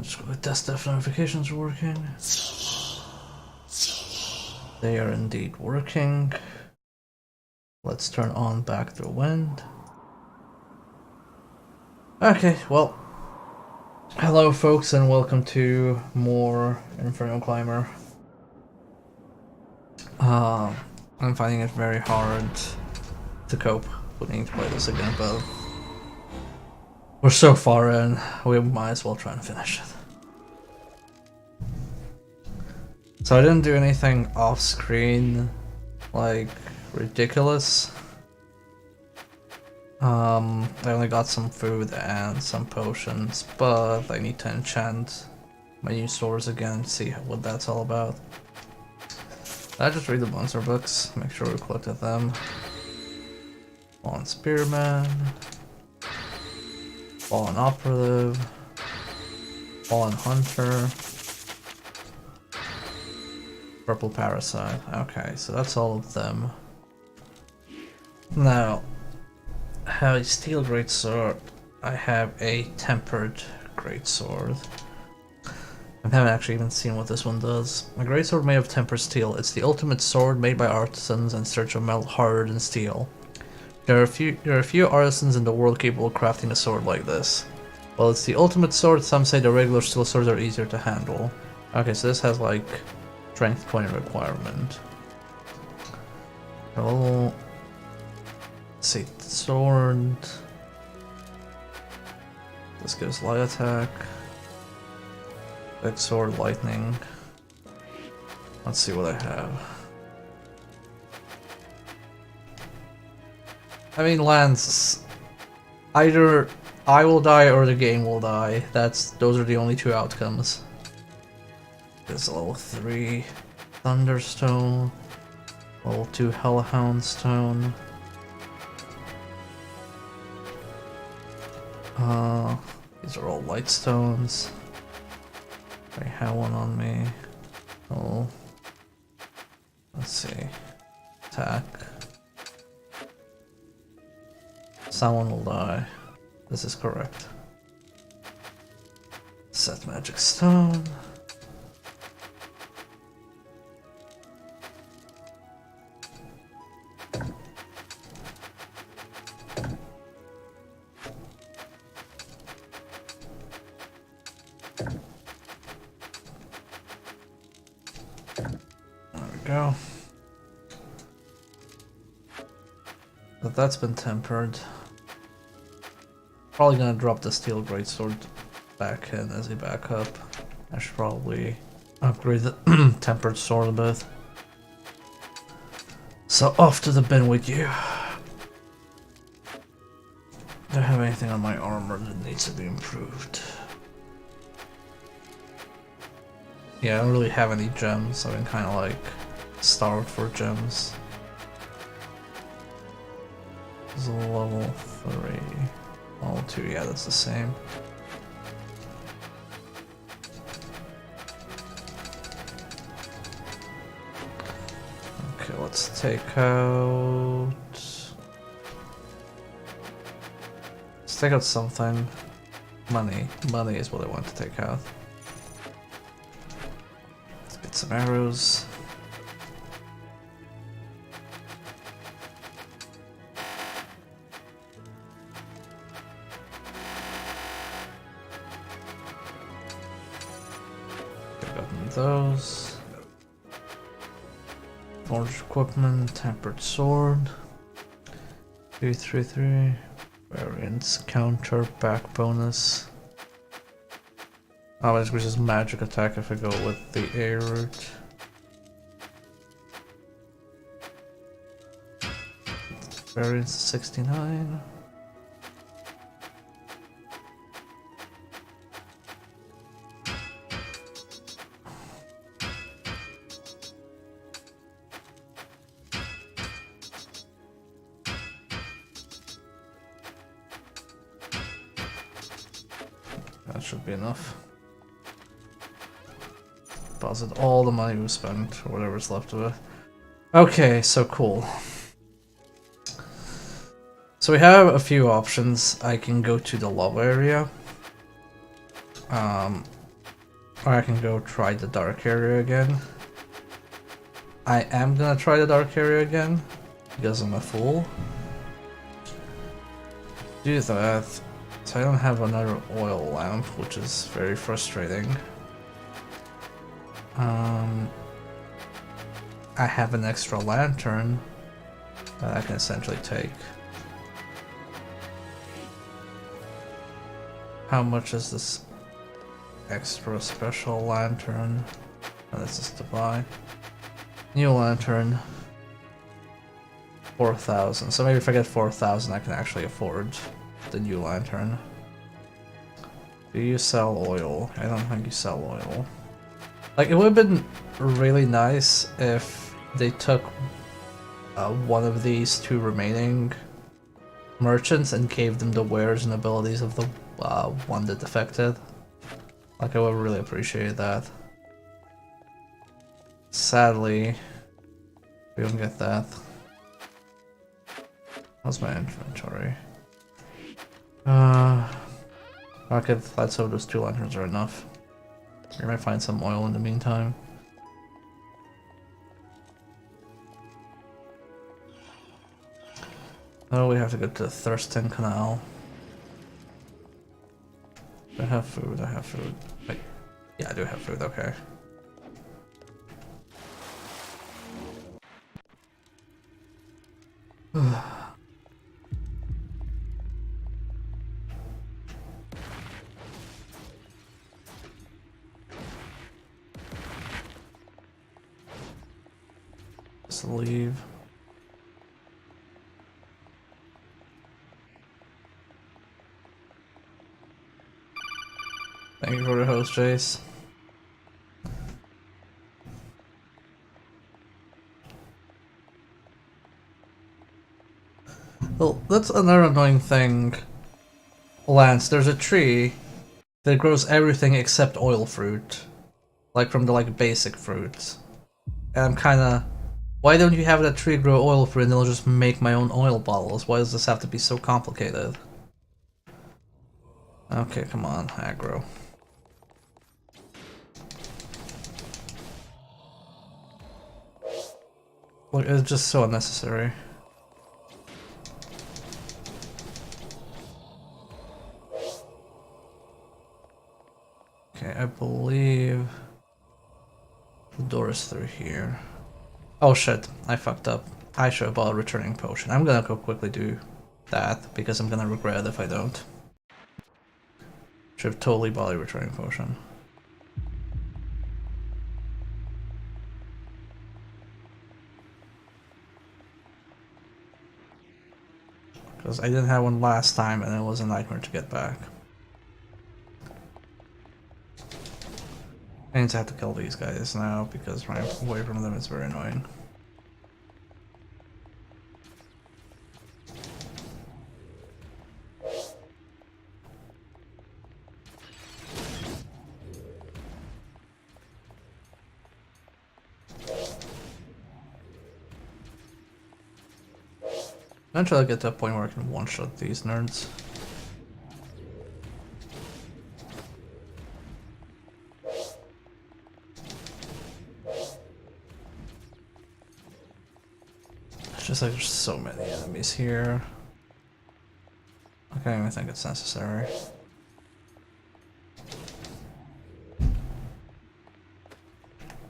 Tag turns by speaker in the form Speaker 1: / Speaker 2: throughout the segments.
Speaker 1: Just go with test if notifications are working. They are indeed working. Let's turn on back the wind. Okay, well, hello folks and welcome to more Inferno Climber. I'm finding it very hard to cope with needing to play this again, but we're so far in, we might as well try and finish it. So I didn't do anything off screen, like, ridiculous. I only got some food and some potions, but I need to enchant my new swords again and see what that's all about. I just read the monster books, make sure we collected them. Fallen Spearman, Fallen Operative, Fallen Hunter, Purple Parasite. Okay, so that's all of them. Now, I have a steel greatsword. I have a tempered greatsword. I haven't actually even seen what this one does. A greatsword made of tempered steel. It's the ultimate sword made by artisans in search of metal harder than steel. There are a few artisans in the world capable of crafting a sword like this. While it's the ultimate sword, some say the regular steel swords are easier to handle. Okay, so this has like strength 20 requirement. Oh, let's see, sword. This gives light attack. Big sword, lightning. Let's see what I have. I mean, Lance, either I will die or the game will die. Those are the only two outcomes. There's level 3 Thunderstone, level 2 Hellhound Stone. These are all light stones. I have one on me. Oh, let's see. Attack. Someone will die. This is correct. Set magic stone. Go. But that's been tempered. Probably gonna drop the steel greatsword back in as a backup. I should probably upgrade the tempered sword a bit. So off to the bin with you. Do I have anything on my armor that needs to be improved? Yeah, I don't really have any gems. I've been kind of like starved for gems. This is a level 3. Level 2, yeah, that's the same. Okay, let's take out... Let's take out something. Money. Money is what I want to take out. Let's get some arrows. Those. Forged equipment, tempered sword. 333. Variants, counter, back bonus. Oh, which is magic attack if I go with the A route. Variants 69. That should be enough. Deposit all the money we spent, or whatever's left of it. Okay, so cool. So we have a few options. I can go to the lava area. Or I can go try the dark area again. I am gonna try the dark area again, because I'm a fool. Do that, so I don't have another oil lamp, which is very frustrating. I have an extra lantern that I can essentially take. How much is this extra special lantern? Oh, this is to buy. New lantern. 4,000. So maybe if I get 4,000 I can actually afford the new lantern. Do you sell oil? I don't think you sell oil. Like, it would have been really nice if they took one of these two remaining merchants and gave them the wares and abilities of the one that defected. Like, I would really appreciate that. Sadly, we don't get that. How's my inventory? Okay, let's hope those 2 lanterns are enough. We might find some oil in the meantime. Oh, we have to go to the Thurston Canal. I have food, I have food. Wait, yeah, I do have food, okay. Just leave. Thank you for the host, Jace. Well, that's another annoying thing. Lance, there's a tree that grows everything except oil fruit. Like from the basic fruits. And I'm kinda... Why don't you have that tree grow oil fruit and I'll just make my own oil bottles? Why does this have to be so complicated? Okay, come on, aggro. Look, it's just so unnecessary. Okay, I believe the door is through here. Oh shit, I fucked up. I should have bought a returning potion. I'm gonna go quickly do that because I'm gonna regret it if I don't. Should have totally bought a returning potion. Because I didn't have one last time and it was a nightmare to get back. I need to have to kill these guys now because running away from them is very annoying. Eventually I'll get to a point where I can one-shot these nerds. It's just like there's so many enemies here. I don't even think it's necessary.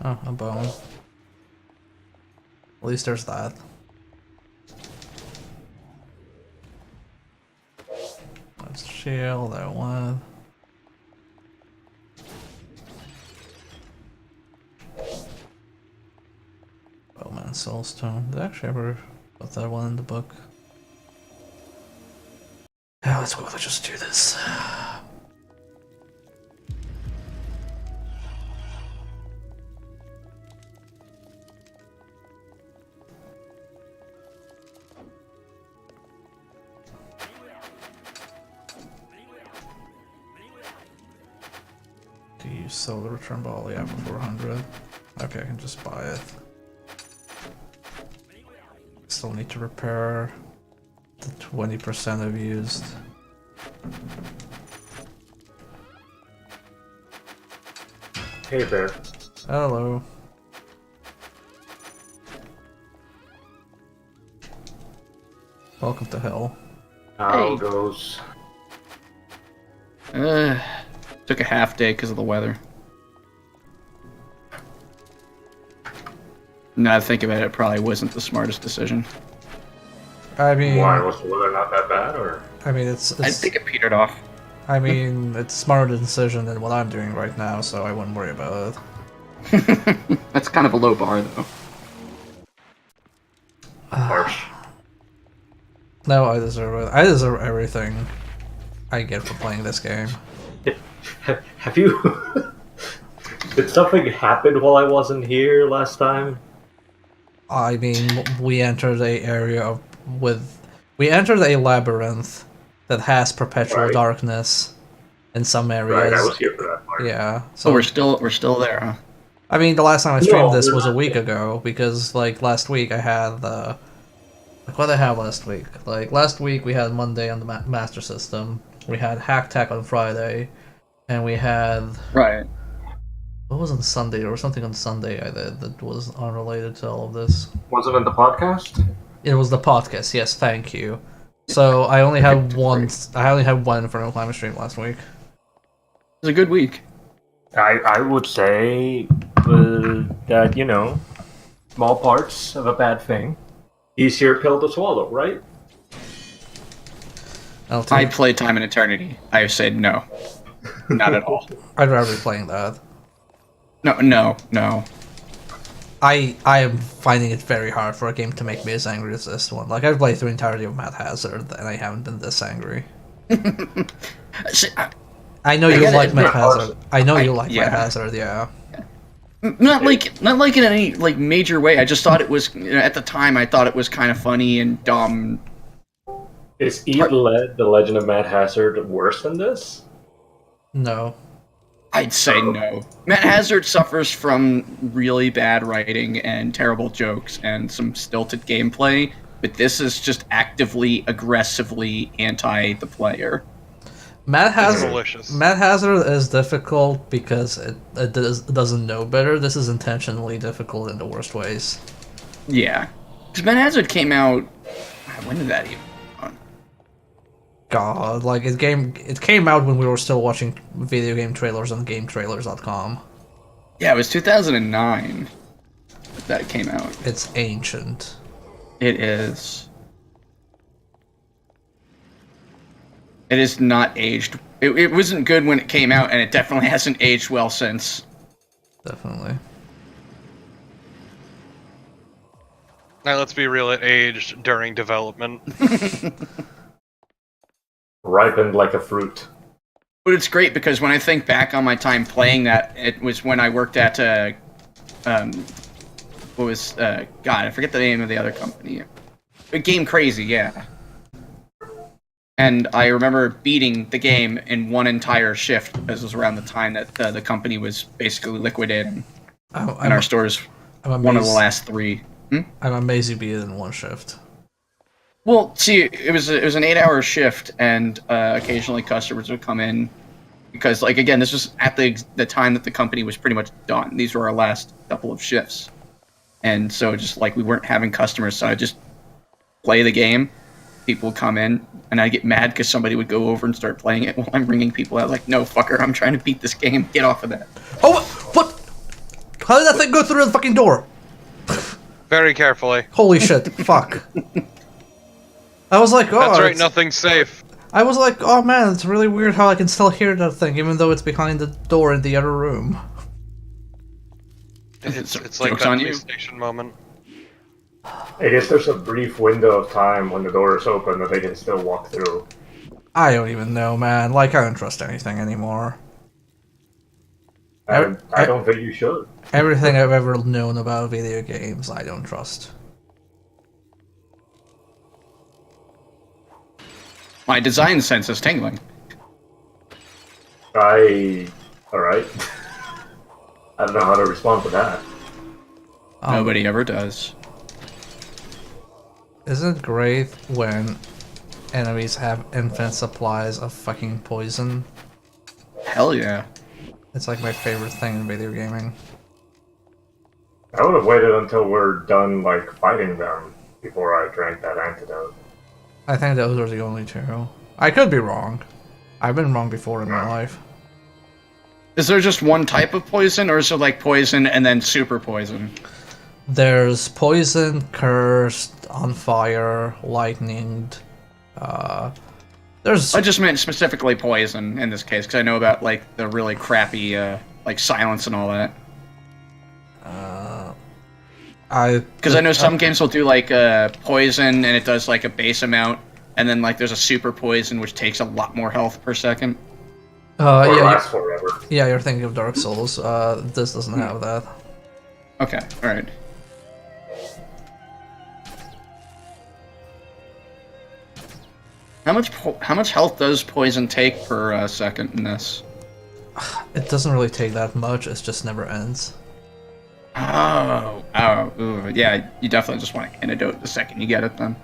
Speaker 1: Oh, a bone. At least there's that. Let's shield that one. Oh man, Soulstone. Did I actually ever put that one in the book? Yeah, let's go. Let's just do this. Do you sell the return ball? Yeah, for 400. Okay, I can just buy it. Still need to repair the 20% I've used.
Speaker 2: Hey, Bear.
Speaker 1: Hello. Welcome to hell.
Speaker 2: How goes?
Speaker 3: Took a half day because of the weather. Now that I think about it, it probably wasn't the smartest decision.
Speaker 1: I mean,
Speaker 2: Why was the weather not that bad, or?
Speaker 1: I mean, it's
Speaker 3: I think it petered off.
Speaker 1: I mean, it's a smarter decision than what I'm doing right now, so I wouldn't worry about it.
Speaker 3: That's kind of a low bar, though.
Speaker 2: Harsh.
Speaker 1: No, I deserve it. I deserve everything I get for playing this game.
Speaker 2: Have you? Did something happen while I wasn't here last time?
Speaker 1: I mean, we entered we entered a labyrinth that has perpetual
Speaker 2: Right.
Speaker 1: darkness in some areas.
Speaker 2: Right, I was here for that part.
Speaker 1: Yeah.
Speaker 3: So we're still there, huh?
Speaker 1: I mean, the last time I streamed
Speaker 2: No,
Speaker 1: this
Speaker 2: we're
Speaker 1: was a
Speaker 2: not
Speaker 1: week
Speaker 2: yet.
Speaker 1: ago, because, like, last week I had what did I have last week? Like, last week we had Monday on the Master System, we had Hack Tech on Friday, and we had...
Speaker 3: Right.
Speaker 1: What was on Sunday? There was something on Sunday I did that was unrelated to all of this.
Speaker 2: Wasn't it the podcast?
Speaker 1: It was the podcast, yes, thank you. So I only had one Inferno Climate stream last week.
Speaker 3: It was a good week.
Speaker 2: I would say that, you know, small parts of a bad thing. Easier pill to swallow, right?
Speaker 3: I played Time and Eternity. I said no. Not at all.
Speaker 1: I'd rather be playing that.
Speaker 3: No.
Speaker 1: I am finding it very hard for a game to make me as angry as this one. Like, I've played through the entirety of Mad Hazard, and I haven't been this angry.
Speaker 3: See,
Speaker 1: I know you
Speaker 3: gotta
Speaker 1: like Mad
Speaker 3: admit,
Speaker 1: Hazard. I know you like
Speaker 3: yeah.
Speaker 1: Mad Hazard, yeah.
Speaker 3: not like in any like major way. I just thought it was at the time. I thought it was kind of funny and dumb.
Speaker 2: Is The Legend of Mad Hazard worse than this?
Speaker 1: No.
Speaker 3: I'd say no. Mad Hazard suffers from really bad writing and terrible jokes and some stilted gameplay, but this is just actively, aggressively anti the player.
Speaker 1: Mad Hazard,
Speaker 4: delicious.
Speaker 1: Mad Hazard is difficult because it doesn't know better. This is intentionally difficult in the worst ways.
Speaker 3: Yeah. Because Mad Hazard came out... When did that even...
Speaker 1: God, like, it came out when we were still watching video game trailers on GameTrailers.com.
Speaker 3: Yeah, it was 2009 that came out.
Speaker 1: It's ancient.
Speaker 3: It is. It is not aged. It wasn't good when it came out, and it definitely hasn't aged well since.
Speaker 1: Definitely.
Speaker 4: Now let's be real, it aged during development.
Speaker 2: Ripened like a fruit.
Speaker 3: But it's great because when I think back on my time playing that, it was when I worked at what was God, I forget the name of the other company. Game Crazy, yeah. And I remember beating the game in one entire shift because it was around the time that the company was basically liquidated, and our stores one of the last three.
Speaker 1: I'm amazed you beat it in one shift.
Speaker 3: Well, see, it was an 8-hour shift, and occasionally customers would come in because, like, again, this was at the time that the company was pretty much done. These were our last couple of shifts, and so just like we weren't having customers, so I just play the game. People would come in, and I'd get mad because somebody would go over and start playing it while I'm bringing people out. Like, no, fucker, I'm trying to beat this game. Get off of that.
Speaker 1: Oh, what? How did that thing go through the fucking door?
Speaker 4: Very carefully.
Speaker 1: Holy shit! Fuck. I was like, oh,
Speaker 4: That's right, nothing's safe.
Speaker 1: I was like, oh man, it's really weird how I can still hear that thing, even though it's behind the door in the other room.
Speaker 4: It's like
Speaker 3: Joke's
Speaker 4: that
Speaker 3: on you.
Speaker 4: PlayStation moment.
Speaker 2: I guess there's a brief window of time when the door is open that they can still walk through.
Speaker 1: I don't even know, man. Like, I don't trust anything anymore.
Speaker 2: I don't think you should.
Speaker 1: Everything I've ever known about video games, I don't trust.
Speaker 3: My design sense is tingling.
Speaker 2: Alright. I don't know how to respond to that.
Speaker 3: Nobody ever does.
Speaker 1: Isn't it great when enemies have infinite supplies of fucking poison?
Speaker 3: Hell yeah.
Speaker 1: It's like my favorite thing in video gaming.
Speaker 2: I would have waited until we're done, like, fighting them before I drank that antidote.
Speaker 1: I think those are the only two. I could be wrong. I've been wrong before in my life.
Speaker 3: Is there just one type of poison, or is it like poison and then super poison?
Speaker 1: There's poison, cursed, on fire, lightninged. There's.
Speaker 3: I just meant specifically poison in this case, because I know about like the really crappy like silence and all that. Because I know some games will do like poison and it does like a base amount, and then like there's a super poison which takes a lot more health per second.
Speaker 2: Or
Speaker 1: Yeah,
Speaker 2: lasts forever.
Speaker 1: yeah, you're thinking of Dark Souls. This doesn't have that.
Speaker 3: Okay, all right. How much health does poison take per second in this?
Speaker 1: It doesn't really take that much. It just never ends.
Speaker 3: Ooh, yeah, you definitely just want an antidote the second you get it then.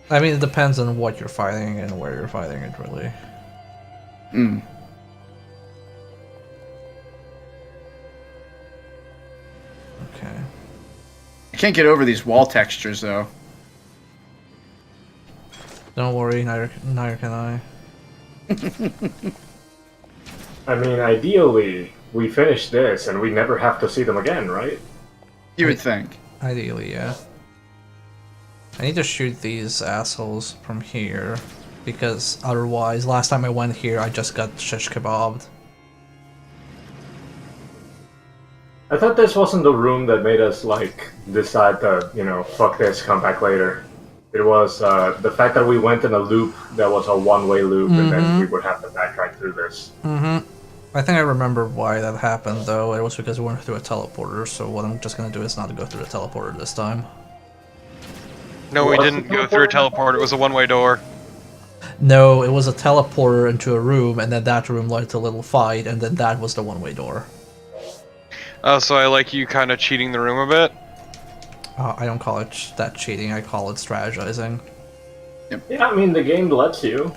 Speaker 1: I mean, it depends on what you're fighting and where you're fighting it, really.
Speaker 3: Hmm.
Speaker 1: Okay.
Speaker 3: I can't get over these wall textures though.
Speaker 1: Don't worry, neither can I.
Speaker 2: I mean, ideally, we finish this and we never have to see them again, right?
Speaker 3: You would think.
Speaker 1: Ideally, yeah. I need to shoot these assholes from here, because otherwise, last time I went here, I just got shish kebabbed.
Speaker 2: I thought this wasn't the room that made us, like, decide to, you know, fuck this, come back later. It was the fact that we went in a loop that was a one-way loop, and then we would have to backtrack through this.
Speaker 1: Mm-hmm. I think I remember why that happened, though. It was because we went through a teleporter, so what I'm just gonna do is not go through the teleporter this time.
Speaker 4: No, we didn't go through a teleport. It was a one-way door.
Speaker 1: No, it was a teleporter into a room, and then that room led to a little fight, and then that was the one-way door.
Speaker 4: Oh, so I like you kind of cheating the room a bit?
Speaker 1: I don't call it that cheating, I call it strategizing.
Speaker 2: Yeah, I mean, the game lets you.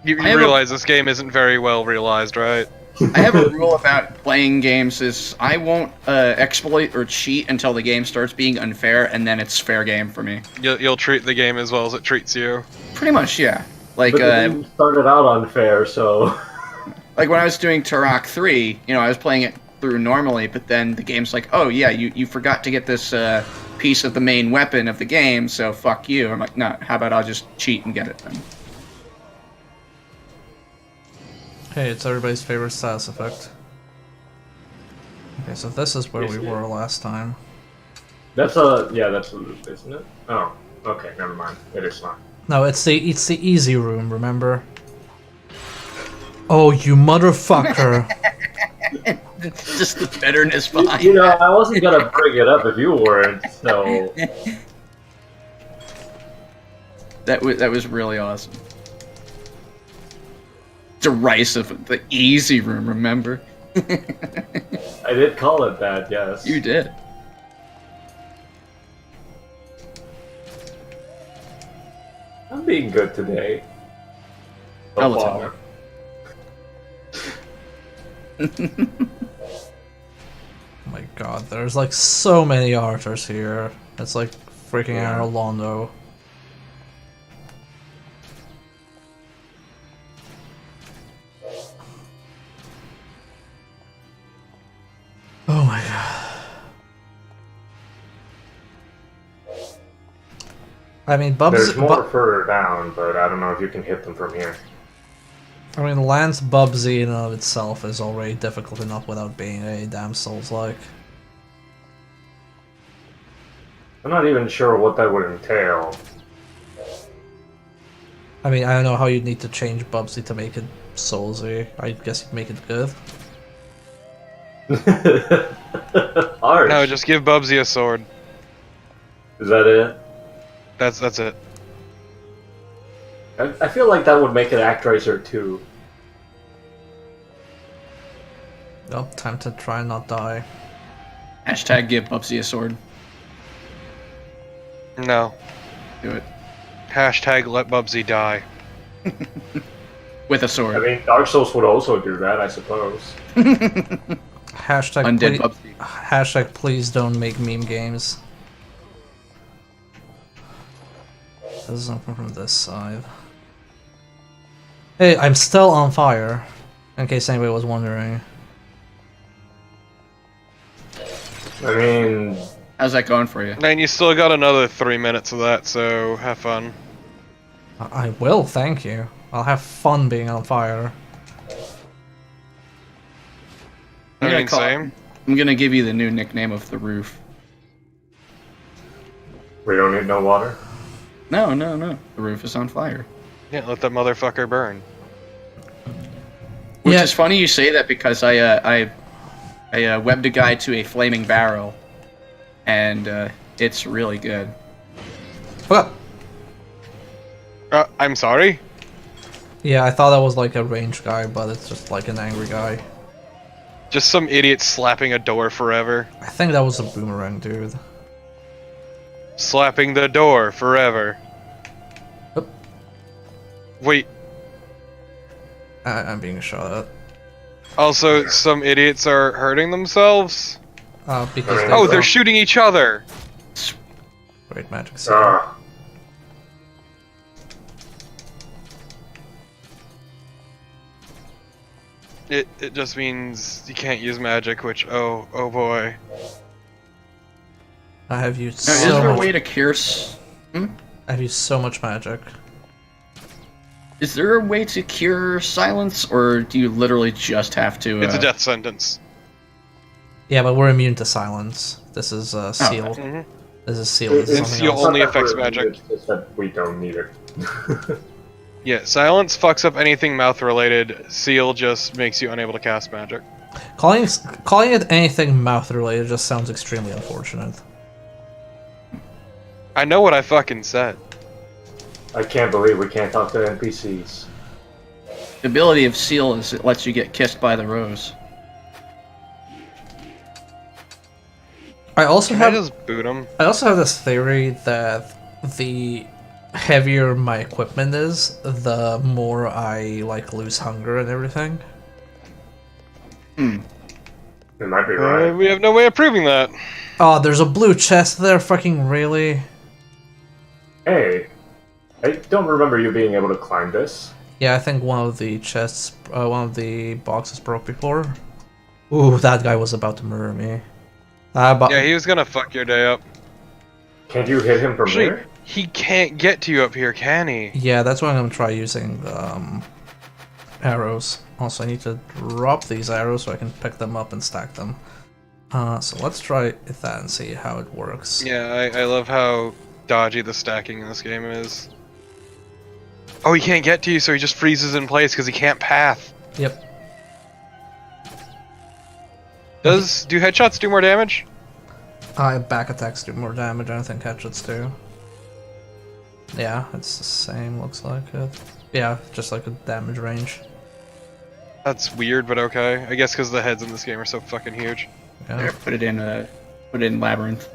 Speaker 4: You realize this game isn't very well realized, right?
Speaker 3: I have a rule about playing games is I won't exploit or cheat until the game starts being unfair, and then it's fair game for me.
Speaker 4: You'll treat the game as well as it treats you.
Speaker 3: Pretty much, yeah. Like
Speaker 2: But the game started out unfair, so...
Speaker 3: like when I was doing Turok 3, you know, I was playing it through normally, but then the game's like, oh yeah, you forgot to get this piece of the main weapon of the game, so fuck you. I'm like, no, how about I'll just cheat and get it then?
Speaker 1: Hey, it's everybody's favorite status effect. Okay, so this is where we were last time.
Speaker 2: That's a... yeah, that's a loop, isn't it? Oh, okay, never mind. It is not.
Speaker 1: No, it's the easy room, remember? Oh, you motherfucker!
Speaker 3: Just the bitterness behind
Speaker 2: You know, I wasn't gonna bring it up if you weren't, so...
Speaker 3: that was really awesome. Derisive, the easy room, remember?
Speaker 2: I did call it that, yes.
Speaker 3: You did.
Speaker 2: I'm being good today.
Speaker 3: I'll
Speaker 2: So
Speaker 3: tell
Speaker 2: far.
Speaker 1: Oh my god, there's like so many archers here. It's like freaking
Speaker 2: Yeah.
Speaker 1: Arlondo. Oh my god. I mean,
Speaker 2: There's more further down, but I don't know if you can hit them from here.
Speaker 1: I mean, Lance Bubsy in and of itself is already difficult enough without being a damn Souls-like.
Speaker 2: I'm not even sure what that would entail.
Speaker 1: I mean, I don't know how you'd need to change Bubsy to make it Soulsy. I guess you'd make it good.
Speaker 2: Harsh.
Speaker 4: No, just give Bubsy a sword.
Speaker 2: Is that it?
Speaker 4: That's it.
Speaker 2: I feel like that would make it Actraiser too.
Speaker 1: Well, time to try and not die.
Speaker 3: Hashtag give Bubsy a sword.
Speaker 4: No.
Speaker 3: Do it.
Speaker 4: Hashtag let Bubsy die.
Speaker 3: with a
Speaker 2: I
Speaker 3: sword.
Speaker 2: mean, Dark Souls would also do that, I suppose.
Speaker 1: Hashtag,
Speaker 3: Undead Bubsy.
Speaker 1: hashtag please don't make meme games. This doesn't come from this side. Hey, I'm still on fire. In case anybody was wondering.
Speaker 2: I mean,
Speaker 3: How's that going for you?
Speaker 4: And you still got another 3 minutes of that, so have fun.
Speaker 1: I will, thank you. I'll have fun being on fire.
Speaker 3: I'm gonna
Speaker 4: Same.
Speaker 3: I'm gonna give you the new nickname of the roof.
Speaker 2: we don't need no water.
Speaker 3: No, no, no. The roof is on fire.
Speaker 4: Yeah, let that motherfucker burn.
Speaker 3: Which
Speaker 1: Yeah.
Speaker 3: is funny you say that because I webbed a guide to a flaming barrel, and it's really good.
Speaker 1: What?
Speaker 4: I'm sorry?
Speaker 1: Yeah, I thought that was like a ranged guy, but it's just like an angry guy.
Speaker 4: Just some idiot slapping a door forever.
Speaker 1: I think that was a boomerang, dude.
Speaker 4: Slapping the door forever.
Speaker 1: Oop.
Speaker 4: Wait,
Speaker 1: I'm being shot at.
Speaker 4: also some idiots are hurting themselves?
Speaker 1: Because they
Speaker 4: Oh, they're shooting each other!
Speaker 1: great magic skill.
Speaker 2: Ah,
Speaker 4: It just means you can't use magic, which, oh boy.
Speaker 1: I have used
Speaker 3: Now, is
Speaker 1: so
Speaker 3: there a
Speaker 1: much.
Speaker 3: way to cure?
Speaker 1: I've used so much magic.
Speaker 3: Is there a way to cure silence, or do you literally just have to?
Speaker 4: It's a death sentence.
Speaker 1: Yeah, but we're immune to silence. This is sealed.
Speaker 4: hmm
Speaker 1: This is sealed. This is
Speaker 4: It's
Speaker 1: something
Speaker 4: sealed.
Speaker 1: else.
Speaker 4: Only
Speaker 2: not that
Speaker 4: affects
Speaker 2: we're
Speaker 4: magic.
Speaker 2: needed, It's just that we don't need it.
Speaker 4: Yeah, silence fucks up anything mouth related. Seal just makes you unable to cast magic.
Speaker 1: Calling it anything mouth related just sounds extremely unfortunate.
Speaker 4: I know what I fucking said.
Speaker 2: I can't believe we can't talk to NPCs.
Speaker 3: The ability of seal is it lets you get kissed by the rose.
Speaker 1: I also
Speaker 4: Can I
Speaker 1: have
Speaker 4: just boot him?
Speaker 1: I also have this theory that the heavier my equipment is, the more I like lose hunger and everything.
Speaker 2: You might be right.
Speaker 4: We have no way of proving that.
Speaker 1: Oh, there's a blue chest there. Fucking really?
Speaker 2: Hey, I don't remember you being able to climb this.
Speaker 1: Yeah, I think one of the chests, one of the boxes broke before. Ooh, that guy was about to murder me. But
Speaker 4: Yeah, he was gonna fuck your day up.
Speaker 2: Can't you hit him from
Speaker 4: Actually,
Speaker 2: here?
Speaker 4: he can't get to you up here, can he?
Speaker 1: yeah, that's why I'm gonna try using arrows. Also, I need to drop these arrows so I can pick them up and stack them. So let's try that and see how it works.
Speaker 4: Yeah, I love how dodgy the stacking in this game is. Oh, he can't get to you, so he just freezes in place because he can't path.
Speaker 1: Yep.
Speaker 4: Do headshots do more damage?
Speaker 1: Back attacks do more damage. I don't think headshots do. Yeah, it's the same. Looks like it. Yeah, just like a damage range.
Speaker 4: That's weird, but okay. I guess because the heads in this game are so fucking huge.
Speaker 1: Yeah.
Speaker 3: There, put it in labyrinth.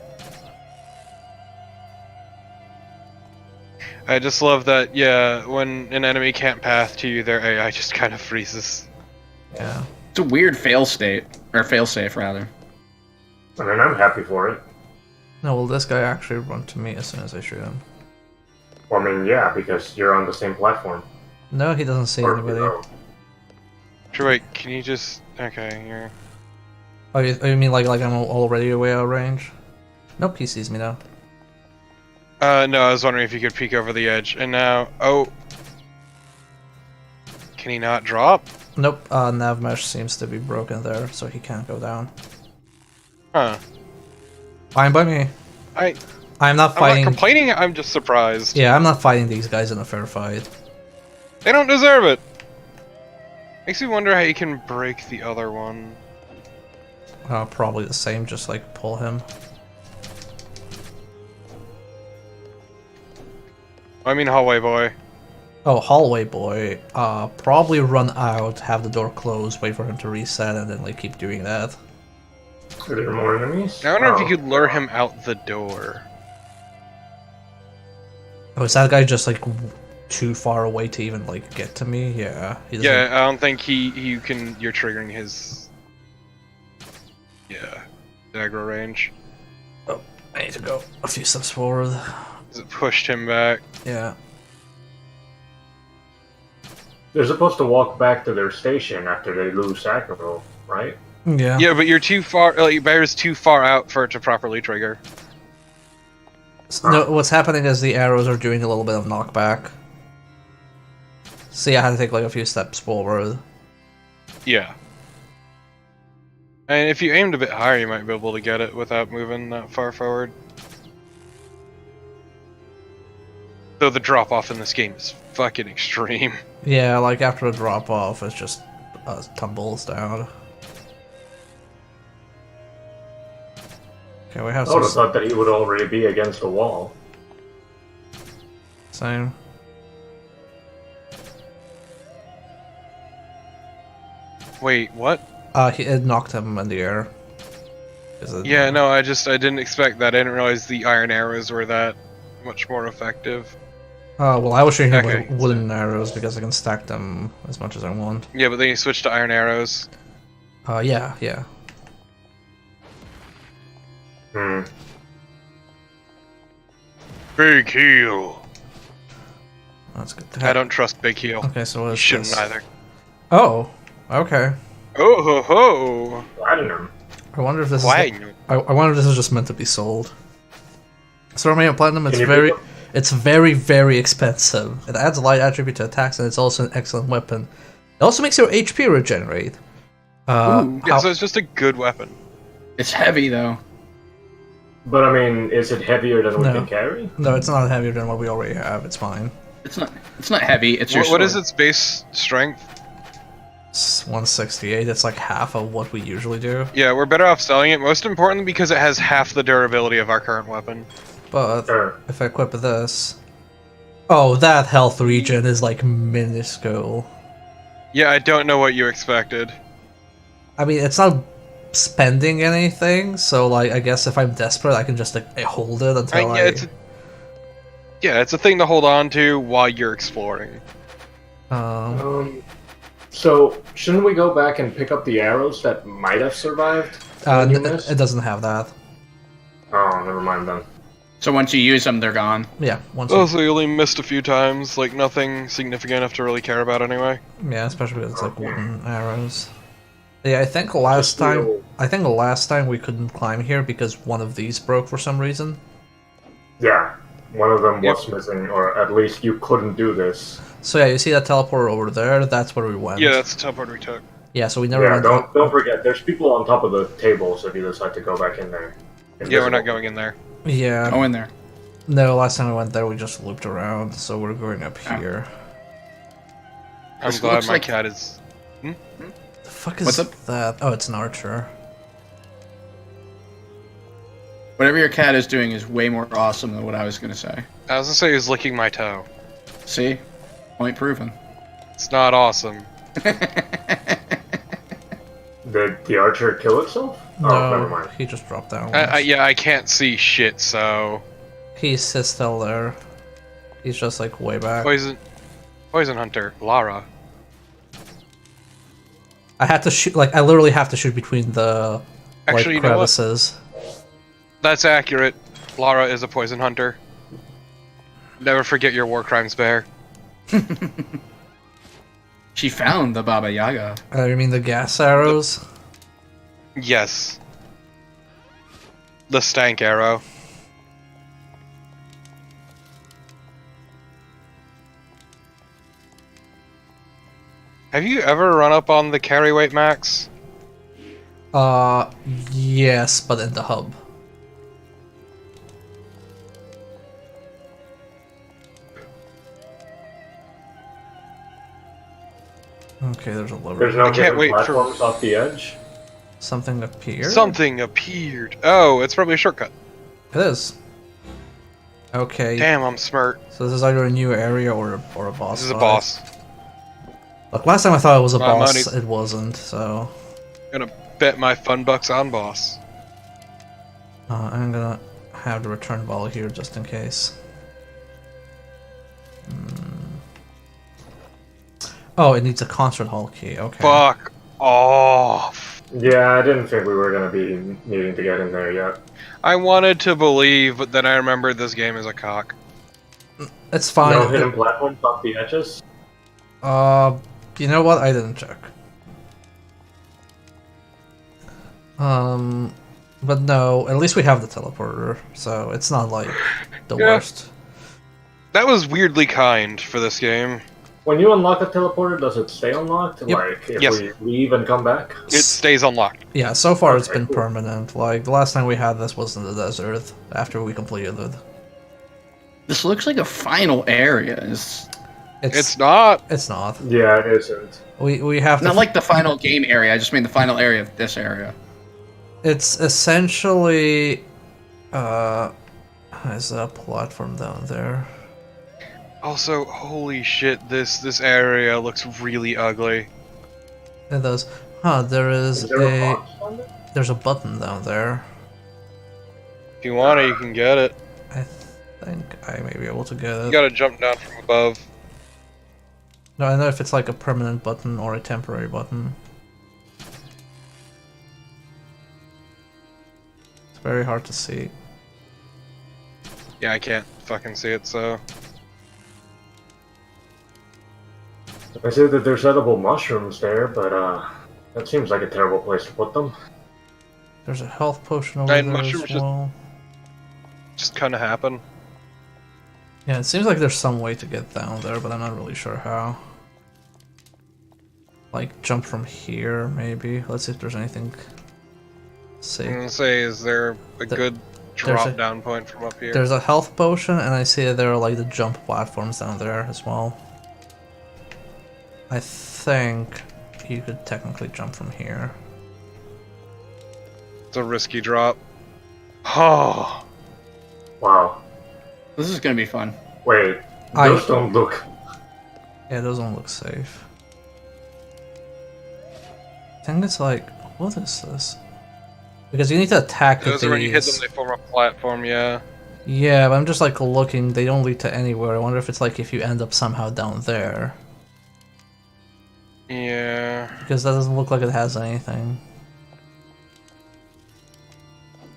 Speaker 4: I just love that, yeah, when an enemy can't path to you, their AI just kind of freezes.
Speaker 1: Yeah.
Speaker 3: It's a weird fail state, or fail safe rather.
Speaker 2: I mean, I'm happy for it.
Speaker 1: No, will this guy actually run to me as soon as I shoot him?
Speaker 2: Well, I mean, yeah, because you're on the same platform.
Speaker 1: No, he doesn't see
Speaker 2: Or
Speaker 1: anybody.
Speaker 2: below.
Speaker 4: Sure, wait, can you just... Okay, you're...
Speaker 1: Oh, you mean like I'm already way out of range? Nope, he sees me now.
Speaker 4: No, I was wondering if you could peek over the edge. And now... Oh! Can he not drop?
Speaker 1: Nope, nav mesh seems to be broken there, so he can't go down.
Speaker 4: Huh.
Speaker 1: Fine by me. I'm not
Speaker 4: I'm not
Speaker 1: fighting.
Speaker 4: complaining, I'm just surprised.
Speaker 1: Yeah, I'm not fighting these guys in a fair fight.
Speaker 4: They don't deserve it! Makes me wonder how you can break the other one.
Speaker 1: Probably the same, just like pull him.
Speaker 4: I mean hallway boy.
Speaker 1: Oh, hallway boy. Probably run out, have the door closed, wait for him to reset, and then like keep doing that.
Speaker 2: Are there more enemies?
Speaker 4: I wonder if
Speaker 2: Oh.
Speaker 4: you could lure him out the door.
Speaker 1: Oh, is that guy just like too far away to even like get to me. Yeah. He doesn't-
Speaker 4: Yeah, I don't think you can. You're triggering his. Yeah, dagger range.
Speaker 1: Oh, I need to go a few steps forward.
Speaker 4: 'Cause it pushed him back.
Speaker 1: Yeah.
Speaker 2: They're supposed to walk back to their station after they lose aggro, right?
Speaker 1: Yeah.
Speaker 4: Yeah, but you're too far. Like, Bear's too far out for it to properly trigger.
Speaker 1: No, what's happening is the arrows are doing a little bit of knockback. See, I had to take like a few steps forward.
Speaker 4: Yeah. And if you aimed a bit higher, you might be able to get it without moving that far forward. Though the drop off in this game is fucking extreme.
Speaker 1: Yeah, like after a drop off, it just tumbles down. Okay, we have
Speaker 2: I would have
Speaker 1: some.
Speaker 2: thought that he would already be against the wall.
Speaker 1: Same.
Speaker 4: Wait, what?
Speaker 1: It knocked him in the air.
Speaker 4: Yeah, no, I didn't expect that. I didn't realize the iron arrows were that much more effective.
Speaker 1: Well, I was shooting him
Speaker 4: Okay,
Speaker 1: with wooden arrows because I can stack them as much as I want.
Speaker 4: Yeah, but then you switched to iron arrows.
Speaker 1: Yeah, yeah.
Speaker 2: Hmm.
Speaker 4: Big heal.
Speaker 1: That's good.
Speaker 4: I don't trust big heal.
Speaker 1: Okay, so what
Speaker 4: You
Speaker 1: is
Speaker 4: shouldn't
Speaker 1: this?
Speaker 4: either.
Speaker 1: Oh, okay.
Speaker 4: Oh ho ho!
Speaker 2: Platinum.
Speaker 1: I wonder if this
Speaker 4: Platinum.
Speaker 1: is. I wonder if this is just meant to be sold. So Romeo Platinum, it's
Speaker 2: Can you
Speaker 1: very,
Speaker 2: pick up-
Speaker 1: it's very, very expensive. It adds a light attribute to attacks, and it's also an excellent weapon. It also makes your HP regenerate.
Speaker 3: Ooh.
Speaker 4: Yeah,
Speaker 1: how-
Speaker 4: so it's just a good weapon.
Speaker 3: It's heavy though.
Speaker 2: But I mean, is it heavier than we
Speaker 1: No.
Speaker 2: can carry?
Speaker 1: No, it's not heavier than what we already have. It's fine.
Speaker 3: It's not heavy. It's your
Speaker 4: What is
Speaker 3: sword.
Speaker 4: its base strength?
Speaker 1: It's 168. It's like half of what we usually do.
Speaker 4: Yeah, we're better off selling it. Most importantly, because it has half the durability of our current weapon.
Speaker 1: But
Speaker 2: Sure.
Speaker 1: if I equip this, oh, that health regen is like minuscule.
Speaker 4: Yeah, I don't know what you expected.
Speaker 1: I mean, it's not spending anything, so like I guess if I'm desperate, I can just like hold it until
Speaker 4: It's a thing to hold on to while you're exploring.
Speaker 2: So, shouldn't we go back and pick up the arrows that might have survived? when you missed?
Speaker 1: It doesn't have that.
Speaker 2: Oh, never mind then.
Speaker 3: So once you use them, they're gone.
Speaker 1: Yeah, once.
Speaker 4: Oh, so you only missed a few times, like nothing significant enough to really care about anyway.
Speaker 1: Yeah, especially because it's like wooden arrows. Yeah, I think last time.
Speaker 2: Just
Speaker 1: I think the last time we couldn't climb here because one of these broke for some reason.
Speaker 2: Yeah, one of them
Speaker 4: Yep.
Speaker 2: was missing, or at least you couldn't do this.
Speaker 1: So yeah, you see that teleporter over there? That's where we went.
Speaker 4: Yeah, that's the teleport we took.
Speaker 1: Yeah, so we never
Speaker 2: Yeah,
Speaker 1: went.
Speaker 2: don't forget, there's people on top of the tables if you decide to go back in there.
Speaker 4: Yeah, we're not going in there.
Speaker 1: Yeah.
Speaker 3: Go in there.
Speaker 1: No, last time we went there, we just looped around, so we're going up
Speaker 3: Ah.
Speaker 1: here.
Speaker 4: I'm
Speaker 3: This
Speaker 4: glad
Speaker 3: looks
Speaker 4: my
Speaker 3: like-
Speaker 4: cat is.
Speaker 1: The fuck is
Speaker 3: What's up?
Speaker 1: that? Oh, it's an archer.
Speaker 3: Whatever your cat is doing is way more awesome than what I was gonna say.
Speaker 4: I was gonna say he was licking my toe.
Speaker 3: See? Point proven.
Speaker 4: It's not awesome.
Speaker 2: Did the archer kill itself? Oh, never
Speaker 1: No,
Speaker 2: mind.
Speaker 1: he just dropped down.
Speaker 4: Yeah, I can't see shit, so
Speaker 1: He's still there. He's just like way back.
Speaker 4: poison hunter, Lara.
Speaker 1: I had to shoot, like, I literally have to shoot between the
Speaker 4: Actually, you
Speaker 1: like,
Speaker 4: know what?
Speaker 1: crevices.
Speaker 4: That's accurate. Lara is a poison hunter. Never forget your war crimes, Bear.
Speaker 3: She found the Baba Yaga.
Speaker 1: You mean the gas arrows?
Speaker 4: Yes. The stank arrow. Have you ever run up on the carry weight max?
Speaker 1: Yes, but in the hub. Okay, there's a lever.
Speaker 2: There's no
Speaker 4: I can't
Speaker 2: hidden
Speaker 4: wait for-
Speaker 2: platforms off the edge?
Speaker 1: Something appeared?
Speaker 4: Something appeared. Oh, it's probably a shortcut.
Speaker 1: It is. Okay.
Speaker 4: Damn, I'm smart.
Speaker 1: So this is either a new area or a boss.
Speaker 4: This is a
Speaker 1: fight.
Speaker 4: boss.
Speaker 1: Look, last time I thought it was a
Speaker 4: My
Speaker 1: boss,
Speaker 4: money-
Speaker 1: it wasn't, so...
Speaker 4: Gonna bet my fun bucks on boss.
Speaker 1: I'm gonna have the return ball here just in case. Oh, it needs a concert hall key. Okay.
Speaker 4: Fuck off.
Speaker 2: Yeah, I didn't think we were gonna be needing to get in there yet.
Speaker 4: I wanted to believe, but then I remembered this game is a cock.
Speaker 1: It's fine.
Speaker 2: No hidden platforms off the edges?
Speaker 1: You know what? I didn't check. But no, at least we have the teleporter, so it's not like the worst.
Speaker 4: That was weirdly kind for this game.
Speaker 2: When you unlock the teleporter, does it stay unlocked?
Speaker 1: Yep.
Speaker 2: Like, if
Speaker 4: Yes.
Speaker 2: we leave and come back?
Speaker 4: It stays unlocked.
Speaker 1: Yeah, so far it's
Speaker 2: Okay,
Speaker 1: been
Speaker 2: cool.
Speaker 1: permanent. Like, the last time we had this was in the desert, after we completed it.
Speaker 3: This looks like a final area. It's
Speaker 4: It's not.
Speaker 1: It's not.
Speaker 2: Yeah, it isn't.
Speaker 1: We have to...
Speaker 3: not like the final game area. I just mean the final area of this area.
Speaker 1: It's essentially... Is there a platform down there?
Speaker 4: Also, holy shit, this area looks really ugly.
Speaker 1: It does. Huh, there is
Speaker 2: Is there a box on there?
Speaker 1: There's a button down there.
Speaker 4: If you want it, you can get it.
Speaker 1: I think I may be able to get
Speaker 4: You
Speaker 1: it.
Speaker 4: gotta jump down from above.
Speaker 1: No, I know if it's like a permanent button or a temporary button. It's very hard to see.
Speaker 4: Yeah, I can't fucking see it, so...
Speaker 2: I see that there's edible mushrooms there, but that seems like a terrible place to put them.
Speaker 1: There's a health potion over
Speaker 4: And
Speaker 1: there
Speaker 4: mushrooms
Speaker 1: as
Speaker 4: just-
Speaker 1: well.
Speaker 4: Just kinda happen.
Speaker 1: Yeah, it seems like there's some way to get down there, but I'm not really sure how. Like, jump from here, maybe? Let's see if there's anything
Speaker 4: I'm
Speaker 1: safe.
Speaker 4: gonna say, is there a good drop down point from up here?
Speaker 1: There's a health potion, and I see that there are like the jump platforms down there as well. I think you could technically jump from here.
Speaker 4: It's a risky drop. Oh,
Speaker 2: Wow.
Speaker 3: This is gonna be fun.
Speaker 2: Wait, those don't look...
Speaker 1: Yeah, those don't look safe. I think it's like, what is this? Because you need to attack
Speaker 4: those are when you hit them,
Speaker 1: these.
Speaker 4: they form a platform, yeah.
Speaker 1: Yeah, but I'm just like looking, they don't lead to anywhere. I wonder if it's like if you end up somehow down there.
Speaker 4: Yeah.
Speaker 1: Because that doesn't look like it has anything.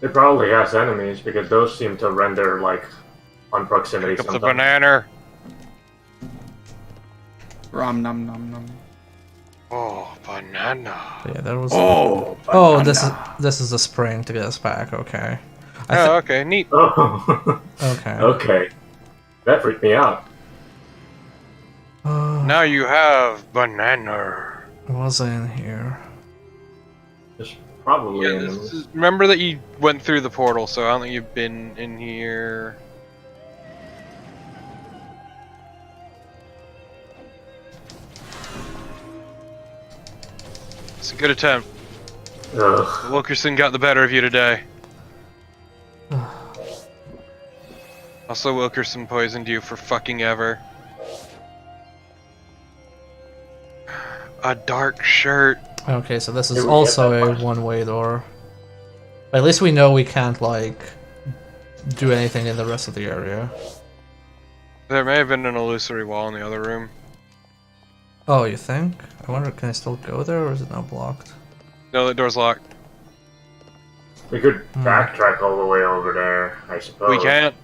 Speaker 2: It probably has enemies, because those seem to render, like, on proximity
Speaker 4: Pick up the
Speaker 2: sometimes.
Speaker 4: banana.
Speaker 3: Rom nom nom nom.
Speaker 4: Oh, banana.
Speaker 1: But yeah, there was.
Speaker 3: Oh,
Speaker 1: Oh, this is the spring to get us back. Okay.
Speaker 4: Oh, okay, neat.
Speaker 2: Oh,
Speaker 1: Okay.
Speaker 2: okay. That freaked me out.
Speaker 4: Now you have banana.
Speaker 1: Was I in here?
Speaker 2: There's probably
Speaker 4: Yeah,
Speaker 2: enemies.
Speaker 4: remember that you went through the portal, so I don't think you've been in here. It's a good attempt.
Speaker 2: Ugh.
Speaker 4: Wilkerson got the better of you today. Also, Wilkerson poisoned you for fucking ever. A dark shirt.
Speaker 1: Okay, so this is
Speaker 2: Did we
Speaker 1: also
Speaker 2: get that
Speaker 1: a
Speaker 2: far?
Speaker 1: one-way door. But at least we know we can't, like, do anything in the rest of the area.
Speaker 4: There may have been an illusory wall in the other room.
Speaker 1: Oh, you think? I wonder, can I still go there, or is it now blocked?
Speaker 4: No, the door's locked.
Speaker 2: We could backtrack all the way over there, I suppose.
Speaker 4: We can't.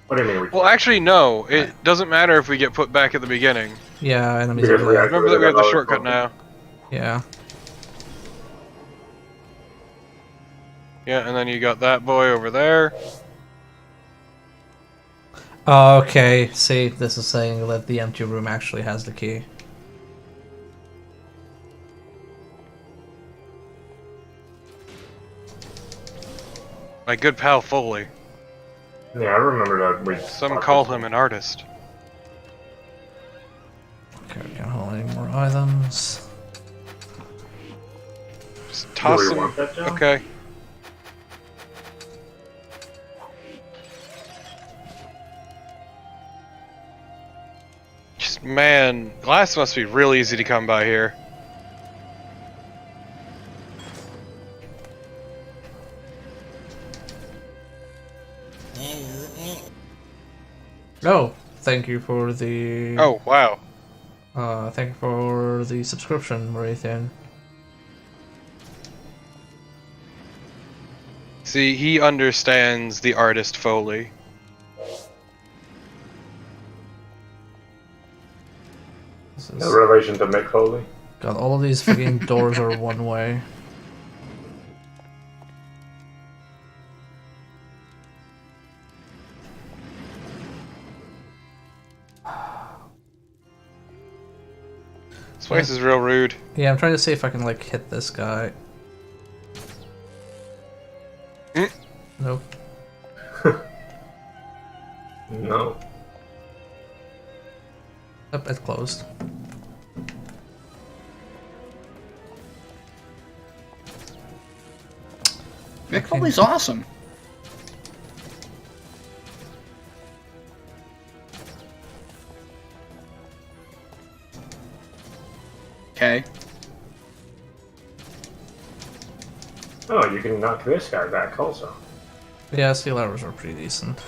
Speaker 2: What do you mean we can't?
Speaker 4: Well, actually, no. It doesn't matter if we get put back at the beginning.
Speaker 1: Yeah, enemies
Speaker 2: Because
Speaker 1: are
Speaker 2: we
Speaker 1: there.
Speaker 2: have-
Speaker 4: Remember that we have the shortcut now.
Speaker 1: Yeah.
Speaker 4: Yeah, and then you got that boy over there.
Speaker 1: Oh, okay, see, this is saying that the empty room actually has the key.
Speaker 4: My good pal Foley.
Speaker 2: Yeah, I remember that we...
Speaker 4: Some call him an artist.
Speaker 1: Okay, we can't hold any more items.
Speaker 4: Just
Speaker 2: Do
Speaker 4: toss
Speaker 2: we
Speaker 4: him.
Speaker 2: want that now?
Speaker 4: Okay. Just, man, glass must be real easy to come by here.
Speaker 1: Oh, thank you for the...
Speaker 4: Oh, wow.
Speaker 1: Thank you for the subscription, Marithian.
Speaker 4: See, he understands the artist Foley.
Speaker 1: This
Speaker 2: In
Speaker 1: is...
Speaker 2: relation to Mick Foley.
Speaker 1: God, all of these fucking doors are one way.
Speaker 4: This place is real rude.
Speaker 1: Yeah, I'm trying to see if I can, like, hit this guy. Nope.
Speaker 2: No.
Speaker 1: Yep, it's closed.
Speaker 3: Mick Foley's awesome. Okay.
Speaker 2: Oh, you can knock this guy back also.
Speaker 1: Yeah, steel arrows are pretty decent.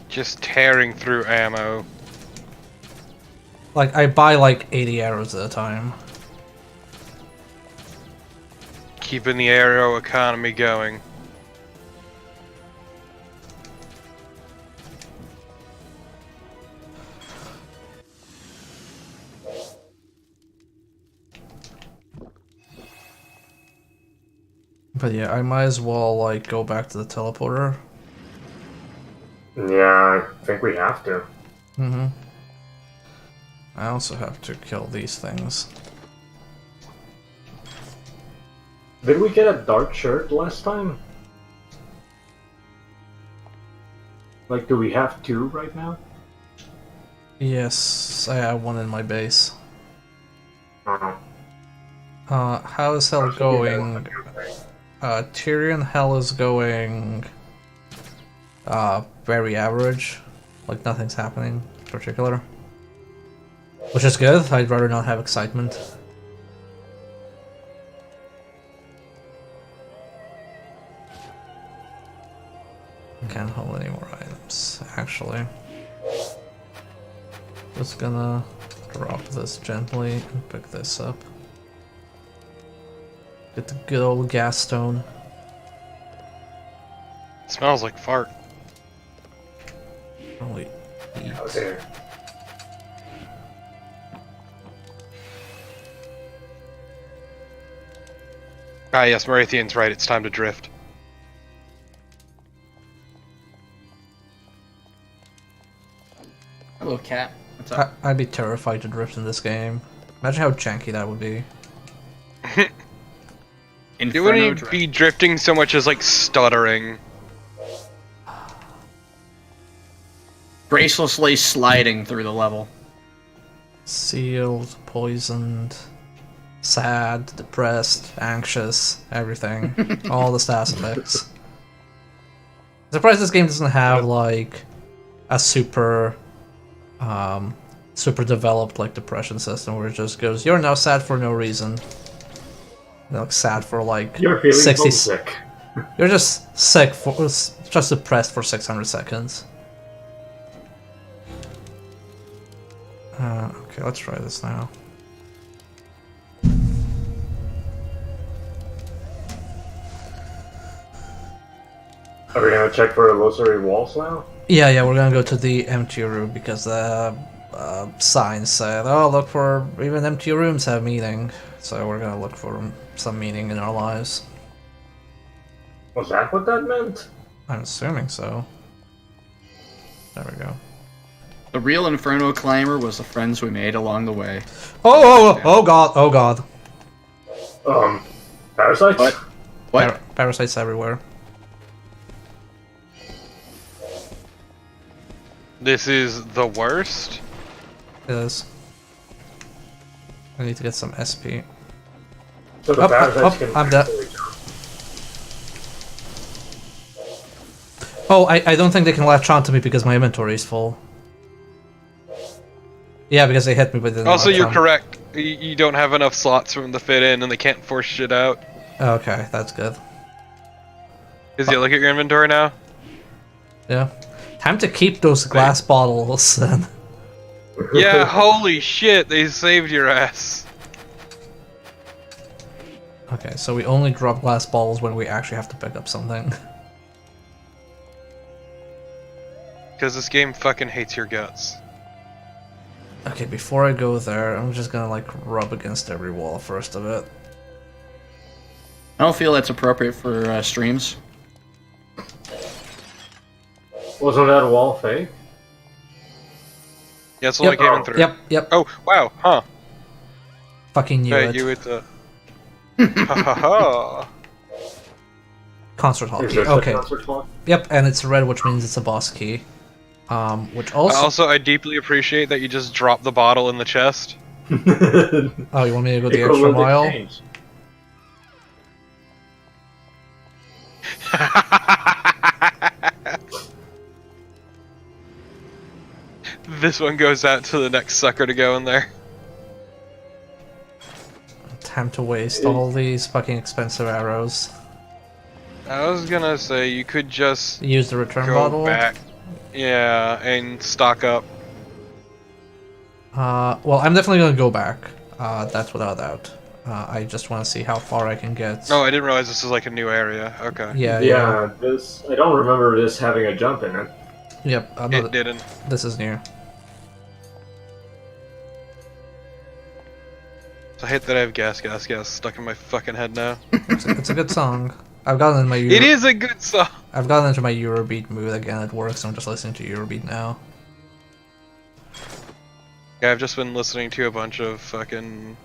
Speaker 4: Just tearing through ammo.
Speaker 1: Like, I buy like 80 arrows at a time.
Speaker 4: Keeping the arrow economy going.
Speaker 1: But yeah, I might as well like go back to the teleporter.
Speaker 2: Yeah, I think we have to.
Speaker 1: Mm-hmm. I also have to kill these things.
Speaker 2: Did we get a dark shirt last time? Like, do we have 2 right now?
Speaker 1: Yes, I have one in my base.
Speaker 2: Uh-huh.
Speaker 1: How is hell going? Tyrion hell is going very average. Like nothing's happening in particular. Which is good, I'd rather not have excitement. Can't hold any more items, actually. Just gonna drop this gently and pick this up. Get the good old gas stone.
Speaker 4: It smells like fart.
Speaker 1: Probably eat.
Speaker 2: Oh dear.
Speaker 4: Ah yes, Marithian's right, it's time to drift.
Speaker 3: Hello, cat. What's up?
Speaker 1: I'd be terrified to drift in this game. Imagine how janky that would be.
Speaker 4: You
Speaker 3: Inferno
Speaker 4: wouldn't
Speaker 3: drift.
Speaker 4: be drifting so much as like stuttering.
Speaker 3: Gracelessly sliding through the level.
Speaker 1: Sealed, poisoned, sad, depressed, anxious, everything. All the stats effects. I'm surprised this game doesn't have like a super developed like depression system where it just goes, you're now sad for no reason. You're like sad for like
Speaker 2: You're feeling
Speaker 1: 60
Speaker 2: homesick.
Speaker 1: You're just sick for just depressed for 600 seconds. Okay, let's try this now.
Speaker 2: Are we gonna check for illusory walls now?
Speaker 1: Yeah, we're gonna go to the empty room because the sign said, oh, look for even empty rooms have meaning. So we're gonna look for some meaning in our lives.
Speaker 2: Was that what that meant?
Speaker 1: I'm assuming so. There we go.
Speaker 3: The real Inferno climber was the friends we made along the way.
Speaker 1: Oh god, oh god.
Speaker 2: Parasites?
Speaker 3: What?
Speaker 1: Parasites everywhere.
Speaker 4: This is the worst?
Speaker 1: It is. I need to get some SP.
Speaker 2: So the parasites can
Speaker 1: I'm dead.
Speaker 2: actually-
Speaker 1: Oh, I don't think they can latch onto me because my inventory is full. Yeah, because they hit me, but they didn't
Speaker 4: Also,
Speaker 1: latch
Speaker 4: you're
Speaker 1: on.
Speaker 4: correct. You don't have enough slots for them to fit in, and they can't force shit out.
Speaker 1: Okay, that's good.
Speaker 4: Is you look at your inventory now?
Speaker 1: Yeah. Time to keep those glass bottles then.
Speaker 4: Yeah, holy shit, they saved your ass.
Speaker 1: Okay, so we only drop glass bottles when we actually have to pick up something.
Speaker 4: Because this game fucking hates your guts.
Speaker 1: Okay, before I go there, I'm just gonna like rub against every wall first of it.
Speaker 3: I don't feel that's appropriate for streams.
Speaker 2: Wasn't that wall fake?
Speaker 4: Yeah, that's all I
Speaker 1: Yep.
Speaker 4: came in through.
Speaker 1: Yep.
Speaker 4: Oh, wow, huh.
Speaker 1: Fucking knew
Speaker 4: Hey,
Speaker 1: it.
Speaker 4: you with ha ha ha.
Speaker 1: Concert hall
Speaker 2: Is
Speaker 1: key.
Speaker 2: there such
Speaker 1: Okay.
Speaker 2: concert hall?
Speaker 1: Yep, and it's red, which means it's a boss key. Which also...
Speaker 4: Also, I deeply appreciate that you just dropped the bottle in the chest.
Speaker 1: Oh, you want me to go the extra
Speaker 2: Equivalent
Speaker 1: mile?
Speaker 2: exchange.
Speaker 4: This one goes out to the next sucker to go in there.
Speaker 1: Time to waste all these fucking expensive arrows.
Speaker 4: I was gonna say, you could just
Speaker 1: Use the return
Speaker 4: go
Speaker 1: bottle.
Speaker 4: back. Yeah, and stock up.
Speaker 1: Well, I'm definitely gonna go back. That's without doubt. I just want to see how far I can get.
Speaker 4: Oh, I didn't realize this was like a new area. Okay.
Speaker 1: Yeah.
Speaker 2: Yeah, this I don't remember this having a jump in it.
Speaker 1: Yep.
Speaker 4: It didn't.
Speaker 1: This is new.
Speaker 4: I hate that I have gas stuck in my fucking head now.
Speaker 1: It's a good song. I've gotten in my
Speaker 4: It is a good song!
Speaker 1: I've gotten into my Eurobeat mood again at work, so I'm just listening to Eurobeat now.
Speaker 4: Yeah, I've just been listening to a bunch of fucking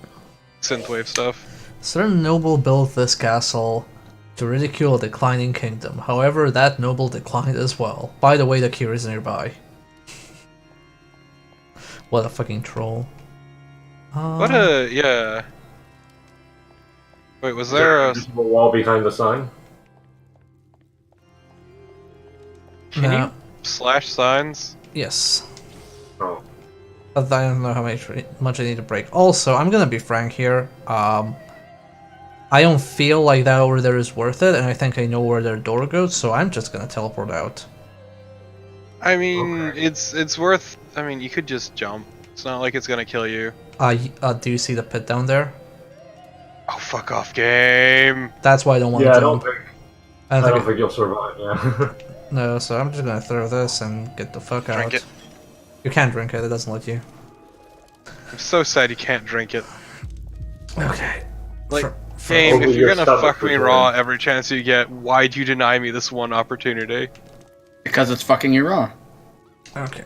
Speaker 4: synthwave stuff.
Speaker 1: Certain noble built this castle to ridicule a declining kingdom. However, that noble declined as well. By the way, the cure is nearby. What a fucking troll.
Speaker 4: What a... yeah. Wait, was there a...
Speaker 2: invisible wall behind the sign?
Speaker 4: Can
Speaker 1: No.
Speaker 4: you slash signs?
Speaker 1: Yes.
Speaker 2: Oh.
Speaker 1: But I don't know how much I need to break. Also, I'm gonna be frank here. I don't feel like that over there is worth it, and I think I know where their door goes, so I'm just gonna teleport out.
Speaker 4: I mean,
Speaker 2: Okay.
Speaker 4: it's worth... I mean, you could just jump. It's not like it's gonna kill you.
Speaker 1: Do you see the pit down there?
Speaker 4: Oh, fuck off, game!
Speaker 1: That's why I don't want
Speaker 2: Yeah,
Speaker 1: to
Speaker 2: I don't
Speaker 1: jump.
Speaker 2: think
Speaker 1: I
Speaker 2: I
Speaker 1: don't
Speaker 2: don't
Speaker 1: think
Speaker 2: think you'll survive. Yeah.
Speaker 1: no, so I'm just gonna throw this and get the fuck
Speaker 4: Drink
Speaker 1: out.
Speaker 4: it.
Speaker 1: You can't drink it, it doesn't let you.
Speaker 4: I'm so sad you can't drink it.
Speaker 1: Okay.
Speaker 4: Like,
Speaker 1: For-
Speaker 4: game,
Speaker 2: Only
Speaker 4: if you're
Speaker 2: your
Speaker 4: gonna
Speaker 2: stomach
Speaker 4: fuck me
Speaker 2: would
Speaker 4: raw
Speaker 2: win.
Speaker 4: every chance you get, why'd you deny me this one opportunity?
Speaker 3: Because it's fucking you raw.
Speaker 1: Okay.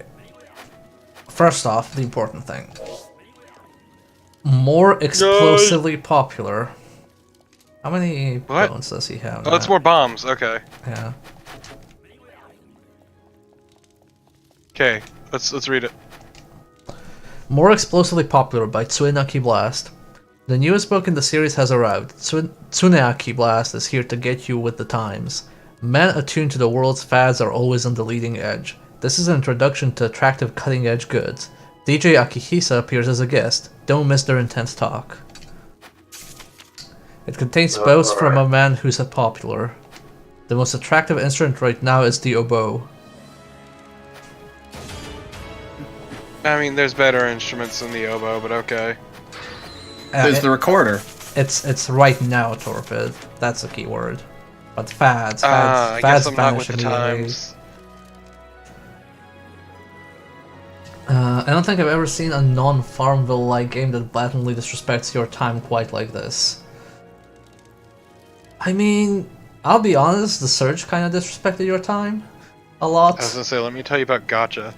Speaker 1: First off, the important thing. More explosively popular. How many
Speaker 4: What?
Speaker 1: bones does he have?
Speaker 4: Oh, that's more bombs. Okay.
Speaker 1: Yeah.
Speaker 4: Okay. Let's read it.
Speaker 1: More explosively popular by Tsuenaki Blast. The newest book in the series has arrived. Tsuneaki Blast is here to get you with the times. Men attuned to the world's fads are always on the leading edge. This is an introduction to attractive cutting-edge goods. DJ Akihisa appears as a guest. Don't miss their intense talk. It contains boasts from a man who's a popular. The most attractive instrument right now is the oboe.
Speaker 4: I mean, there's better instruments than the oboe, but okay.
Speaker 3: There's the recorder.
Speaker 1: It's right now, Torpid. That's a key word. But fads
Speaker 4: I guess I'm not
Speaker 1: vanish
Speaker 4: with the
Speaker 1: immediately.
Speaker 4: times.
Speaker 1: I don't think I've ever seen a non-Farmville-like game that blatantly disrespects your time quite like this. I mean, I'll be honest, the Surge kind of disrespected your time a lot.
Speaker 4: I was gonna say, let me tell you about Gotcha.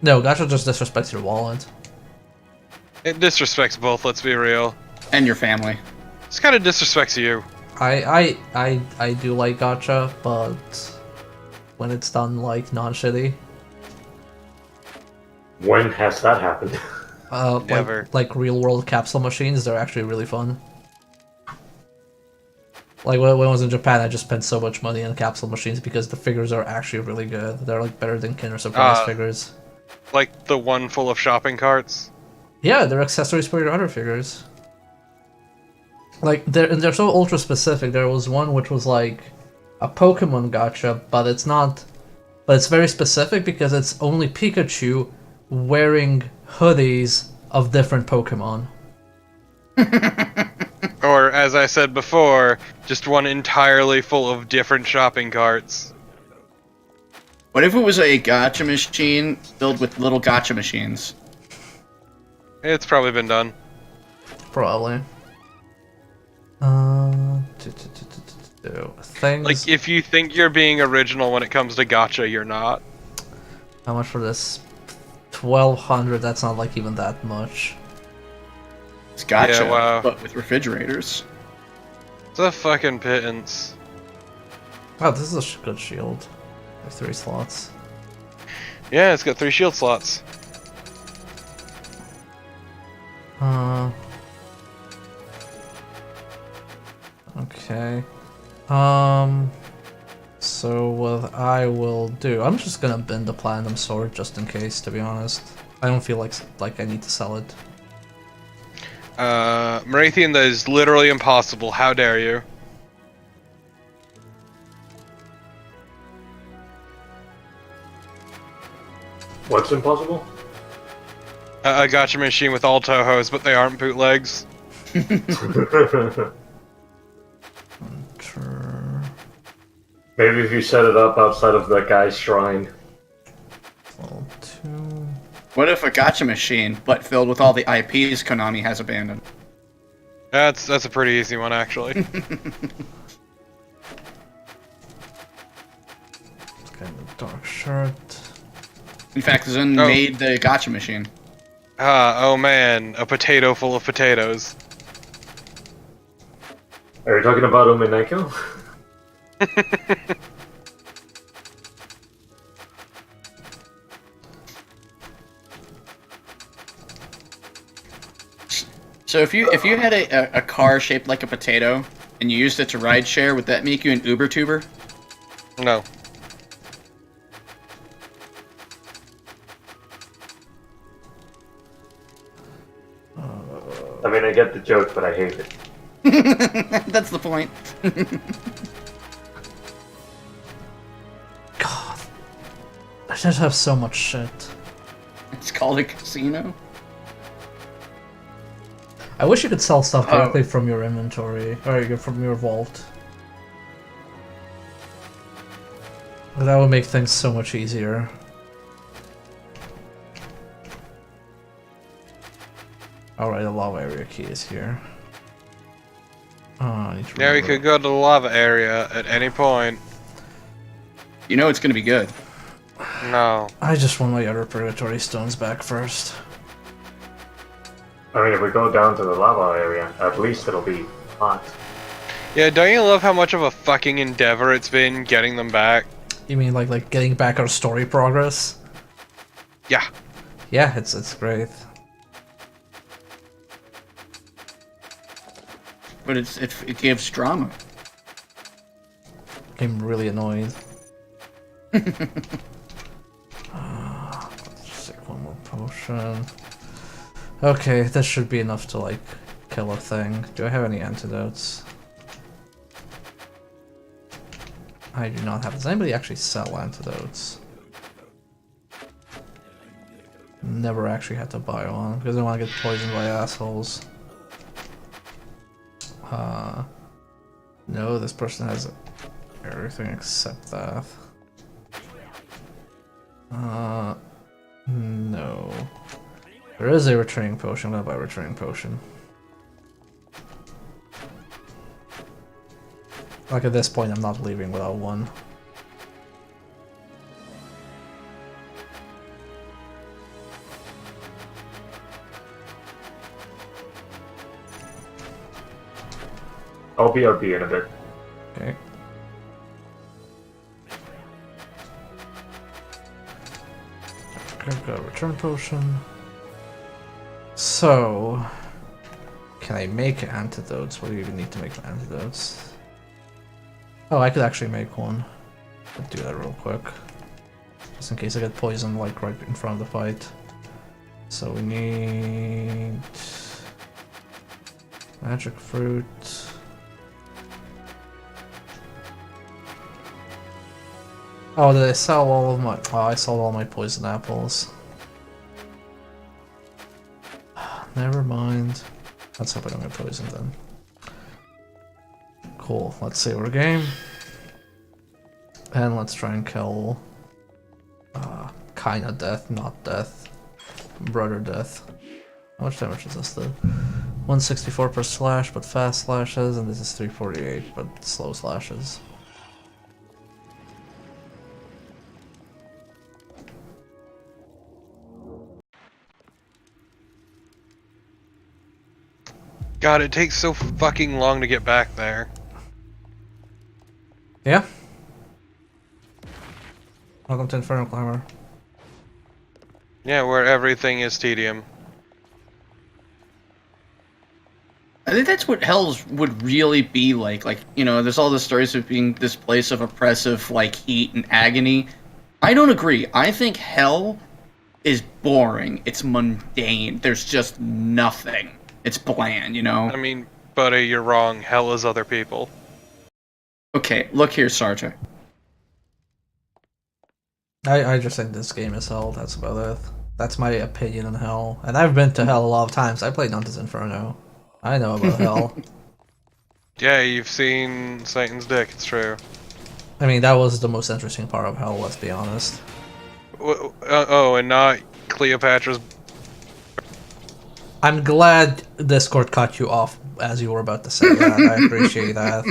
Speaker 1: No, Gacha just disrespects your wallet.
Speaker 4: It disrespects both, let's be real.
Speaker 3: And your family.
Speaker 4: This kind of disrespects you.
Speaker 1: I do like Gacha, but when it's done like non-shitty.
Speaker 2: When has that happened?
Speaker 4: Never.
Speaker 1: Like real-world capsule machines, they're actually really fun. Like when I was in Japan, I just spent so much money on capsule machines because the figures are actually really good. They're like better than Kinder Surprise figures.
Speaker 4: Like the one full of shopping carts?
Speaker 1: Yeah, they're accessories for your other figures. Like they're so ultra specific. There was one which was like a Pokemon gacha, but it's not. But it's very specific because it's only Pikachu wearing hoodies of different Pokemon.
Speaker 4: Or, as I said before, just one entirely full of different shopping carts.
Speaker 3: What if it was a gacha machine filled with little gacha machines?
Speaker 4: It's probably been done.
Speaker 1: Probably. Things.
Speaker 4: Like, if you think you're being original when it comes to gacha, you're not.
Speaker 1: How much for this? 1,200. That's not like even that much.
Speaker 3: It's gacha,
Speaker 4: Yeah, wow.
Speaker 3: but with refrigerators.
Speaker 4: It's a fucking pittance.
Speaker 1: Oh, this is a good shield. There's 3 slots.
Speaker 4: Yeah, it's got 3 shield slots.
Speaker 1: Okay. So what I will do, I'm just gonna bend the platinum sword just in case, to be honest. I don't feel like I need to sell it.
Speaker 4: Marathian, that is literally impossible. How dare you?
Speaker 2: What's impossible?
Speaker 4: A gacha machine with all Tohos, but they aren't bootlegs.
Speaker 1: Sure.
Speaker 2: Maybe if you set it up outside of the guy's shrine.
Speaker 1: Level 2.
Speaker 3: What if a gacha machine, but filled with all the IPs Konami has abandoned?
Speaker 4: That's a pretty easy one, actually.
Speaker 1: It's kind of dark shirt.
Speaker 3: In fact, Zun
Speaker 4: Oh.
Speaker 3: made the gacha machine.
Speaker 4: Oh man, a potato full of potatoes.
Speaker 2: Are you talking about Umineko?
Speaker 3: So if you had a car shaped like a potato and you used it to ride share, would that make you an Uber tuber?
Speaker 4: No.
Speaker 2: I mean, I get the joke, but I hate it.
Speaker 3: That's the point.
Speaker 1: God. I just have so much shit.
Speaker 3: It's called a casino.
Speaker 1: I wish you could sell stuff
Speaker 3: Oh.
Speaker 1: directly from your inventory, or from your vault. That would make things so much easier. Alright, the lava area key is here. Oh, I need to
Speaker 4: Yeah, we
Speaker 1: remember.
Speaker 4: could go to the lava area at any point.
Speaker 3: You know it's gonna be good.
Speaker 4: No.
Speaker 1: I just want my other purgatory stones back first.
Speaker 2: I mean, if we go down to the lava area, at least it'll be hot.
Speaker 4: Yeah, don't you love how much of a fucking endeavor it's been getting them back?
Speaker 1: You mean like getting back our story progress?
Speaker 4: Yeah.
Speaker 1: Yeah, it's great.
Speaker 3: But it gives drama.
Speaker 1: I'm really annoyed. Let's take one more potion. Okay, this should be enough to like kill a thing. Do I have any antidotes? I do not have. Does anybody actually sell antidotes? Never actually had to buy one because I don't want to get poisoned by assholes. No, this person has everything except that. No. There is a returning potion. I'm gonna buy a returning potion. Like at this point, I'm not leaving without one.
Speaker 2: I'll BRB in a bit.
Speaker 1: Okay. Okay, got a return potion. So, can I make antidotes? What do you even need to make antidotes? Oh, I could actually make one. I'll do that real quick. Just in case I get poisoned, like, right in front of the fight. So we need... magic fruit. Oh, did I sell all of my... Oh, I sold all my poison apples. Never mind. Let's hope I don't get poisoned then. Cool, let's save our game. And let's try and kill... kinda death, not death. Brother death. How much damage is this though? 164 per slash, but fast slashes, and this is 348, but slow slashes.
Speaker 4: God, it takes so fucking long to get back there.
Speaker 1: Yeah? Welcome to Inferno Climber.
Speaker 4: Yeah, where everything is tedium.
Speaker 3: I think that's what Hell would really be like. Like, you know, there's all the stories of being this place of oppressive, like, heat and agony. I don't agree. I think Hell is boring. It's mundane. There's just nothing. It's bland, you know?
Speaker 4: I mean, buddy, you're wrong. Hell is other people.
Speaker 3: Okay, look here, Sartre.
Speaker 1: I just think this game is Hell, that's about it. That's my opinion on Hell. And I've been to Hell a lot of times. I played Dante's Inferno. I know about Hell.
Speaker 4: Yeah, you've seen Satan's dick, it's true.
Speaker 1: I mean, that was the most interesting part of Hell, let's be honest.
Speaker 4: Oh, and not Cleopatra's...
Speaker 1: I'm glad Discord cut you off as you were about to say that. I appreciate that.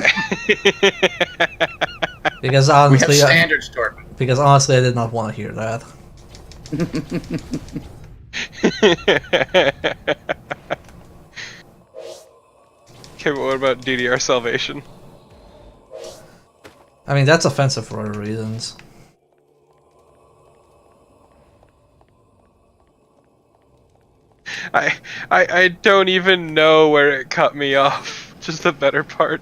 Speaker 1: Because honestly,
Speaker 3: we have standards, Torben.
Speaker 1: Because honestly, I did not want to hear that.
Speaker 4: Okay, but what about DDR Salvation?
Speaker 1: I mean, that's offensive for other reasons.
Speaker 4: I don't even know where it cut me off. Just the better part.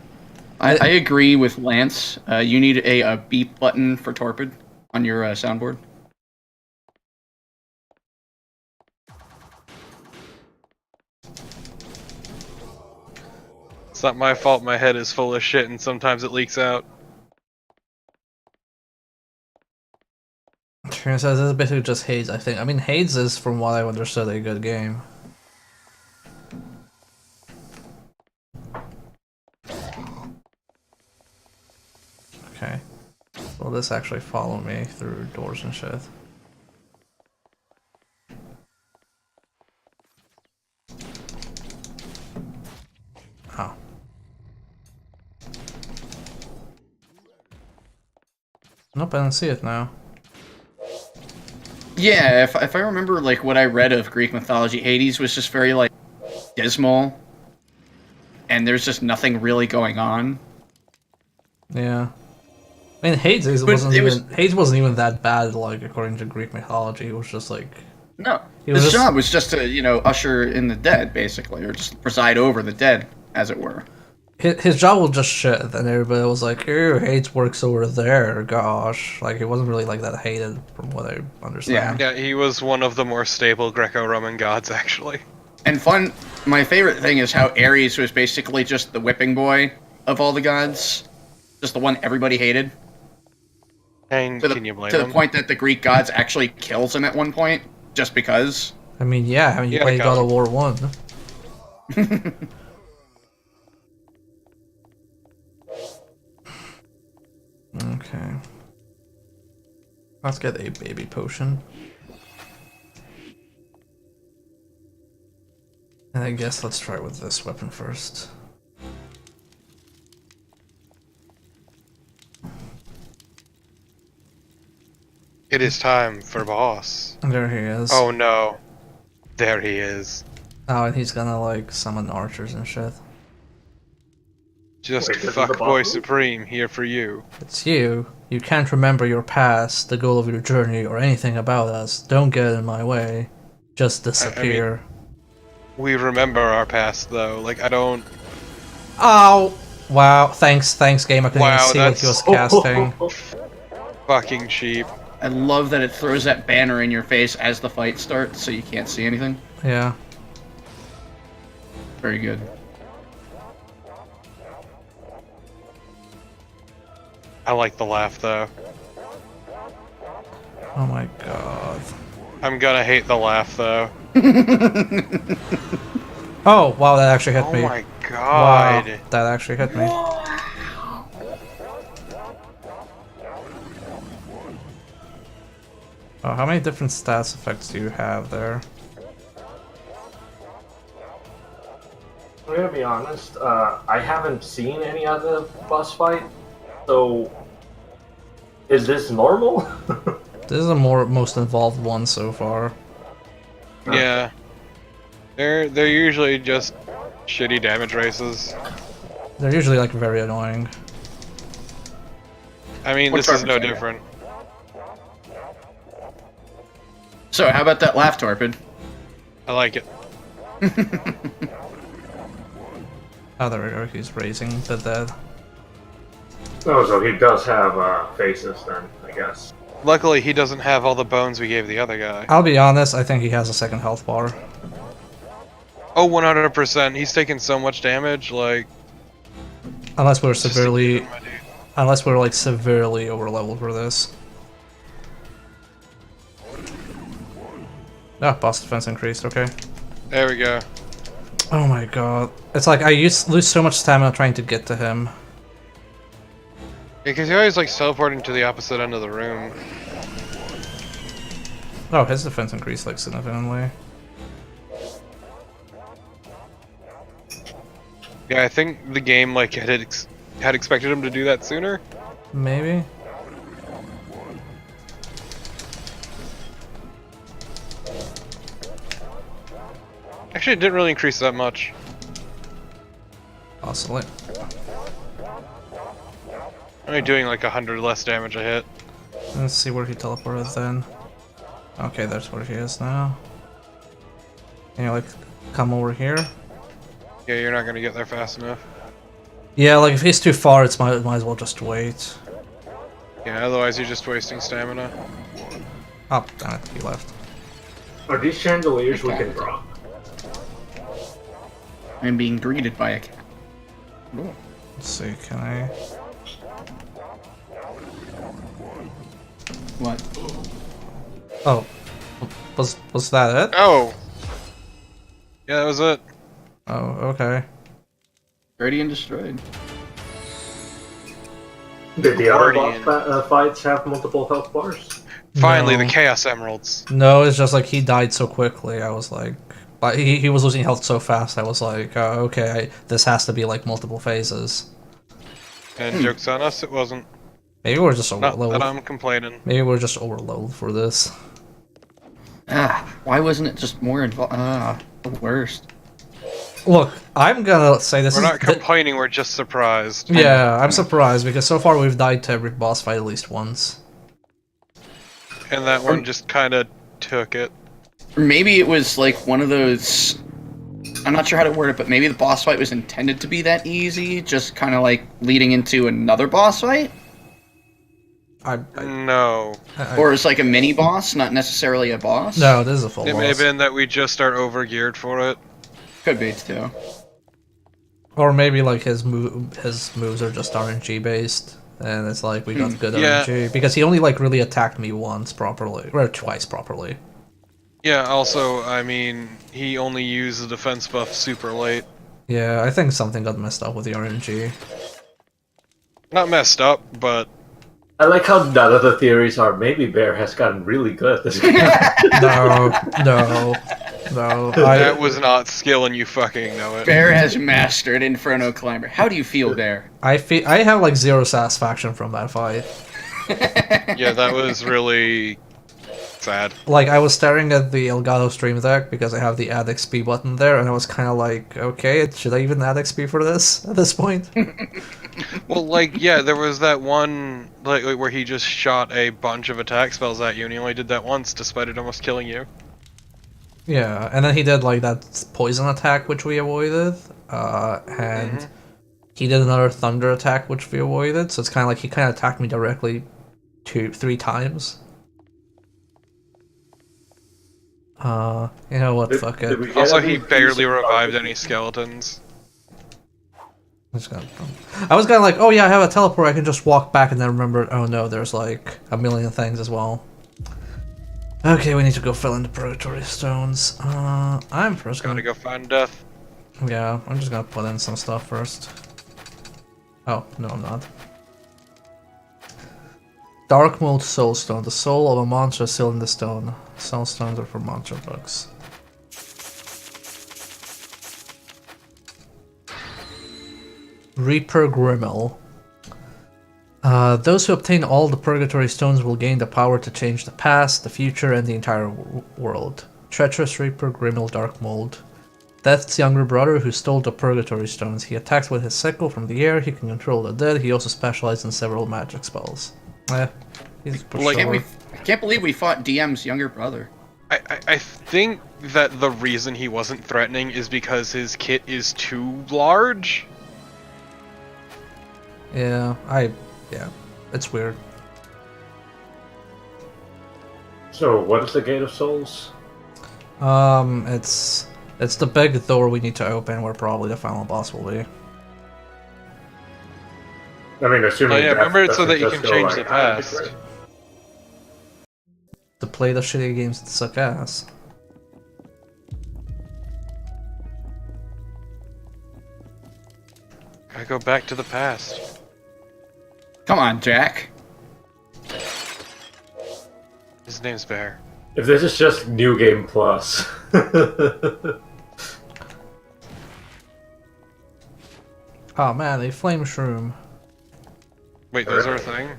Speaker 3: I agree with Lance. You need a beep button for Torpid on your soundboard.
Speaker 4: It's not my fault my head is full of shit and sometimes it leaks out.
Speaker 1: Trina says this is basically just Hades, I think. I mean, Hades is, from what I understood, a good game. Okay. Will this actually follow me through doors and shit? Oh. Nope, I don't see it now.
Speaker 3: Yeah, if I remember, like, what I read of Greek mythology, Hades was just very, like, dismal. And there's just nothing really going on.
Speaker 1: Yeah. I mean, Hades wasn't even that bad, like, according to Greek mythology. It was just like...
Speaker 3: No. His job was just to, you know, usher in the dead, basically. Or just preside over the dead, as it were.
Speaker 1: His job was just shit, and everybody was like, ew, Hades works over there, gosh. Like, he wasn't really, like, that hated, from what I understand.
Speaker 4: Yeah, he was one of the more stable Greco-Roman gods, actually.
Speaker 3: And my favorite thing is how Ares was basically just the whipping boy of all the gods. Just the one everybody hated.
Speaker 4: And can you blame
Speaker 3: to
Speaker 4: him?
Speaker 3: the point that the Greek gods actually kills him at one point, just because.
Speaker 1: I mean, yeah, I mean, you played God of War 1. Okay. Let's get a baby potion. And I guess let's try with this weapon first.
Speaker 4: It is time for boss.
Speaker 1: There he is.
Speaker 4: Oh no. There he is.
Speaker 1: Oh, and he's gonna, like, summon archers and shit.
Speaker 4: Just
Speaker 2: Wait, this is the
Speaker 4: fuckboy
Speaker 2: boss?
Speaker 4: supreme here for you.
Speaker 1: It's you. You can't remember your past, the goal of your journey, or anything about us. Don't get in my way. Just disappear.
Speaker 4: We remember our past though. Like I don't.
Speaker 1: Oh! Wow, thanks game, I couldn't
Speaker 4: Wow,
Speaker 1: even see what he was
Speaker 4: that's-
Speaker 1: casting.
Speaker 4: Fucking cheap.
Speaker 3: I love that it throws that banner in your face as the fight starts, so you can't see anything.
Speaker 1: Yeah.
Speaker 3: Very good.
Speaker 4: I like the laugh though.
Speaker 1: Oh my god.
Speaker 4: I'm gonna hate the laugh though.
Speaker 1: Oh, wow, that actually hit
Speaker 4: Oh
Speaker 1: me.
Speaker 4: my
Speaker 1: Wow,
Speaker 4: god.
Speaker 1: that actually hit me. Oh, how many different stats effects do you have there?
Speaker 2: I'm gonna be honest, I haven't seen any other boss fight, so is this normal?
Speaker 1: This is the most involved one so far.
Speaker 4: Yeah. They're usually just shitty damage races.
Speaker 1: They're usually like very annoying.
Speaker 4: I mean,
Speaker 3: What's
Speaker 4: this is no
Speaker 3: reference,
Speaker 4: different.
Speaker 3: So, how about that laugh, Torpid?
Speaker 4: I like it.
Speaker 1: Oh, there we go, he's raising the dead.
Speaker 2: Oh, so he does have faces then, I guess.
Speaker 4: Luckily, he doesn't have all the bones we gave the other guy.
Speaker 1: I'll be honest, I think he has a second health bar.
Speaker 4: Oh, 100%. He's taken so much damage, like...
Speaker 1: Unless we're
Speaker 4: just a
Speaker 1: severely...
Speaker 4: kid, my dude.
Speaker 1: Unless we're like severely over leveled for this. Ah, boss defense increased, okay.
Speaker 4: There we go.
Speaker 1: Oh my god. It's like I lose so much stamina trying to get to him.
Speaker 4: Because he always like teleporting to the opposite end of the room.
Speaker 1: Oh, his defense increased like significantly.
Speaker 4: Yeah, I think the game like had expected him to do that sooner.
Speaker 1: Maybe?
Speaker 4: Actually, it didn't really increase that much.
Speaker 1: Possibly.
Speaker 4: Only doing like 100 less damage a hit.
Speaker 1: Let's see where he teleported then. Okay, that's where he is now. Can you like come over here?
Speaker 4: Yeah, you're not gonna get there fast enough.
Speaker 1: Yeah, like if he's too far, it's might as well just wait.
Speaker 4: Yeah, otherwise you're just wasting stamina.
Speaker 1: Oh, damn it, he left.
Speaker 2: Are these chandeliers we can drop?
Speaker 3: I'm being greeted by a cat. Ooh.
Speaker 1: Let's see, can I?
Speaker 3: What?
Speaker 1: Oh, was that it?
Speaker 4: Oh! Yeah, that was it.
Speaker 1: Oh, okay.
Speaker 3: Guardian destroyed.
Speaker 2: Did the other
Speaker 4: Guardian.
Speaker 2: boss fights have multiple health bars?
Speaker 4: Finally,
Speaker 1: No.
Speaker 4: the Chaos Emeralds.
Speaker 1: No, it's just like he died so quickly. I was like, but he was losing health so fast. I was like, okay, this has to be like multiple phases.
Speaker 4: And joke's on us, it wasn't.
Speaker 1: Maybe we're just
Speaker 4: Not that
Speaker 1: overloaded.
Speaker 4: I'm complaining.
Speaker 1: Maybe we're just overloaded for this.
Speaker 3: Ah, why wasn't it just more involved? Ah, the worst.
Speaker 1: Look, I'm gonna say this
Speaker 4: We're
Speaker 1: is
Speaker 4: not complaining, we're just surprised.
Speaker 1: yeah, I'm surprised because so far we've died to every boss fight at least once.
Speaker 4: And that one just kinda took it.
Speaker 3: Or maybe it was like one of those. I'm not sure how to word it, but maybe the boss fight was intended to be that easy, just kind of like leading into another boss fight?
Speaker 4: No.
Speaker 3: Or it's like a mini boss, not necessarily a boss?
Speaker 1: No, this is a full
Speaker 4: It
Speaker 1: boss.
Speaker 4: may have been that we just are over geared for it.
Speaker 3: Could be too.
Speaker 1: Or maybe like his moves are just RNG based, and it's like we got good
Speaker 4: Yeah.
Speaker 1: RNG because he only like really attacked me once properly, or twice properly.
Speaker 4: Yeah, also, I mean, he only used the defense buff super late.
Speaker 1: Yeah, I think something got messed up with the RNG.
Speaker 4: Not messed up, but
Speaker 2: I like how none of the theories are maybe Bear has gotten really good at this game.
Speaker 1: No.
Speaker 4: that was not skill and you fucking know it.
Speaker 3: Bear has mastered Inferno Climber. How do you feel, Bear?
Speaker 1: I have like zero satisfaction from that fight.
Speaker 4: Yeah, that was really sad.
Speaker 1: Like I was staring at the Elgato Stream Deck because I have the add XP button there, and I was kind of like, okay, should I even add XP for this at this point?
Speaker 4: Well, like, yeah, there was that one, like, where he just shot a bunch of attack spells at you, and he only did that once, despite it almost killing you.
Speaker 1: Yeah, and then he did like that poison attack which we avoided, and he did another thunder attack which we avoided. So it's kind of like he kind of attacked me directly 3 times. You know what?
Speaker 2: Did-
Speaker 1: Fuck
Speaker 2: did
Speaker 1: it.
Speaker 2: we get
Speaker 4: Also,
Speaker 2: any
Speaker 4: he barely
Speaker 2: decent
Speaker 4: revived
Speaker 2: progress?
Speaker 4: any skeletons.
Speaker 1: I was kind of like, oh yeah, I have a teleport. I can just walk back, and then remember. Oh no, there's like a million things as well. Okay, we need to go fill in the purgatory stones. I'm first
Speaker 4: Gotta
Speaker 1: gonna.
Speaker 4: go find death.
Speaker 1: Yeah, I'm just gonna put in some stuff first. Oh no, I'm not. Dark mold soul stone. The soul of a monster is still in the stone. Soul stones are for monster bugs. Reaper Grimmel. Those who obtain all the purgatory stones will gain the power to change the past, the future, and the entire world. Treacherous Reaper Grimmel Dark Mold. Death's younger brother who stole the purgatory stones. He attacks with his sickle from the air. He can control the dead. He also specializes in several magic spells. He's a
Speaker 4: Like,
Speaker 3: Can't
Speaker 1: pushover.
Speaker 3: I can't believe we fought DM's younger brother.
Speaker 4: I think that the reason he wasn't threatening is because his kit is too large.
Speaker 1: Yeah, it's weird.
Speaker 2: So, what is the Gate of Souls?
Speaker 1: It's the big door we need to open where probably the final boss will be.
Speaker 2: I mean, assuming
Speaker 4: Oh yeah,
Speaker 2: that
Speaker 4: remember it's so
Speaker 2: doesn't
Speaker 4: that you
Speaker 2: just
Speaker 4: can
Speaker 2: go
Speaker 4: change
Speaker 2: like,
Speaker 4: the
Speaker 2: "Ah, it's
Speaker 4: past.
Speaker 2: great."
Speaker 1: To play the shitty games that suck ass.
Speaker 4: Gotta go back to the past.
Speaker 3: Come on, Jack.
Speaker 4: His name's Bear.
Speaker 2: If this is just New Game Plus.
Speaker 1: Oh man, a flame shroom.
Speaker 4: Wait, those are a thing?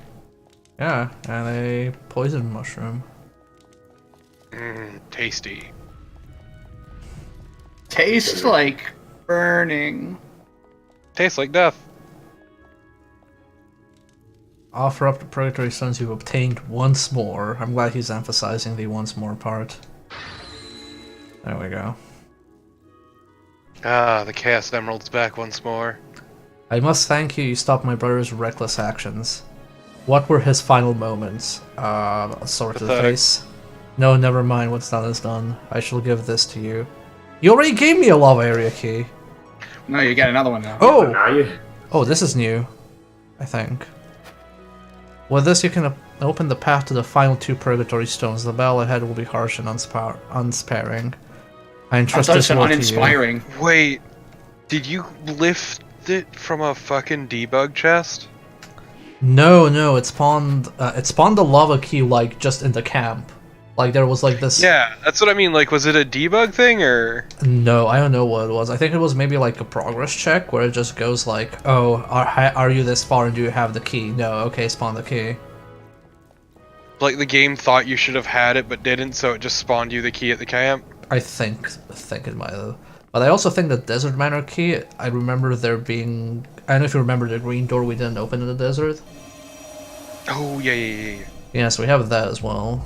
Speaker 1: Yeah, and a poison mushroom.
Speaker 4: Tasty.
Speaker 3: Tastes like burning.
Speaker 4: Tastes like death.
Speaker 1: Offer up the purgatory stones you've obtained once more. I'm glad he's emphasizing the once more part. There we go.
Speaker 4: Ah, the Chaos Emerald's back once more.
Speaker 1: I must thank you, you stopped my brother's reckless actions. What were his final moments? A sword to the
Speaker 4: Pathetic.
Speaker 1: face. No, never mind, what's done is done. I shall give this to you. You already gave me a lava area key!
Speaker 3: No, you got another one now.
Speaker 1: Oh!
Speaker 2: Now you...
Speaker 1: Oh, this is new. I think. With this you can open the path to the final 2 purgatory stones. The battle ahead will be harsh and unsparing. I
Speaker 3: I
Speaker 1: entrust
Speaker 3: thought it
Speaker 1: this
Speaker 3: said
Speaker 1: world to you.
Speaker 3: uninspiring.
Speaker 4: Wait, did you lift it from a fucking debug chest?
Speaker 1: No, it spawned the lava key like just in the camp. Like there was like this.
Speaker 4: Yeah, that's what I mean. Like, was it a debug thing or?
Speaker 1: No, I don't know what it was. I think it was maybe like a progress check where it just goes like, oh, are you this far and do you have the key? No, okay, spawn the key.
Speaker 4: Like the game thought you should have had it but didn't, so it just spawned you the key at the camp?
Speaker 1: I think it might have. But I also think the desert manor key, I remember there being, I don't know if you remember the green door we didn't open in the desert.
Speaker 4: Oh, yeah.
Speaker 1: Yeah, so we have that as well.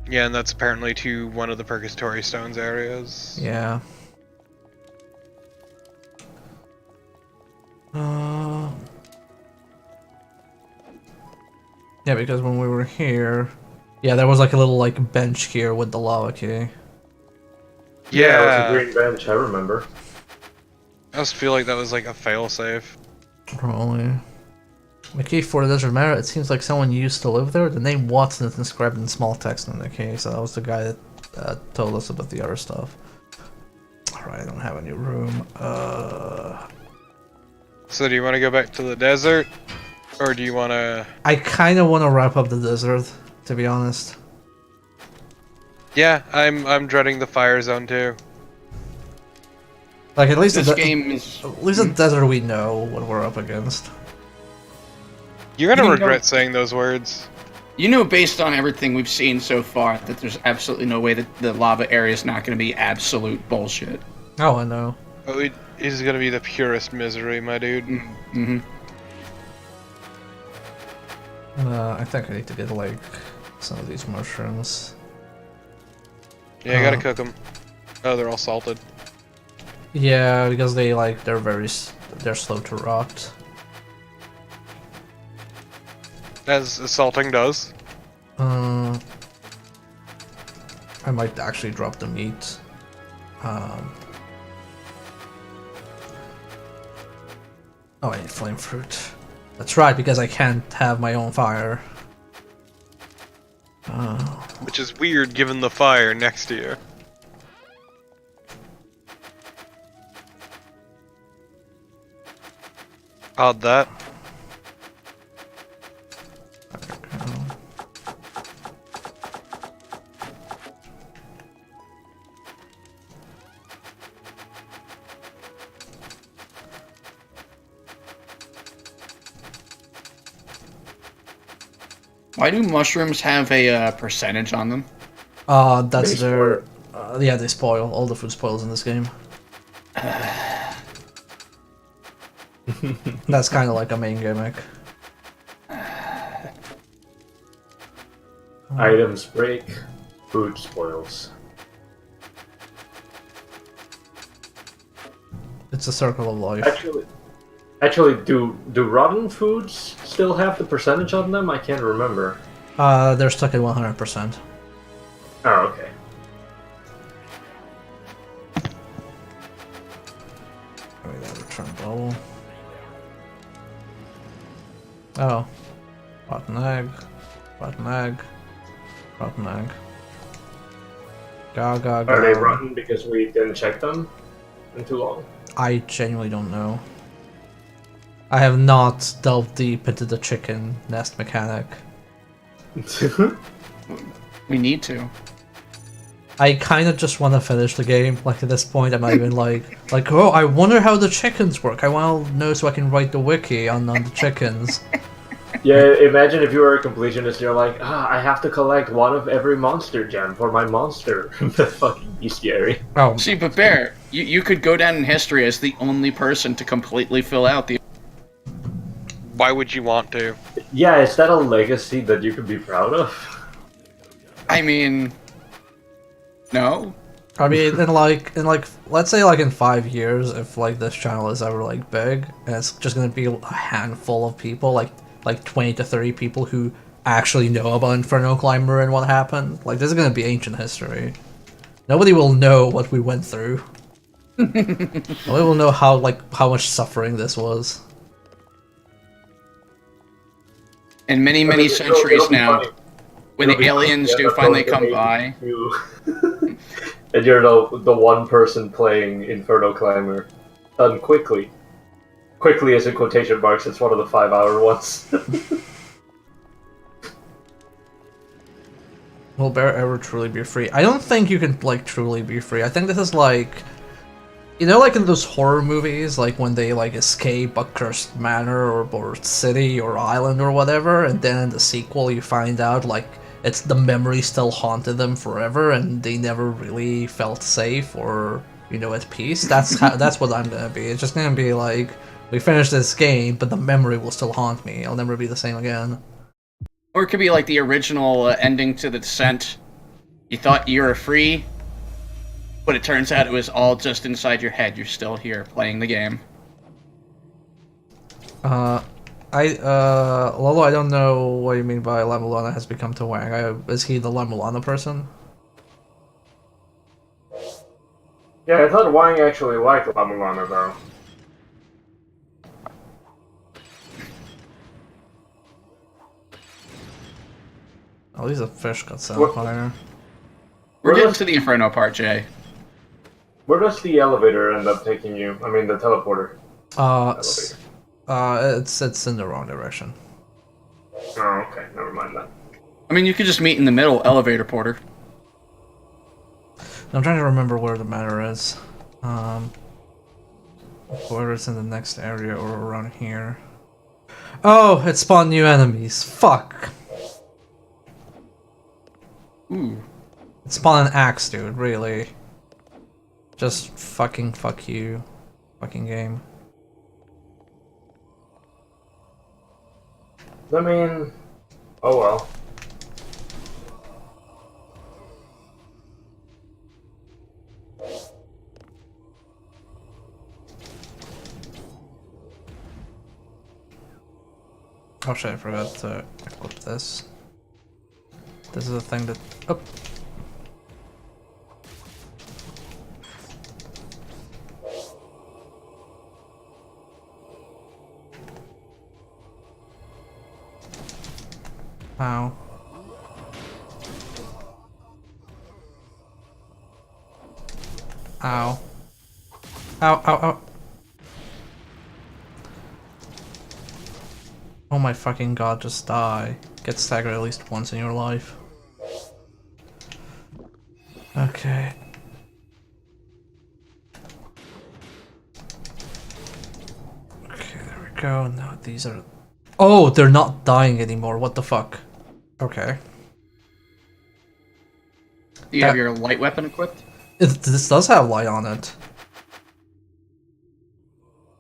Speaker 4: Yeah, and that's apparently to one of the Purgatory Stones areas.
Speaker 1: Yeah. Yeah, because when we were here, yeah, there was like a little like bench here with the lava key.
Speaker 2: Yeah, it was a green bench, I remember.
Speaker 4: I just feel like that was like a failsafe.
Speaker 1: Probably. The key for the desert manor, it seems like someone used to live there. The name Watson is inscribed in small text in the key, so that was the guy that told us about the other stuff. Alright, I don't have a new room.
Speaker 4: So do you want to go back to the desert? Or do you want to...
Speaker 1: I kind of want to wrap up the desert, to be honest.
Speaker 4: Yeah, I'm dreading the fire zone too.
Speaker 1: Like, at least
Speaker 3: This
Speaker 1: the
Speaker 3: game is.
Speaker 1: at least the desert we know what we're up against.
Speaker 4: You're gonna
Speaker 3: You know-
Speaker 4: regret saying those words.
Speaker 3: You know, based on everything we've seen so far, that there's absolutely no way that the lava area is not going to be absolute bullshit.
Speaker 1: Oh, I know.
Speaker 4: Oh, it is gonna be the purest misery, my dude.
Speaker 3: Mm-hmm.
Speaker 1: I think I need to get, like, some of these mushrooms.
Speaker 4: Yeah, I gotta cook them. Oh, they're all salted.
Speaker 1: Yeah, because they, like, they're slow to rot.
Speaker 4: As salting does.
Speaker 1: I I might actually drop the meat. Oh, I need flame fruit. That's right, because I can't have my own fire.
Speaker 4: Which is weird given the fire next to you. Odd that.
Speaker 3: Why do mushrooms have a percentage on them?
Speaker 1: That's
Speaker 2: They
Speaker 1: their... yeah, they spoil. All the food spoils in this game. That's kind of like a main gimmick.
Speaker 2: Items break, food spoils.
Speaker 1: It's a circle of life.
Speaker 2: Actually, do rotten foods still have the percentage on them? I can't remember.
Speaker 1: They're stuck at 100%.
Speaker 2: Oh, okay.
Speaker 1: Wait, that return bubble. Oh. Rotten egg. Rotten egg. Rotten egg. Ga ga ga.
Speaker 2: Are they rotten because we didn't check them in too long?
Speaker 1: I genuinely don't know. I have not delved deep into the chicken nest mechanic.
Speaker 3: We need to.
Speaker 1: I kind of just want to finish the game. Like at this point, I'm not even like, oh, I wonder how the chickens work. I want to know so I can write the wiki on the chickens.
Speaker 2: Yeah, imagine if you were a completionist, you're like, I have to collect one of every monster gem for my monster. That's fucking be scary.
Speaker 1: Oh,
Speaker 3: See, but Bear, you could go down in history as the only person to completely fill out the...
Speaker 4: Why would you want to?
Speaker 2: Yeah, is that a legacy that you could be proud of?
Speaker 3: I mean... No?
Speaker 1: I mean, in like, let's say like in 5 years, if like this channel is ever like big, and it's just gonna be a handful of people, like 20 to 30 people who actually know about Inferno Climber and what happened. Like, this is gonna be ancient history. Nobody will know what we went through. Nobody will know how much suffering this was.
Speaker 3: In many, many centuries now, when the aliens do finally come by...
Speaker 2: And you're the one person playing Inferno Climber. Done quickly. Quickly is in quotation marks, it's one of the 5-hour ones.
Speaker 1: Will Bear ever truly be free? I don't think you can, like, truly be free. I think this is like... You know, like in those horror movies, like when they, like, escape a cursed manor or city or island or whatever, and then in the sequel you find out, like, it's the memory still haunted them forever and they never really felt safe or, you know, at peace. That's that's what I'm gonna be. It's just gonna be like, we finished this game, but the memory will still haunt me. I'll never be the same again.
Speaker 3: Or it could be like the original ending to The Descent. You thought you were free, but it turns out it was all just inside your head. You're still here playing the game.
Speaker 1: Lolo, I don't know what you mean by La Mulana has become to Wang. Is he the La Mulana person?
Speaker 2: Yeah, I thought Wang actually liked La Mulana, though.
Speaker 1: At least a fish got set on fire.
Speaker 3: We're getting to the Inferno part, Jay.
Speaker 2: Where does the elevator end up taking you? I mean, the teleporter.
Speaker 1: It's in the wrong direction.
Speaker 2: Oh, okay. Never mind that.
Speaker 3: I mean, you could just meet in the middle, elevator porter.
Speaker 1: I'm trying to remember where the matter is. Whether it's in the next area or around here. Oh, it spawned new enemies. Fuck.
Speaker 3: Ooh.
Speaker 1: It spawned an axe, dude, really. Just fucking fuck you. Fucking game.
Speaker 2: I mean, oh well.
Speaker 1: Oh shit, I forgot to equip this. This is a thing that... Oh. Ow. Ow. Ow, ow, ow. Oh my fucking god, just die. Get staggered at least once in your life. Okay. Okay, there we go. Now these are... Oh, they're not dying anymore. What the fuck? Okay.
Speaker 3: Do you have your light weapon equipped?
Speaker 1: This does have light on it.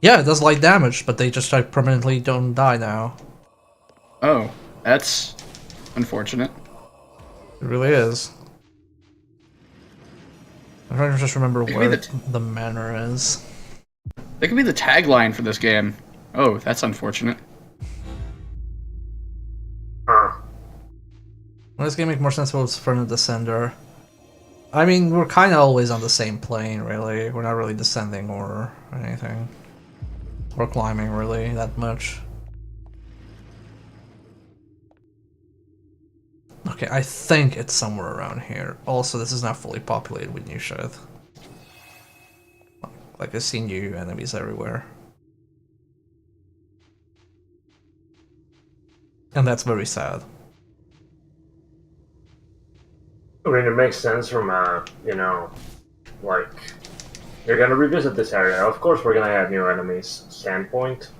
Speaker 1: Yeah, it does light damage, but they just like permanently don't die now.
Speaker 3: Oh, that's unfortunate.
Speaker 1: It really is. I'm trying to just remember
Speaker 3: It could
Speaker 1: where
Speaker 3: be
Speaker 1: the manor is.
Speaker 3: That could be the tagline for this game. Oh, that's unfortunate.
Speaker 2: Huh.
Speaker 1: Well, this game makes more sense if it was Inferno Descender. I mean, we're kind of always on the same plane, really. We're not really descending or anything. Or climbing, really, that much. Okay, I think it's somewhere around here. Also, this is not fully populated with new shit. Like, I see new enemies everywhere. And that's very sad.
Speaker 2: I mean, it makes sense from you know, like, you're gonna revisit this area. Of course, we're gonna have new enemies. Standpoint,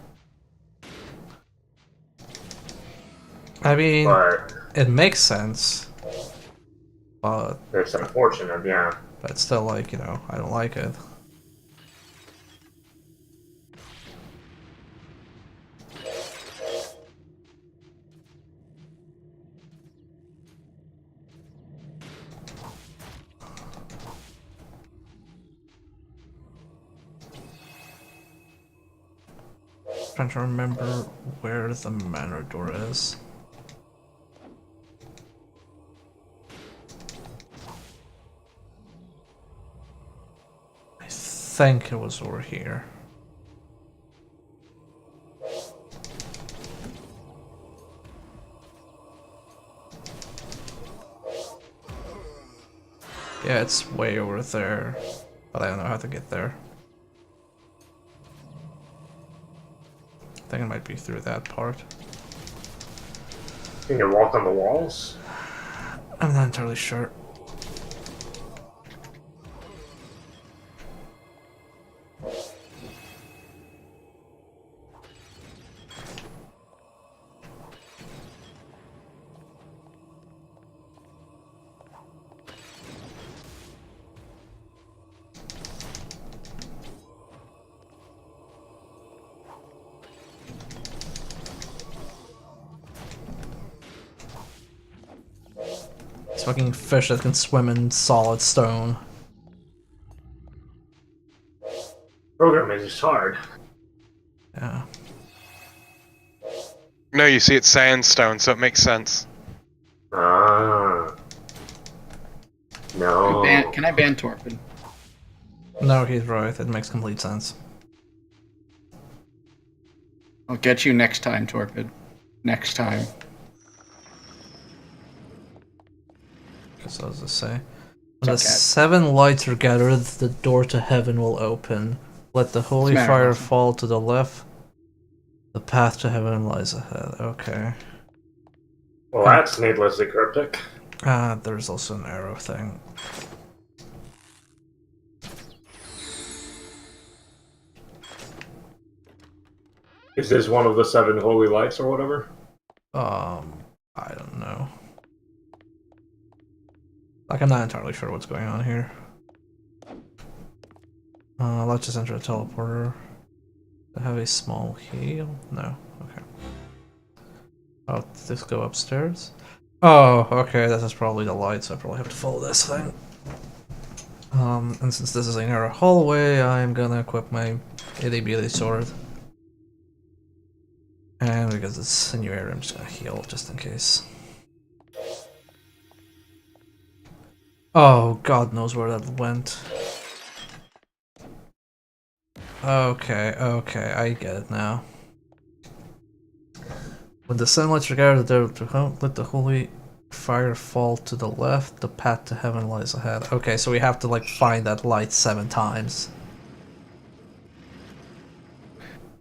Speaker 1: I mean,
Speaker 2: but
Speaker 1: it makes sense. But
Speaker 2: it's unfortunate, yeah.
Speaker 1: it's still like, you know, I don't like it. Trying to remember where the manor door is. I think it was over here. Yeah, it's way over there, but I don't know how to get there. I think it might be through that part.
Speaker 2: Can you walk on the walls?
Speaker 1: I'm not entirely sure. This fucking fish that can swim in solid stone.
Speaker 2: Programming is hard.
Speaker 1: Yeah.
Speaker 4: No, you see it's sandstone, so it makes sense.
Speaker 2: Ah. No.
Speaker 3: Can I ban Torpid?
Speaker 1: No, he's right. It makes complete sense.
Speaker 3: I'll get you next time, Torpid. Next time.
Speaker 1: Guess I was to say.
Speaker 3: What's
Speaker 1: When
Speaker 3: up,
Speaker 1: the
Speaker 3: Cat?
Speaker 1: 7 lights are gathered, the door to heaven will open. Let the holy
Speaker 3: What's the matter,
Speaker 1: fire
Speaker 3: Wilson?
Speaker 1: fall to the left. The path to heaven lies ahead. Okay.
Speaker 2: Well, that's needlessly cryptic.
Speaker 1: There's also an arrow thing.
Speaker 2: Is this one of the 7 holy lights or whatever?
Speaker 1: I don't know. Like, I'm not entirely sure what's going on here. Let's just enter a teleporter. Do I have a small heal? No. Okay. Oh, did this go upstairs? Oh, okay, this is probably the light, so I probably have to follow this thing. And since this is a narrow hallway, I'm gonna equip my itty bitty sword. And because it's a new area, I'm just gonna heal just in case. Oh, God knows where that went. Okay, okay, I get it now. When the sun lights are gathered there to let the holy fire fall to the left, the path to heaven lies ahead. Okay, so we have to like find that light 7 times.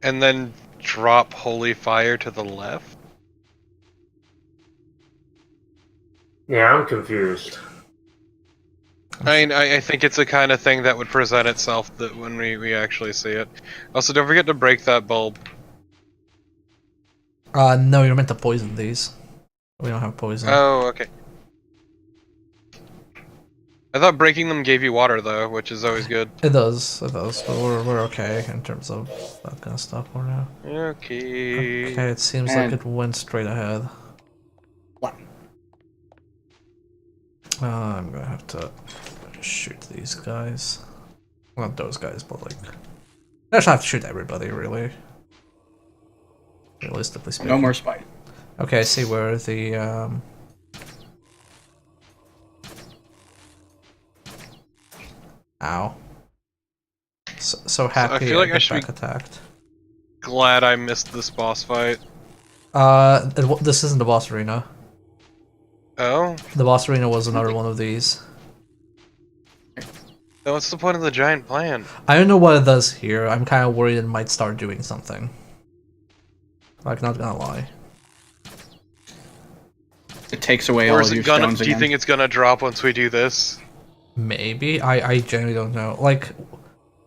Speaker 4: And then drop holy fire to the left?
Speaker 2: Yeah, I'm confused.
Speaker 4: I mean, I think it's a kind of thing that would present itself that when we actually see it. Also, don't forget to break that bulb.
Speaker 1: No, you're meant to poison these. We don't have poison.
Speaker 4: Oh, okay. I thought breaking them gave you water, though, which is always good.
Speaker 1: It does, but we're okay in terms of that kind of stuff for now.
Speaker 4: Okay.
Speaker 1: Okay, it seems like it went straight ahead.
Speaker 3: What?
Speaker 1: I'm gonna have to shoot these guys. Not those guys, but like... I just have to shoot everybody, really. Realistically speaking.
Speaker 3: No more spite.
Speaker 1: Okay, I see where the, Ow. So happy
Speaker 4: I feel like I
Speaker 1: get
Speaker 4: should
Speaker 1: back
Speaker 4: be
Speaker 1: attacked.
Speaker 4: glad I missed this boss fight.
Speaker 1: This isn't the boss arena.
Speaker 4: Oh?
Speaker 1: The boss arena was another one of these.
Speaker 4: Then what's the point of the giant plan?
Speaker 1: I don't know what it does here. I'm kind of worried it might start doing something. Like, not gonna lie.
Speaker 3: It takes away
Speaker 4: Or
Speaker 3: all
Speaker 4: is
Speaker 3: of your
Speaker 4: it gonna?
Speaker 3: stones
Speaker 4: Do you
Speaker 3: again.
Speaker 4: think it's gonna drop once we do this?
Speaker 1: Maybe? I genuinely don't know. Like,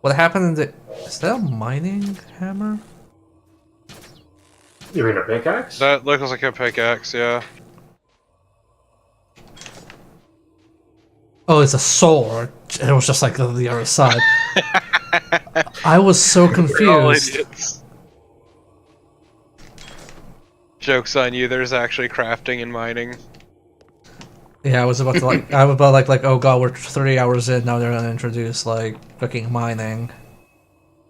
Speaker 1: what happened in the... Is that a mining hammer?
Speaker 2: You mean a pickaxe?
Speaker 4: That looks like a pickaxe, yeah.
Speaker 1: Oh, it's a sword. It was just like the other side. I was so
Speaker 4: We're all
Speaker 1: confused.
Speaker 4: idiots. Joke's on you, there's actually crafting and mining.
Speaker 1: Yeah, I was about to like... I was about like, oh god, we're 3 hours in, now they're gonna introduce, like, fucking mining.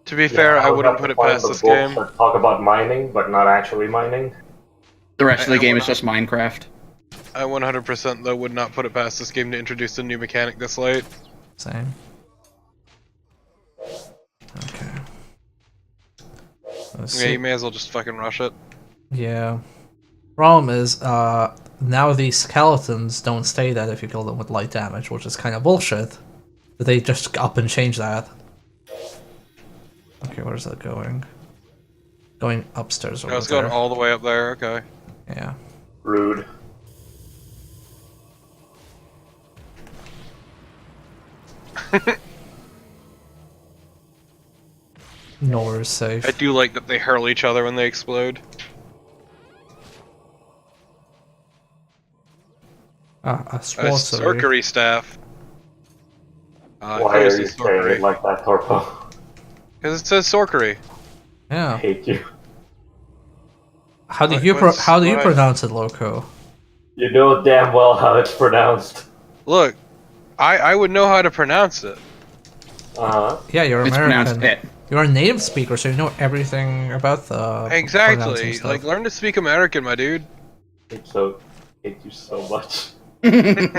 Speaker 4: To be fair, I
Speaker 2: would
Speaker 4: wouldn't
Speaker 2: have
Speaker 4: put
Speaker 2: to
Speaker 4: it
Speaker 2: find
Speaker 4: past
Speaker 2: the
Speaker 4: this
Speaker 2: books
Speaker 4: game.
Speaker 2: that talk about mining, but not actually mining.
Speaker 3: The rest of the
Speaker 4: I
Speaker 3: game
Speaker 4: wanna-
Speaker 3: is just Minecraft.
Speaker 4: I 100% though would not put it past this game to introduce a new mechanic this late.
Speaker 1: Same. Okay. Let's
Speaker 4: Yeah,
Speaker 1: see.
Speaker 4: you may as well just fucking rush it.
Speaker 1: Yeah. Problem is, now these skeletons don't stay dead if you kill them with light damage, which is kind of bullshit. But they just up and change that. Okay, where's that going? Going upstairs over
Speaker 4: I was
Speaker 1: there.
Speaker 4: going all the way up there, okay.
Speaker 1: Yeah.
Speaker 2: Rude.
Speaker 1: Nowhere is safe.
Speaker 4: I do like that they hurl each other when they explode.
Speaker 1: A
Speaker 4: A
Speaker 1: sorcery.
Speaker 4: sorcery staff.
Speaker 2: Why are you saying it like that, Torpo?
Speaker 4: Because it says sorcery.
Speaker 2: I
Speaker 1: Yeah.
Speaker 2: hate you.
Speaker 1: How do
Speaker 4: What-
Speaker 1: you
Speaker 4: what's-
Speaker 1: how do you
Speaker 4: what I-
Speaker 1: pronounce it, Loco?
Speaker 2: You know damn well how it's pronounced.
Speaker 4: Look, I would know how to pronounce it.
Speaker 1: Yeah, you're
Speaker 3: It's pronounced
Speaker 1: American.
Speaker 3: it.
Speaker 1: You're a native speaker, so you know everything about the pronouncing
Speaker 4: Exactly.
Speaker 1: stuff.
Speaker 4: Like, learn to speak American, my dude.
Speaker 2: Hate you so much.
Speaker 3: Kind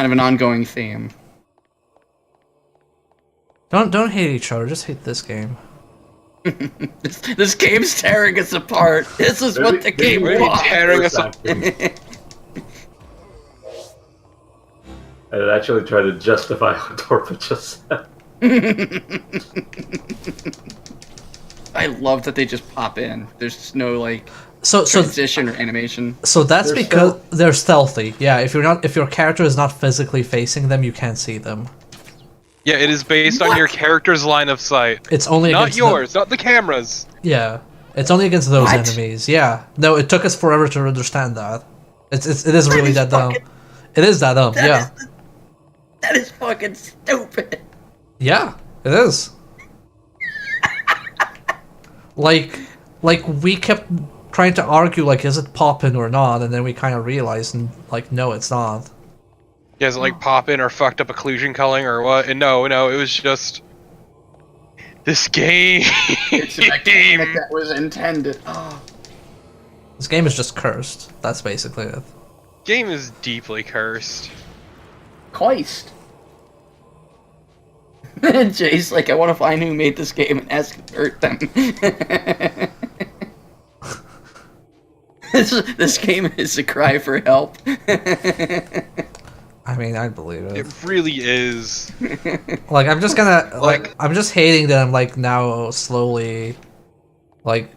Speaker 3: of an ongoing theme.
Speaker 1: Don't hate each other. Just hate this game.
Speaker 3: This game's tearing us apart. This is what the game
Speaker 4: Really
Speaker 3: wants.
Speaker 4: tearing us up.
Speaker 2: I actually tried to justify what Torpo just said.
Speaker 3: I love that they just pop in. There's no like
Speaker 1: So
Speaker 3: transition or animation.
Speaker 1: so that's
Speaker 2: They're
Speaker 1: because they're stealthy. Yeah, if your character is not physically facing them, you can't see them.
Speaker 4: Yeah, it is based on your character's line of sight.
Speaker 1: It's only
Speaker 4: Not
Speaker 1: against
Speaker 4: yours, not the camera's.
Speaker 1: Yeah, it's only against those
Speaker 3: What?
Speaker 1: enemies. Yeah, no, it took us forever to understand that. It is really that dumb. It is that dumb. Yeah,
Speaker 3: That is fucking stupid.
Speaker 1: yeah, it is. like we kept trying to argue like, is it poppin' or not, and then we kind of realized, and like, no, it's not.
Speaker 4: Yeah, is it like pop in or fucked up occlusion culling or what? And no, it was just this game.
Speaker 3: It's a mechanic that was intended. Oh.
Speaker 1: This game is just cursed. That's basically it.
Speaker 4: Game is deeply cursed.
Speaker 3: Christ. Jay's like, I want to find who made this game and ask him to hurt them. This game is a cry for help.
Speaker 1: I mean, I believe it.
Speaker 4: It really is.
Speaker 1: Like, I'm just gonna
Speaker 4: Like-
Speaker 1: I'm just hating that I'm like now slowly, like,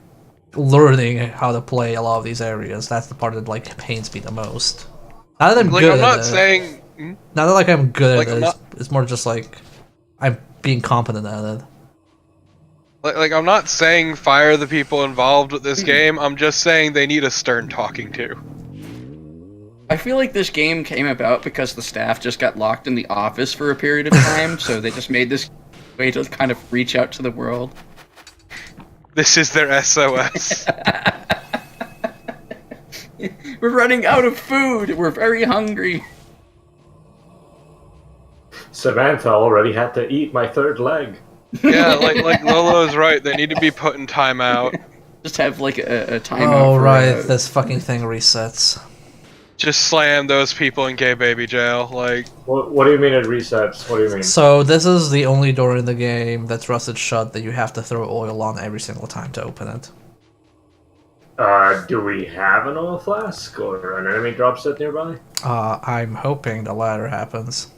Speaker 1: learning how to play a lot of these areas. That's the part that like pains me the most. Not that I'm
Speaker 4: Like,
Speaker 1: good
Speaker 4: I'm
Speaker 1: at
Speaker 4: not
Speaker 1: it.
Speaker 4: saying.
Speaker 1: Not that like I'm good
Speaker 4: Like,
Speaker 1: at
Speaker 4: I'm
Speaker 1: it.
Speaker 4: not-
Speaker 1: It's more just like I'm being competent at it.
Speaker 4: Like, I'm not saying fire the people involved with this game. I'm just saying they need a stern talking to.
Speaker 3: I feel like this game came about because the staff just got locked in the office for a period of time, so they just made this way to kind of reach out to the world.
Speaker 4: This is their SOS.
Speaker 3: We're running out of food. We're very hungry.
Speaker 2: Samantha already had to eat my third leg.
Speaker 4: Yeah, like Lolo's right. They need to be put in timeout.
Speaker 3: Just have like a timeout.
Speaker 1: Oh
Speaker 3: for,
Speaker 1: right, this fucking thing resets.
Speaker 4: Just slam those people in gay baby jail. Like,
Speaker 2: What do you mean it resets? What do you mean?
Speaker 1: So this is the only door in the game that's rusted shut that you have to throw oil on every single time to open it.
Speaker 2: Do we have an oil flask or an enemy drop set nearby?
Speaker 1: I'm hoping the latter happens.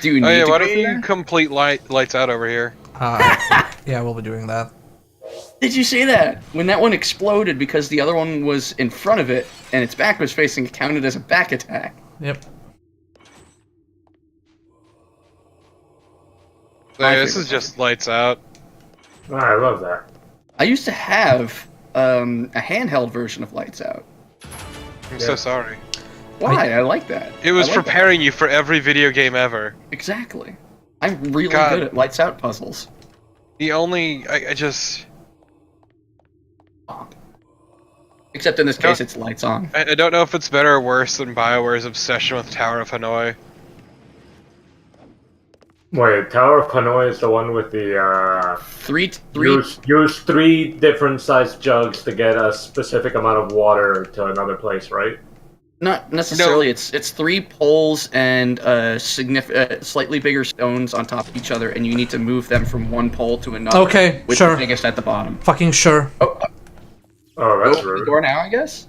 Speaker 3: Do you need
Speaker 4: oh yeah,
Speaker 3: to
Speaker 4: why
Speaker 3: go
Speaker 4: don't
Speaker 3: through
Speaker 4: you
Speaker 3: there?
Speaker 4: complete lights out over here?
Speaker 1: Yeah, we'll be doing that.
Speaker 3: Did you see that? When that one exploded because the other one was in front of it and its back was facing, it counted as a back attack.
Speaker 1: Yep.
Speaker 4: So, yeah, this is just lights out.
Speaker 2: Oh, I love that.
Speaker 3: I used to have a handheld version of Lights Out.
Speaker 4: I'm so sorry.
Speaker 3: Why? I like that.
Speaker 4: It was
Speaker 3: I like
Speaker 4: preparing you for every video game ever.
Speaker 3: that. Exactly. I'm really
Speaker 4: God.
Speaker 3: good at Lights Out puzzles.
Speaker 4: The only I just
Speaker 3: Except in this case, it's Lights On.
Speaker 4: I don't know if it's better or worse than BioWare's obsession with Tower of Hanoi.
Speaker 2: Wait, Tower of Hanoi is the one with the
Speaker 3: Three.
Speaker 2: use 3 different sized jugs to get a specific amount of water to another place, right?
Speaker 3: Not necessarily. It's 3 poles and slightly bigger stones on top of each other, and you need to move them from one pole to another.
Speaker 1: Okay,
Speaker 3: with
Speaker 1: sure.
Speaker 3: the biggest at the bottom.
Speaker 1: Fucking sure.
Speaker 2: Oh, that's
Speaker 3: Open the
Speaker 2: rude.
Speaker 3: door now, I guess.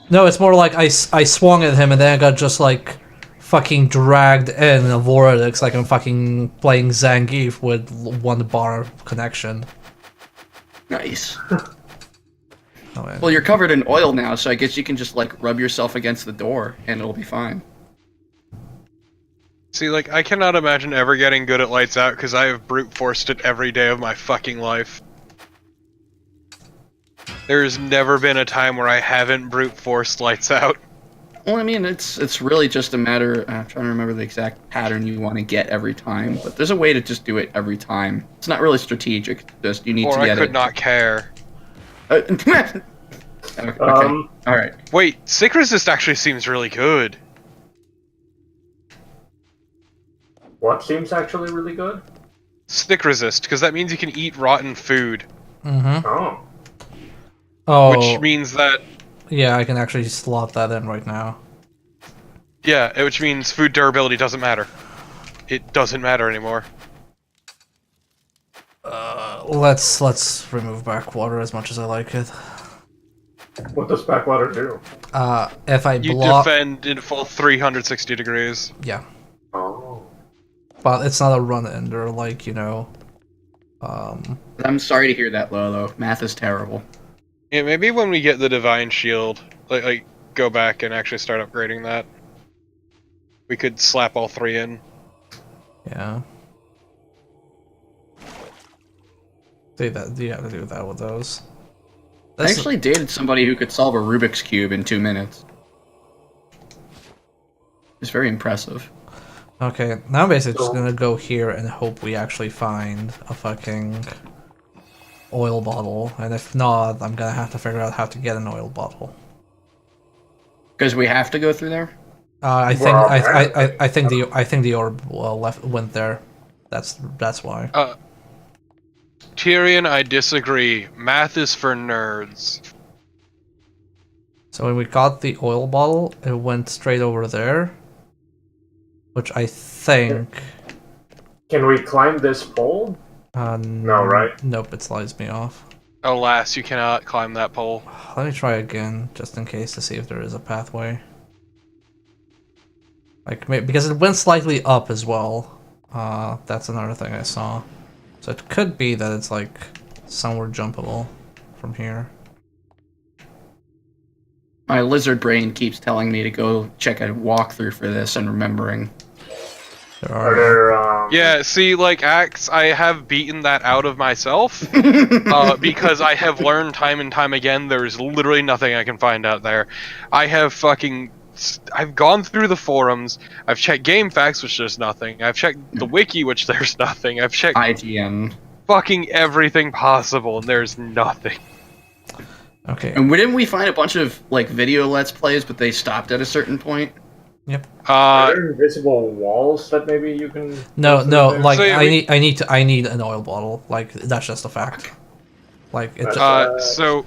Speaker 1: No, it's more like I swung at him and then I got just like fucking dragged in a vortex like I'm fucking playing Zangief with 1 bar connection.
Speaker 3: Nice.
Speaker 1: Oh, man.
Speaker 3: Well, you're covered in oil now, so I guess you can just like rub yourself against the door, and it'll be fine.
Speaker 4: See, like, I cannot imagine ever getting good at lights out because I have brute forced it every day of my fucking life. There's never been a time where I haven't brute forced lights out.
Speaker 3: Well, I mean, it's really just a matter. I'm trying to remember the exact pattern you want to get every time, but there's a way to just do it every time. It's not really strategic. Just you need
Speaker 4: Or
Speaker 3: to
Speaker 4: I
Speaker 3: get
Speaker 4: could
Speaker 3: it.
Speaker 4: not care.
Speaker 3: Okay. All right.
Speaker 4: Wait, Sick Resist actually seems really good.
Speaker 2: What seems actually really good?
Speaker 4: Stick Resist, because that means you can eat rotten food.
Speaker 1: Mm-hmm.
Speaker 2: Oh.
Speaker 1: Oh,
Speaker 4: Which means that,
Speaker 1: yeah, I can actually slot that in right now.
Speaker 4: yeah, which means food durability doesn't matter. It doesn't matter anymore.
Speaker 1: Let's remove backwater as much as I like it.
Speaker 2: What does backwater do?
Speaker 1: If I
Speaker 4: You
Speaker 1: block,
Speaker 4: defend in full 360 degrees.
Speaker 1: yeah,
Speaker 2: Oh.
Speaker 1: but it's not a run ender like, you know.
Speaker 3: I'm sorry to hear that, Lolo. Math is terrible.
Speaker 4: Yeah, maybe when we get the Divine Shield, like go back and actually start upgrading that. We could slap all 3 in.
Speaker 1: Yeah. Do that. You have to do that with those.
Speaker 3: I actually dated somebody who could solve a Rubik's Cube in 2 minutes. It's very impressive.
Speaker 1: Okay, now I'm basically just gonna go here and hope we actually find a fucking oil bottle, and if not, I'm gonna have to figure out how to get an oil bottle.
Speaker 3: Because we have to go through there?
Speaker 1: I think
Speaker 2: Well,
Speaker 1: I think the orb went there. That's why.
Speaker 4: Tyrion, I disagree. Math is for nerds.
Speaker 1: So when we got the oil bottle, it went straight over there, which I think.
Speaker 2: Can we climb this pole? No, right?
Speaker 1: Nope, it slides me off.
Speaker 4: Alas, you cannot climb that pole.
Speaker 1: Let me try again, just in case, to see if there is a pathway. Like, because it went slightly up as well. That's another thing I saw. So it could be that it's like somewhere jumpable from here.
Speaker 3: My lizard brain keeps telling me to go check a walkthrough for this and remembering.
Speaker 1: There
Speaker 2: Are
Speaker 1: are.
Speaker 2: there,
Speaker 4: Yeah, see, like, Axe, I have beaten that out of myself, because I have learned time and time again there's literally nothing I can find out there. I've gone through the forums, I've checked GameFAQs, which there's nothing, I've checked the wiki, which there's nothing, I've checked
Speaker 3: IGN.
Speaker 4: fucking everything possible, and there's nothing.
Speaker 1: Okay.
Speaker 3: And didn't we find a bunch of like video let's plays, but they stopped at a certain point?
Speaker 1: Yep.
Speaker 2: are there invisible walls that maybe you can?
Speaker 1: No,
Speaker 2: there?
Speaker 1: like
Speaker 4: So, yeah,
Speaker 1: I need an oil bottle. Like that's just a fact. Like it's
Speaker 4: So,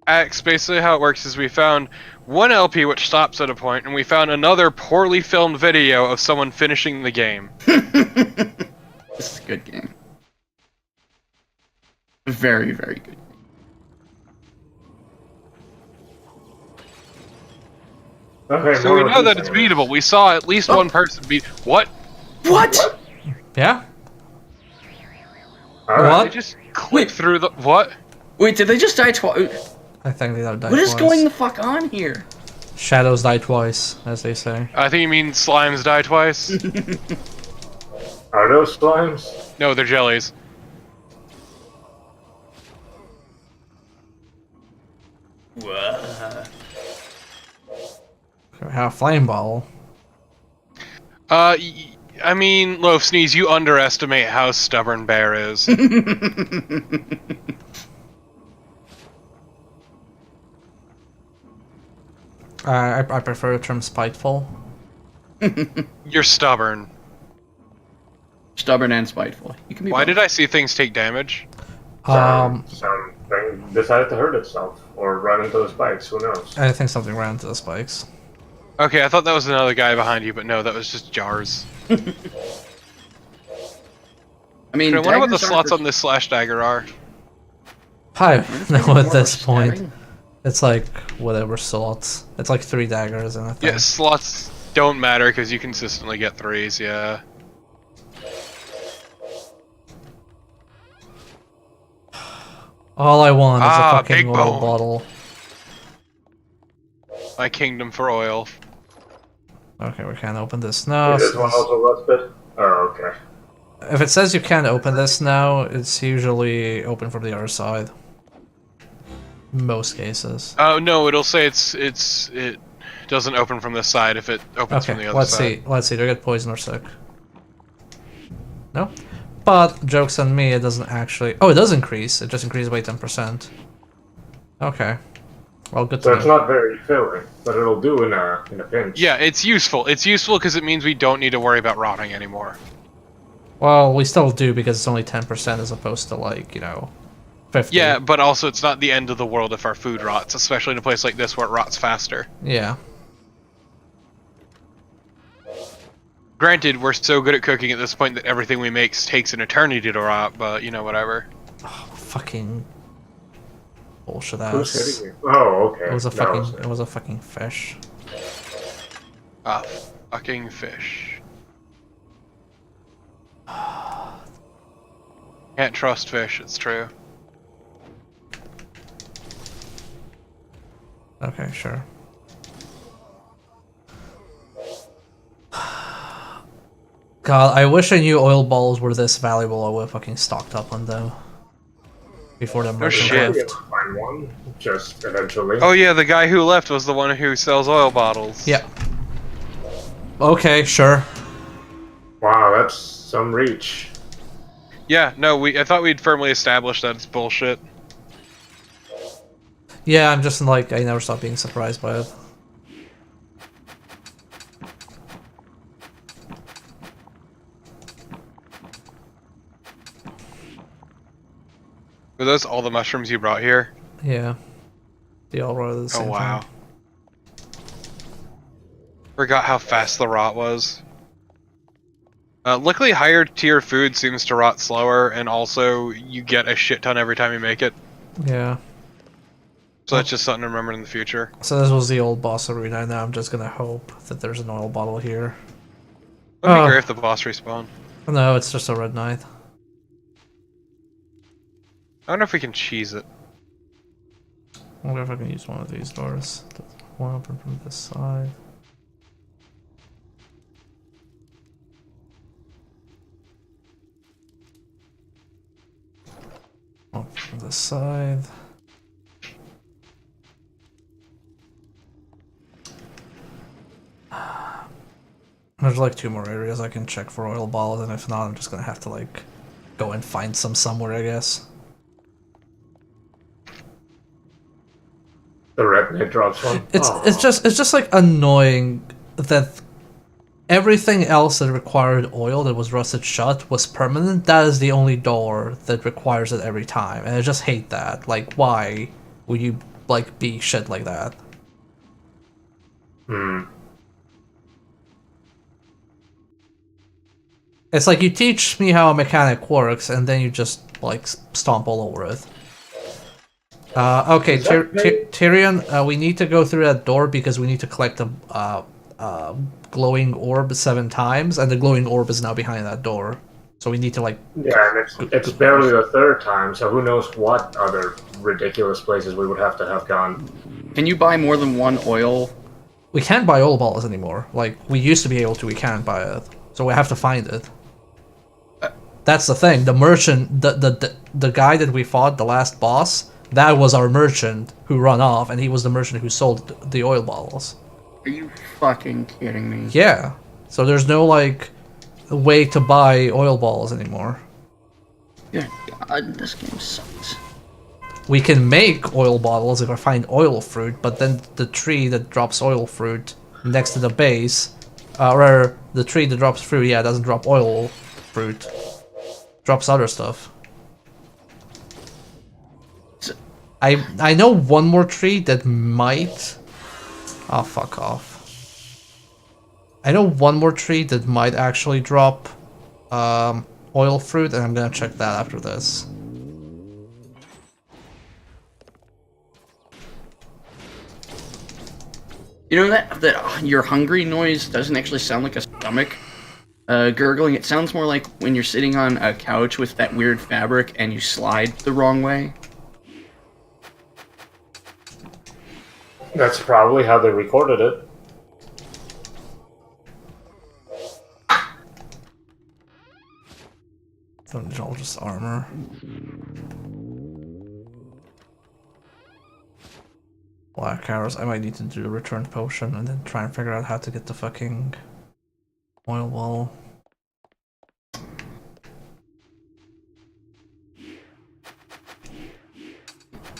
Speaker 4: Axe, basically how it works is we found one LP which stops at a point, and we found another poorly filmed video of someone finishing the game.
Speaker 3: This is a good game. Very, very good.
Speaker 2: Okay,
Speaker 4: So we
Speaker 2: more
Speaker 4: know
Speaker 2: of
Speaker 4: that
Speaker 2: these
Speaker 4: it's
Speaker 2: things.
Speaker 4: beatable. We saw at least one person beat. What?
Speaker 3: What?
Speaker 1: yeah.
Speaker 2: All right.
Speaker 1: What?
Speaker 4: They just click through the what?
Speaker 3: Wait, did they just die twice?
Speaker 1: I think they died
Speaker 3: What is
Speaker 1: twice.
Speaker 3: going the fuck on here?
Speaker 1: Shadows die twice, as they say.
Speaker 4: I think you mean slimes die twice.
Speaker 2: Are those slimes?
Speaker 4: No, they're jellies.
Speaker 1: We have a flame bottle.
Speaker 4: I mean, Loaf Sneeze, you underestimate how stubborn Bear is.
Speaker 1: I prefer the term spiteful.
Speaker 4: You're stubborn.
Speaker 3: Stubborn and spiteful. You can be.
Speaker 4: Why
Speaker 3: both.
Speaker 4: did I see things take damage?
Speaker 2: Something decided to hurt itself or run into the spikes. Who knows?
Speaker 1: I think something ran into the spikes.
Speaker 4: Okay, I thought that was another guy behind you, but no, that was just jars.
Speaker 3: I mean,
Speaker 4: I wonder what the
Speaker 3: daggers aren't
Speaker 4: slots
Speaker 3: for-
Speaker 4: on this slash dagger are.
Speaker 1: I
Speaker 3: It's
Speaker 1: know
Speaker 3: more
Speaker 1: at
Speaker 3: for
Speaker 1: this point.
Speaker 3: stabbing.
Speaker 1: It's like whatever slots. It's like 3 daggers and a thing.
Speaker 4: Yeah, slots don't matter because you consistently get 3s, yeah.
Speaker 1: All I want is a fucking
Speaker 4: big
Speaker 1: oil
Speaker 4: bone.
Speaker 1: bottle.
Speaker 4: My kingdom for oil.
Speaker 1: Okay, we can't open this now.
Speaker 2: Is this one also rusted? Oh, okay.
Speaker 1: If it says you can't open this now, it's usually open from the other side. Most cases.
Speaker 4: Oh no, it'll say it doesn't open from this side if it opens from the
Speaker 1: Okay,
Speaker 4: other
Speaker 1: let's
Speaker 4: side.
Speaker 1: see. Let's see. Do I get poisoned or sick? No? But, joke's on me, it doesn't actually... Oh, it does increase. It just increased by 10%. Okay. Well, good
Speaker 2: So
Speaker 1: to
Speaker 2: it's
Speaker 1: know.
Speaker 2: not very filling, but it'll do in a pinch.
Speaker 4: Yeah, it's useful. It's useful because it means we don't need to worry about rotting anymore.
Speaker 1: Well, we still do because it's only 10% as opposed to, like, you know, 50.
Speaker 4: Yeah, but also it's not the end of the world if our food rots, especially in a place like this where it rots faster.
Speaker 1: Yeah.
Speaker 4: Granted, we're so good at cooking at this point that everything we make takes an eternity to rot, but, you know, whatever.
Speaker 1: Fucking... bullshit
Speaker 2: Who's
Speaker 1: ass.
Speaker 2: hitting you? Oh, okay.
Speaker 1: It was a
Speaker 2: That
Speaker 1: fucking...
Speaker 2: it.
Speaker 1: It was a fucking fish.
Speaker 4: Ah, fucking fish. Can't trust fish, it's true.
Speaker 1: Okay, sure. God, I wish I knew oil balls were this valuable. I would have fucking stocked up on them. Before the merchant
Speaker 4: shit.
Speaker 2: Maybe
Speaker 1: left.
Speaker 2: I'll find one, just eventually.
Speaker 4: Oh yeah, the guy who left was the one who sells oil bottles.
Speaker 1: Yeah. Okay, sure.
Speaker 2: Wow, that's some reach.
Speaker 4: Yeah, no, I thought we'd firmly established that it's bullshit.
Speaker 1: Yeah, I'm just like, I never stop being surprised by it.
Speaker 4: Were those all the mushrooms you brought here?
Speaker 1: Yeah. They all run at the
Speaker 4: Oh
Speaker 1: same
Speaker 4: wow.
Speaker 1: time.
Speaker 4: Forgot how fast the rot was. Luckily, higher tier food seems to rot slower, and also you get a shit ton every time you make it.
Speaker 1: Yeah.
Speaker 4: So that's just something to remember in the future.
Speaker 1: So this was the old boss arena, and now I'm just gonna hope that there's an oil bottle here.
Speaker 4: That'd be great if the boss respawned.
Speaker 1: No, it's just a red knight.
Speaker 4: I wonder if we can cheese it.
Speaker 1: I wonder if I can use one of these doors. One open from this side. Open from this side. There's like 2 more areas I can check for oil balls, and if not, I'm just gonna have to like go and find some somewhere, I guess.
Speaker 2: The red knight drops one.
Speaker 1: It's just like annoying that everything else that required oil that was rusted shut was permanent. That is the only door that requires it every time, and I just hate that. Like, why would you like be shit like that? It's like you teach me how a mechanic works, and then you just like stomp all over it. Okay, Tyrion, we need to go through that door because we need to collect a glowing orb 7 times, and the glowing orb is now behind that door. So we need to like...
Speaker 2: Yeah, and it's barely the 3rd time, so who knows what other ridiculous places we would have to have gone.
Speaker 3: Can you buy more than 1 oil?
Speaker 1: We can't buy oil balls anymore. Like, we used to be able to, we can't buy it. So we have to find it. That's the thing, the merchant, the guy that we fought, the last boss, that was our merchant who ran off, and he was the merchant who sold the oil bottles.
Speaker 3: Are you fucking kidding me?
Speaker 1: Yeah. So there's no, like, way to buy oil balls anymore.
Speaker 3: Good God, this game sucks.
Speaker 1: We can make oil bottles if I find oil fruit, but then the tree that drops oil fruit next to the base, or the tree that drops fruit, yeah, doesn't drop oil fruit. Drops other stuff. I know one more tree that might... Oh, fuck off. I know one more tree that might actually drop oil fruit, and I'm gonna check that after this.
Speaker 3: You know that your hungry noise doesn't actually sound like a stomach gurgling. It sounds more like when you're sitting on a couch with that weird fabric and you slide the wrong way.
Speaker 2: That's probably how they recorded it.
Speaker 1: Don't all just armor. Black arrows. I might need to do a return potion and then try and figure out how to get the fucking oil ball.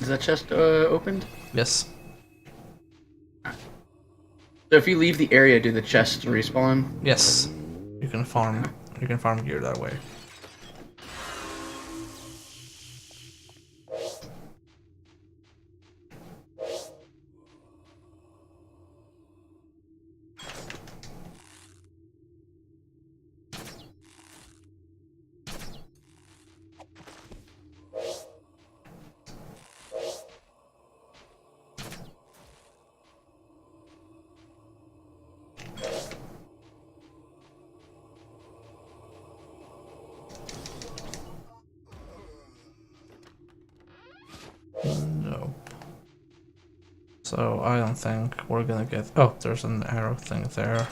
Speaker 3: Is that chest opened?
Speaker 1: Yes.
Speaker 3: So if you leave the area, do the chests respawn?
Speaker 1: Yes. You can farm gear that way. Nope. So I don't think we're gonna get... Oh, there's an arrow thing there.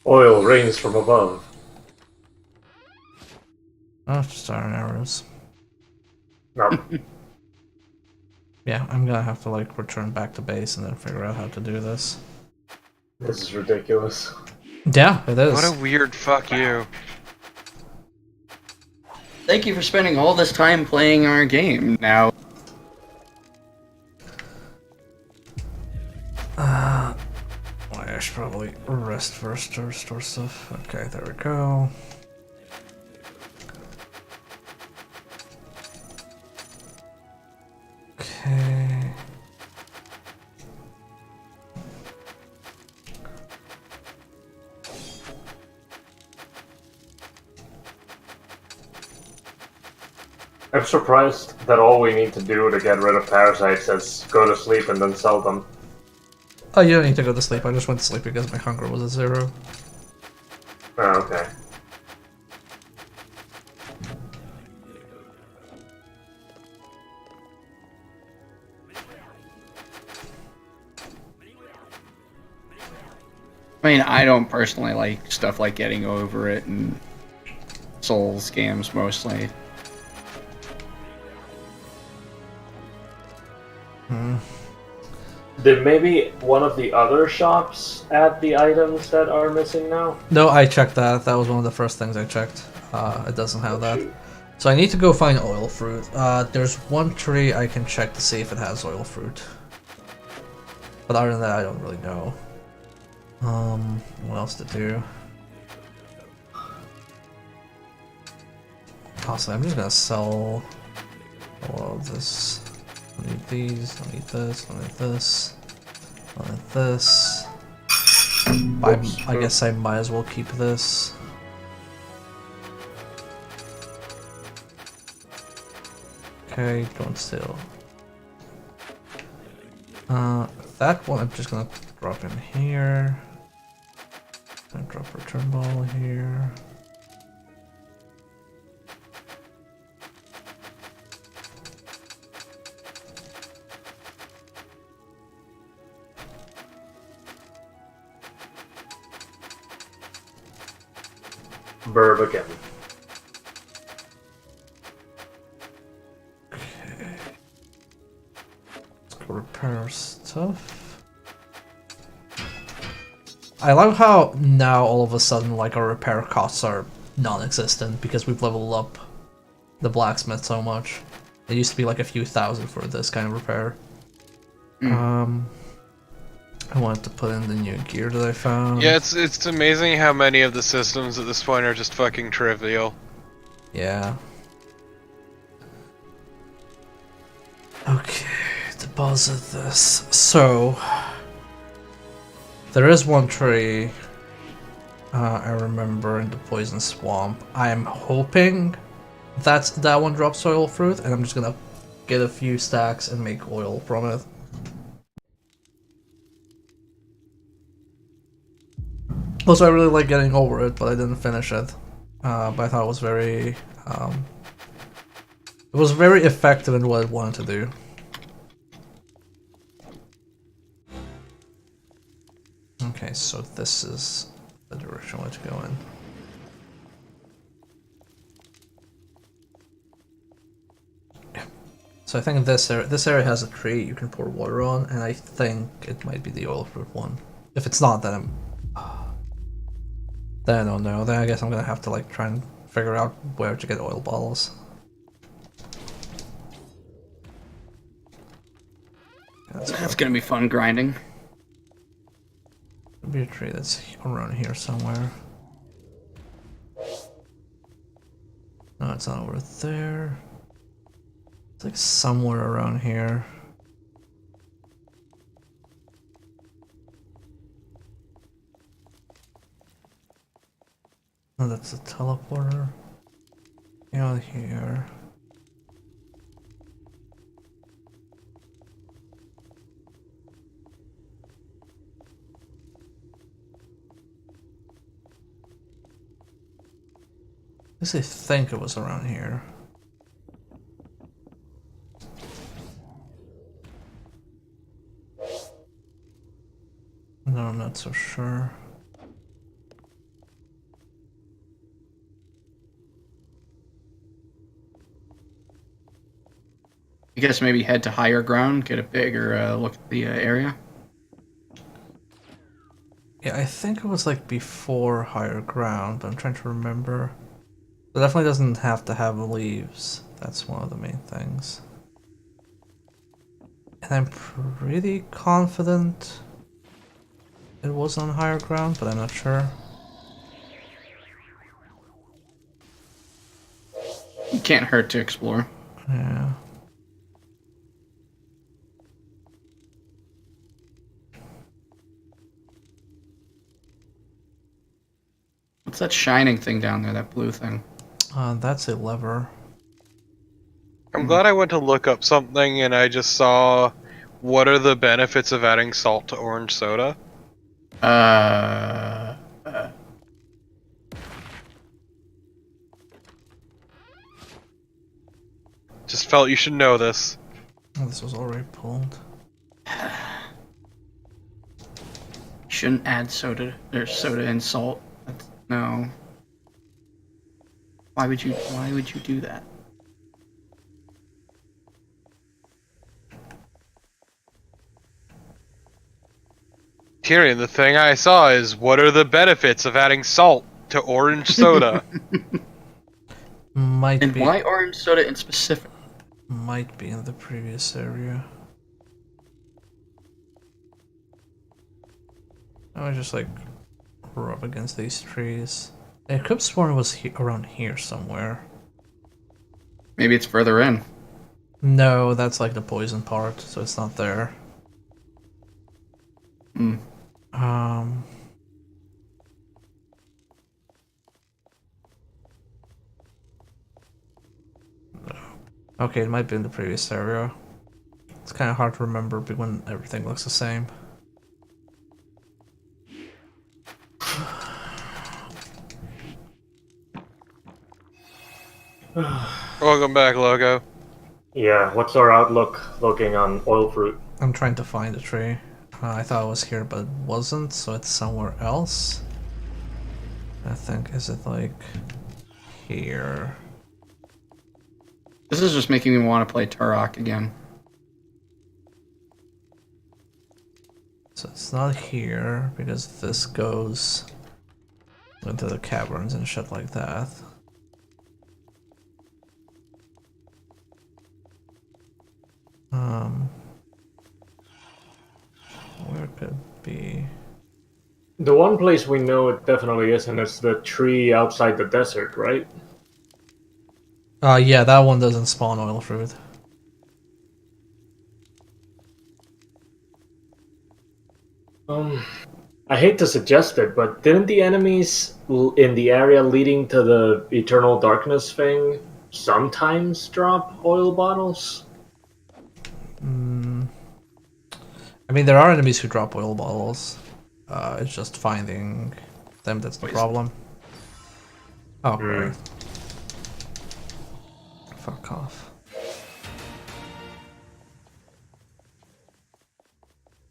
Speaker 2: Oil rains from above.
Speaker 1: Oh, just iron arrows.
Speaker 2: No.
Speaker 1: Yeah, I'm gonna have to like return back to base and then figure out how to do this.
Speaker 2: This is ridiculous.
Speaker 1: Yeah, it is.
Speaker 4: What a weird fuck you.
Speaker 3: Thank you for spending all this time playing our game. Now,
Speaker 1: I should probably rest first to restore stuff. Okay, there we go. Okay.
Speaker 2: I'm surprised that all we need to do to get rid of parasites is go to sleep and then sell them.
Speaker 1: Oh, you don't need to go to sleep. I just went to sleep because my hunger was at 0.
Speaker 2: Oh, okay.
Speaker 3: I mean, I don't personally like stuff like Getting Over It and Souls games mostly.
Speaker 2: Did maybe one of the other shops add the items that are missing now?
Speaker 1: No, I checked that. That was one of the first things I checked. It doesn't have that.
Speaker 2: Shoot.
Speaker 1: So I need to go find oil fruit. There's one tree I can check to see if it has oil fruit. But other than that, I don't really know. What else to do? Also, I'm just gonna sell all of this. I need these, I need this, I need this, I need this. I guess I might as well keep this. Okay, don't steal. That one I'm just gonna drop in here. Gonna drop return ball here.
Speaker 2: Burb again.
Speaker 1: Okay. Let's go repair stuff. I love how now all of a sudden like our repair costs are non-existent because we've leveled up the blacksmith so much. It used to be like a few thousand for this kind of repair. I wanted to put in the new gear that I found.
Speaker 4: Yeah, it's amazing how many of the systems at this point are just fucking trivial.
Speaker 1: Yeah. Okay, deposit this. So there is one tree I remember in the poison swamp. I'm hoping that one drops oil fruit, and I'm just gonna get a few stacks and make oil from it. Also, I really like Getting Over It, but I didn't finish it. But I thought it was very effective in what it wanted to do. Okay, so this is the direction I want to go in. Yeah. So I think this area has a tree you can pour water on, and I think it might be the oil fruit one. If it's not, then I don't know. Then I guess I'm gonna have to like try and figure out where to get oil bottles.
Speaker 3: That's gonna be fun grinding.
Speaker 1: There'll be a tree that's around here somewhere. No, it's not over there. It's like somewhere around here. Oh, that's a teleporter. Out here. I guess I think it was around here. No, I'm not so sure.
Speaker 3: I guess maybe head to higher ground, get a bigger look at the area.
Speaker 1: Yeah, I think it was like before higher ground, but I'm trying to remember. It definitely doesn't have to have leaves. That's one of the main things. And I'm pretty confident it was on higher ground, but I'm not sure.
Speaker 3: It can't hurt to explore.
Speaker 1: Yeah.
Speaker 3: What's that shining thing down there, that blue thing?
Speaker 1: That's a lever.
Speaker 4: I'm glad I went to look up something and I just saw what are the benefits of adding salt to orange soda. Just felt you should know this.
Speaker 1: Oh, this was already pulled.
Speaker 3: Shouldn't add soda and salt. No. Why would you do that?
Speaker 4: Tyrion, the thing I saw is what are the benefits of adding salt to orange soda?
Speaker 1: Might
Speaker 3: And
Speaker 1: be.
Speaker 3: why orange soda in specific?
Speaker 1: Might be in the previous area. I was just like rub against these trees. I could have sworn it was around here somewhere.
Speaker 3: Maybe it's further in.
Speaker 1: No, that's like the poison part, so it's not there.
Speaker 3: Hmm.
Speaker 1: Okay, it might be in the previous area. It's kind of hard to remember when everything looks the same.
Speaker 4: Welcome back, Logo.
Speaker 2: Yeah, what's our outlook looking on oil fruit?
Speaker 1: I'm trying to find a tree. I thought it was here, but it wasn't, so it's somewhere else. I think, is it like here?
Speaker 3: This is just making me want to play Turok again.
Speaker 1: So it's not here, because this goes into the caverns and shit like that. Where could it be?
Speaker 2: The one place we know it definitely isn't is the tree outside the desert, right?
Speaker 1: Yeah, that one doesn't spawn oil fruit.
Speaker 2: I hate to suggest it, but didn't the enemies in the area leading to the Eternal Darkness thing sometimes drop oil bottles?
Speaker 1: I mean, there are enemies who drop oil bottles. It's just finding them that's the problem. Oh, great. Fuck off.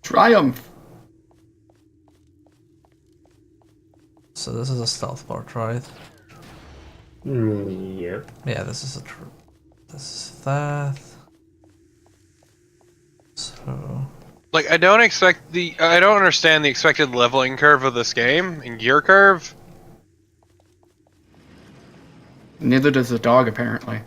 Speaker 3: Triumph!
Speaker 1: So this is a stealth part, right?
Speaker 2: Yep.
Speaker 1: Yeah, this is this is that. So
Speaker 4: Like, I don't understand the expected leveling curve of this game and gear curve.
Speaker 3: Neither does the dog, apparently.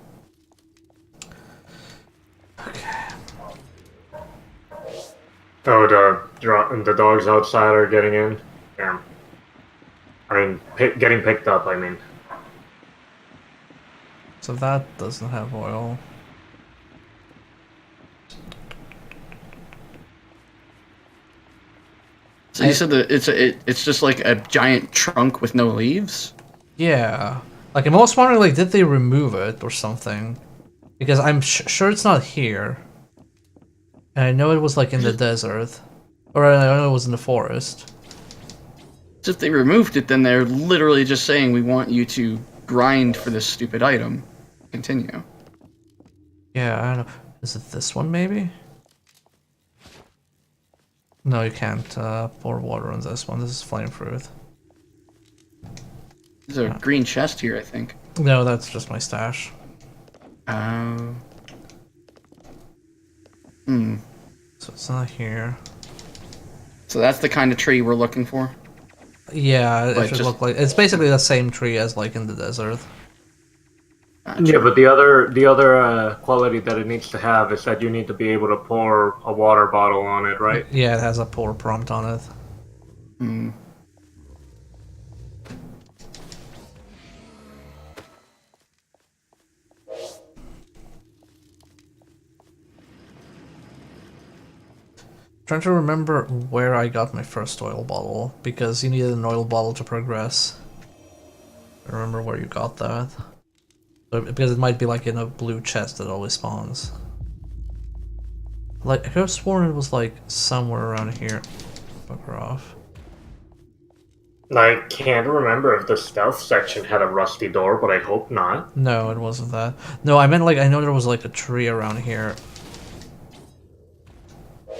Speaker 2: Oh, the dogs outside are getting in? Damn. I mean, getting picked up, I mean.
Speaker 1: so that doesn't have oil.
Speaker 3: So you said that it's just like a giant trunk with no leaves?
Speaker 1: Yeah. Like, I'm almost wondering, like, did they remove it or something? Because I'm sure it's not here. And I know it was, like, in the desert. Or I know it was in the forest.
Speaker 3: So if they removed it, then they're literally just saying we want you to grind for this stupid item. Continue.
Speaker 1: Yeah, I don't know. Is it this one, maybe? No, you can't pour water on this one. This is flame fruit.
Speaker 3: There's a green chest here, I think.
Speaker 1: No, that's just my stash.
Speaker 3: Oh.
Speaker 1: So it's not here.
Speaker 3: So that's the kind of tree we're looking for?
Speaker 1: Yeah,
Speaker 3: But
Speaker 1: it should
Speaker 3: just-
Speaker 1: look like it's basically the same tree as like in the desert.
Speaker 3: Gotcha.
Speaker 2: Yeah, but the other quality that it needs to have is that you need to be able to pour a water bottle on it, right?
Speaker 1: Yeah, it has a pour prompt on it.
Speaker 3: Hmm.
Speaker 1: Trying to remember where I got my first oil bottle, because you needed an oil bottle to progress. I remember where you got that. So, because it might be like in a blue chest that always spawns. Like, I could have sworn it was like somewhere around here. Fuck her off.
Speaker 2: I can't remember if the stealth section had a rusty door, but I hope not.
Speaker 1: No, it wasn't that. No, I meant like, I know there was like a tree around here.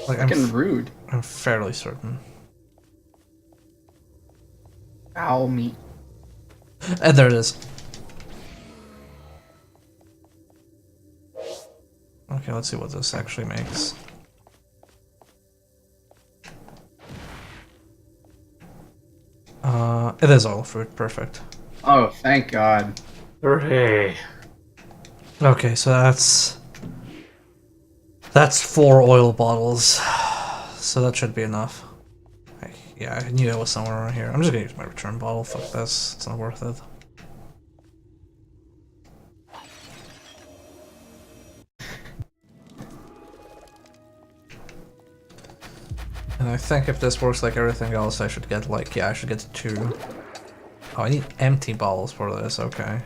Speaker 1: Like,
Speaker 3: Fucking rude.
Speaker 1: I'm fairly certain.
Speaker 3: Owl meat.
Speaker 1: And there it is. Okay, let's see what this actually makes. It is oil fruit, perfect.
Speaker 3: Oh, thank God.
Speaker 2: Hooray.
Speaker 1: Okay, so that's 4 oil bottles. So that should be enough. Yeah, I knew it was somewhere around here. I'm just gonna use my return bottle. Fuck this. It's not worth it. And I think if this works like everything else, I should get like, yeah, I should get 2. Oh, I need empty bottles for this, okay.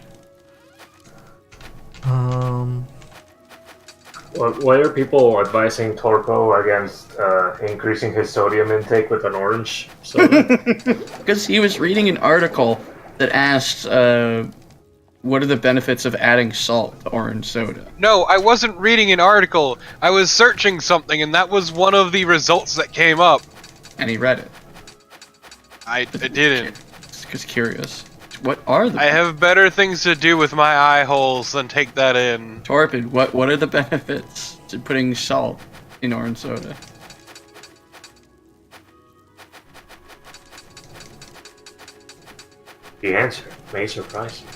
Speaker 2: Why are people advising Torpo against increasing his sodium intake with an orange soda?
Speaker 3: Because he was reading an article that asked, what are the benefits of adding salt to orange soda?
Speaker 4: No, I wasn't reading an article. I was searching something, and that was one of the results that came up.
Speaker 3: And he read it.
Speaker 4: I didn't.
Speaker 3: Just curious. What are the...
Speaker 4: I have better things to do with my eye holes than take that in.
Speaker 3: Torpid, what are the benefits to putting salt in orange soda?
Speaker 2: The answer may surprise you.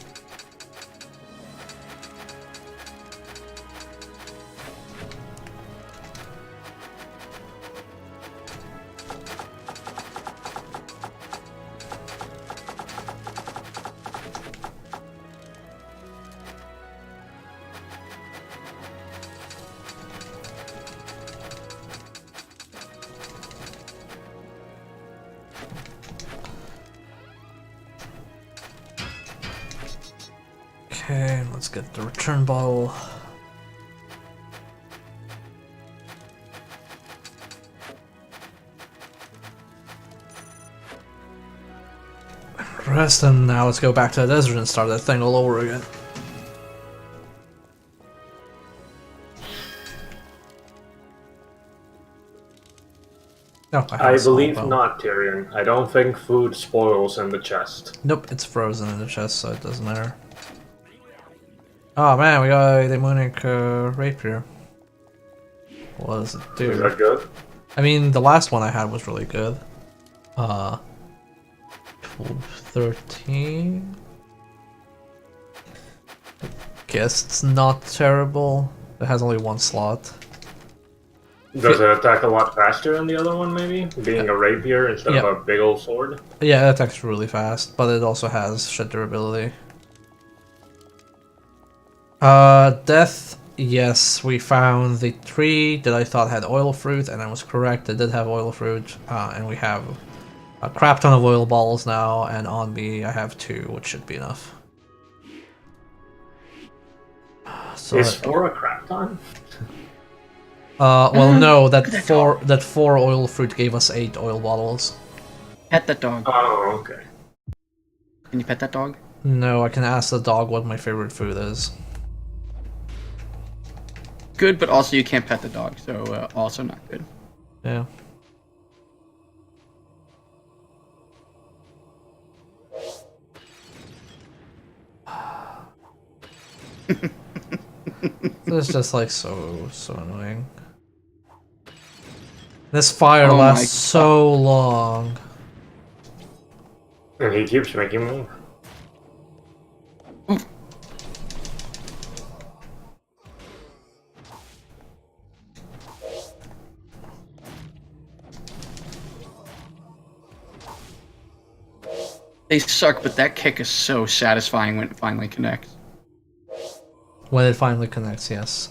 Speaker 1: Okay, let's get the return bottle. Rest, and now let's go back to the desert and start that thing all over again. No,
Speaker 2: I believe not, Tyrion. I don't think food spoils in the chest.
Speaker 1: Nope, it's frozen in the chest, so it doesn't matter. Oh man, we got a demonic rapier. What does it do?
Speaker 2: Is that good?
Speaker 1: I mean, the last one I had was really good. 12, 13. Guess it's not terrible. It has only 1 slot.
Speaker 2: Does it attack a lot faster than the other one, maybe? Being a rapier instead of a big old sword?
Speaker 1: Yeah, it attacks really fast, but it also has shed durability. Death. Yes, we found the tree that I thought had oil fruit, and I was correct. It did have oil fruit, and we have a crap ton of oil balls now, and on me I have 2, which should be enough. So
Speaker 2: Is 4 a crap ton?
Speaker 1: well, no, that 4 oil fruit gave us 8 oil bottles.
Speaker 3: Pet that dog.
Speaker 2: Oh, okay.
Speaker 3: Can you pet that dog?
Speaker 1: No, I can ask the dog what my favorite food is.
Speaker 3: Good, but also you can't pet the dog, so also not good.
Speaker 1: Yeah. This is just like so annoying. This fire lasts so long.
Speaker 2: And he keeps making more.
Speaker 3: They suck, but that kick is so satisfying when it finally connects.
Speaker 1: When it finally connects, yes.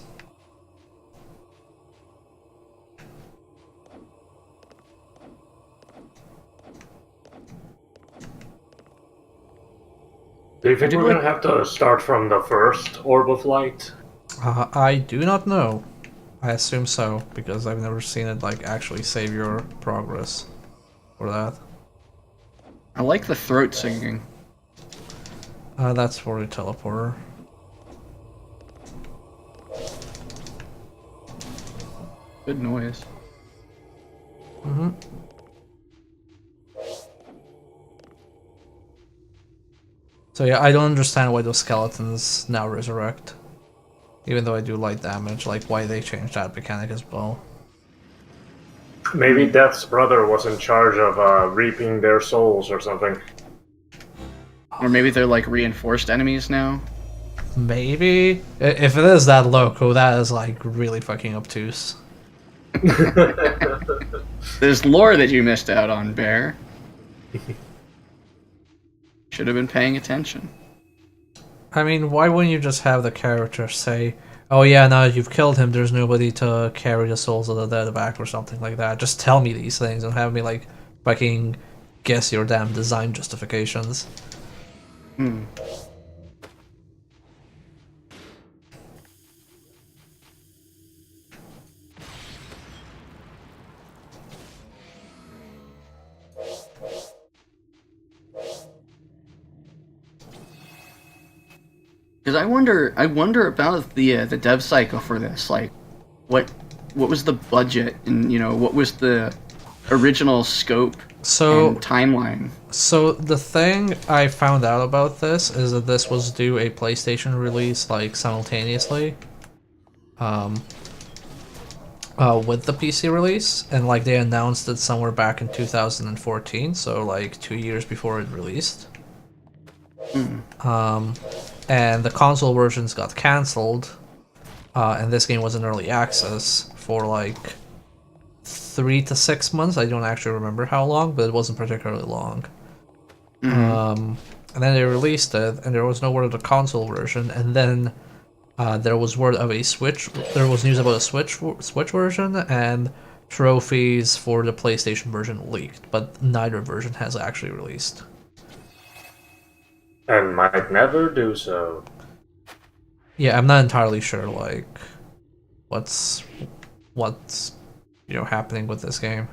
Speaker 2: Do you think
Speaker 3: did
Speaker 2: we're
Speaker 3: like-
Speaker 2: gonna have to start from the first orb of light?
Speaker 1: I do not know. I assume so, because I've never seen it like actually save your progress for that.
Speaker 3: I like the throat singing.
Speaker 1: That's for a teleporter.
Speaker 3: Good noise.
Speaker 1: Mm-hmm. So yeah, I don't understand why those skeletons now resurrect. Even though I do light damage, like why they changed that mechanic as well.
Speaker 2: Maybe Death's brother was in charge of reaping their souls or something.
Speaker 3: Or maybe they're like reinforced enemies now.
Speaker 1: Maybe? If it is that loco, that is like really fucking obtuse.
Speaker 3: There's lore that you missed out on, Bear. Should have been paying attention.
Speaker 1: I mean, why wouldn't you just have the character say, oh yeah, now that you've killed him, there's nobody to carry the souls of the dead back or something like that. Just tell me these things and have me like fucking guess your damn design justifications.
Speaker 3: Hmm. Because I wonder about the dev cycle for this. Like, what was the budget, and what was the original scope and timeline?
Speaker 1: So the thing I found out about this is that this was due a PlayStation release like simultaneously, with the PC release, and like they announced it somewhere back in 2014, so like 2 years before it released. And the console versions got cancelled, and this game was in early access for like 3 to 6 months. I don't actually remember how long, but it wasn't particularly long. And then they released it, and there was no word of the console version. And then there was word of a Switch. There was news about a Switch version, and trophies for the PlayStation version leaked, but neither version has actually released.
Speaker 2: And might never do so.
Speaker 1: Yeah, I'm not entirely sure, like, what's happening with this game.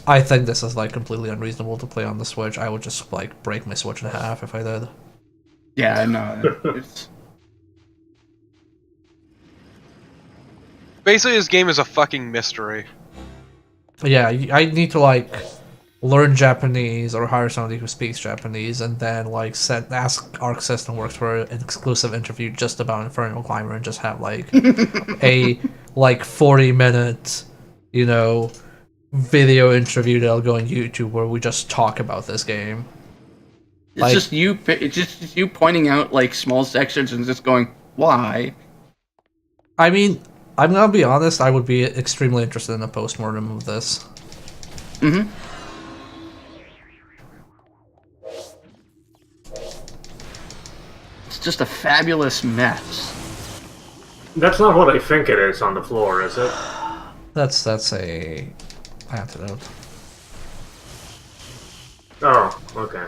Speaker 1: I think this is, like, completely unreasonable to play on the Switch. I would just, like, break my Switch in half if I did.
Speaker 3: Yeah, I know. It's
Speaker 4: Basically, this game is a fucking mystery.
Speaker 1: Yeah, I need to, like, learn Japanese or hire somebody who speaks Japanese, and then like ask Arc System Works for an exclusive interview just about Inferno Climber, and just have like a like 40-minute, video interview that'll go on YouTube where we just talk about this game.
Speaker 3: it's just you. It's just you pointing out like small sections and just going, why?
Speaker 1: I mean, I'm gonna be honest, I would be extremely interested in a postmortem of this.
Speaker 3: Mm-hmm. It's just a fabulous mess.
Speaker 2: That's not what I think it is on the floor, is it?
Speaker 1: That's a antidote.
Speaker 2: Oh, okay.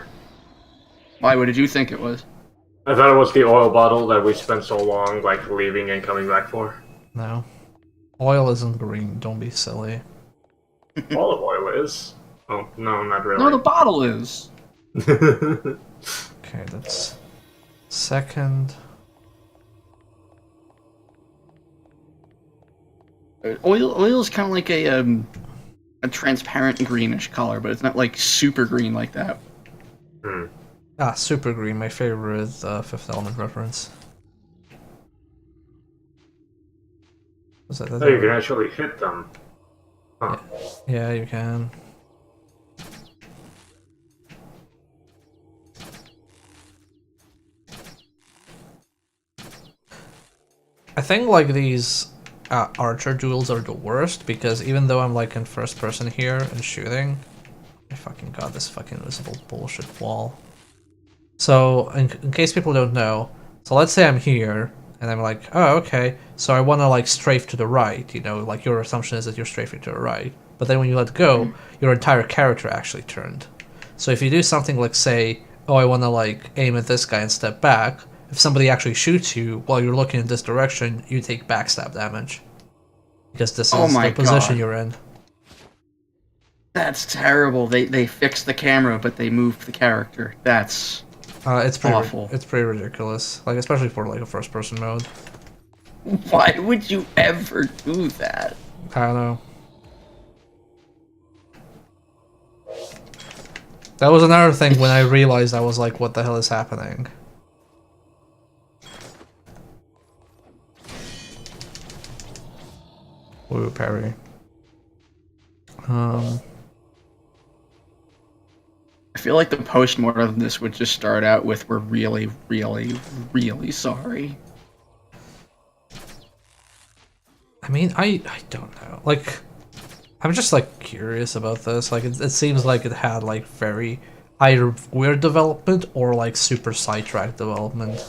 Speaker 3: Why? What did you think it was?
Speaker 2: I thought it was the oil bottle that we spent so long, like, leaving and coming back for.
Speaker 1: No. Oil isn't green, don't be silly.
Speaker 2: Olive oil is. Oh, no, not really.
Speaker 3: No, the bottle is.
Speaker 1: Okay, that's second.
Speaker 3: Oil is kind of like a transparent greenish color, but it's not like super green like that.
Speaker 2: Hmm.
Speaker 1: Super green, my favorite Fifth Element reference. Was that
Speaker 2: Oh, you can actually hit them. Huh.
Speaker 1: Yeah, you can. I think like these archer duels are the worst, because even though I'm like in first person here and shooting, I fucking got this fucking invisible bullshit wall. So in case people don't know, so let's say I'm here and I'm like, oh okay, so I want to like strafe to the right, like your assumption is that you're strafing to the right, but then when you let go, your entire character actually turned. So if you do something like say oh, I want to like aim at this guy and step back. If somebody actually shoots you while you're looking in this direction, you take backstab damage. Because this is the position you're in.
Speaker 3: That's terrible. They fixed the camera, but they moved the character. That's
Speaker 1: it's pretty
Speaker 3: awful.
Speaker 1: It's pretty ridiculous. Like, especially for like a first-person mode.
Speaker 3: Why would you ever do that?
Speaker 1: I don't know. That was another thing when I realized I was like, what the hell is happening? Ooh, parry.
Speaker 3: I feel like the post-mortem of this would just start out with, we're really, really, really sorry.
Speaker 1: I mean, I don't know. Like, I'm just like curious about this. Like, it seems like it had like very either weird development or like super sidetracked development.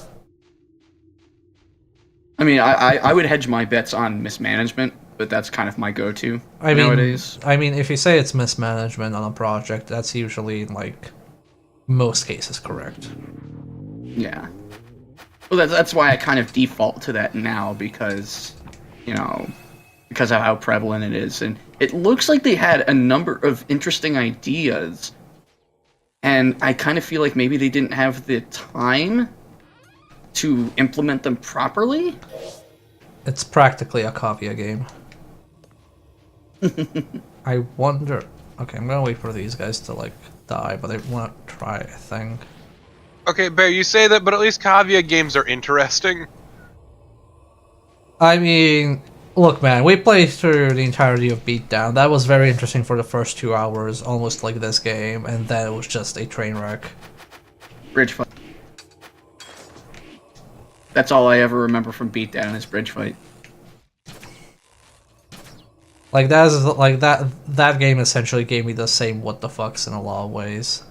Speaker 3: I mean, I would hedge my bets on mismanagement, but that's kind of my go-to nowadays.
Speaker 1: I mean, if you say it's mismanagement on a project, that's usually in like most cases correct.
Speaker 3: Yeah. Well, that's why I kind of default to that now, because, you know, because of how prevalent it is. And it looks like they had a number of interesting ideas, and I kind of feel like maybe they didn't have the time to implement them properly.
Speaker 1: It's practically a copy game. I wonder... Okay, I'm gonna wait for these guys to like die, but I want to try a thing.
Speaker 4: Okay, Bear, you say that, but at least Kavia games are interesting.
Speaker 1: I mean, look, man, we played through the entirety of Beatdown. That was very interesting for the first 2 hours, almost like this game, and then it was just a train wreck.
Speaker 3: Bridge fight. That's all I ever remember from Beatdown is bridge fight.
Speaker 1: Like that is like that game essentially gave me the same what the fucks in a lot of ways.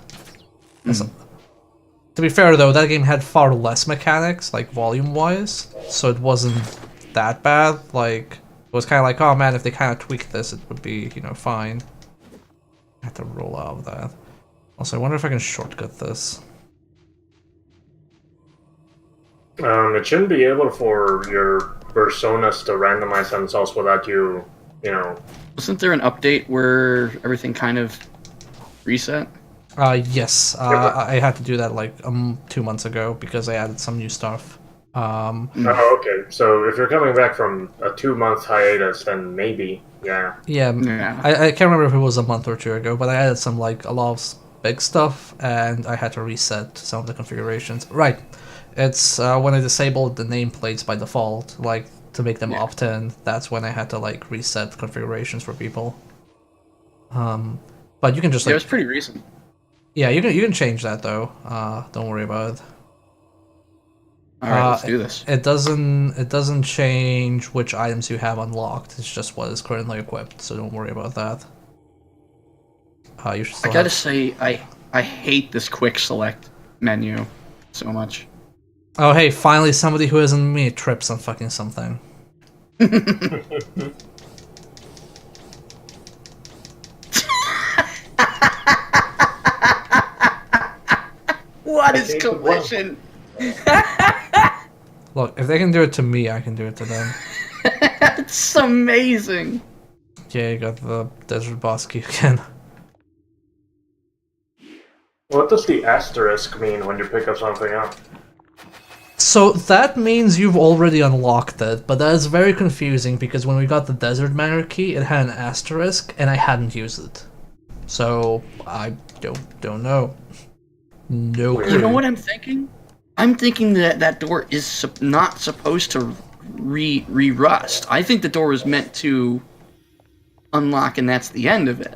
Speaker 1: To be fair though, that game had far less mechanics, like volume-wise, so it wasn't that bad. Like, it was kind of like, oh man, if they kind of tweaked this, it would be, you know, fine. I have to roll out of that. Also, I wonder if I can shortcut this.
Speaker 2: It shouldn't be able for your personas to randomize themselves without you know...
Speaker 3: Wasn't there an update where everything kind of reset?
Speaker 1: Yes. I had to do that like 2 months ago because I added some new stuff.
Speaker 2: Oh, okay. So if you're coming back from a 2-month hiatus, then maybe, yeah.
Speaker 1: Yeah. I can't remember if it was a month or 2 ago, but I added some like a lot of big stuff, and I had to reset some of the configurations. Right. It's when I disabled the nameplates by default, like to make them opt-in. That's when I had to like reset configurations for people. But you can just like...
Speaker 3: it was pretty recent.
Speaker 1: Yeah, you can change that though. Don't worry about it.
Speaker 3: All right, let's do this.
Speaker 1: It doesn't change which items you have unlocked. It's just what is currently equipped. So don't worry about that. You should still
Speaker 3: I gotta say, I hate this quick select menu so much.
Speaker 1: Oh hey, finally somebody who isn't me trips on fucking something.
Speaker 3: What is collision?
Speaker 1: Look, if they can do it to me, I can do it to them.
Speaker 3: It's amazing.
Speaker 1: Yeah, you got the desert boss key again.
Speaker 2: What does the asterisk mean when you pick up something up?
Speaker 1: So that means you've already unlocked it, but that is very confusing because when we got the desert manor key, it had an asterisk, and I hadn't used it. So I don't know. No clue.
Speaker 3: You know what I'm thinking? I'm thinking that that door is not supposed to re-rust. I think the door is meant to unlock, and that's the end of it.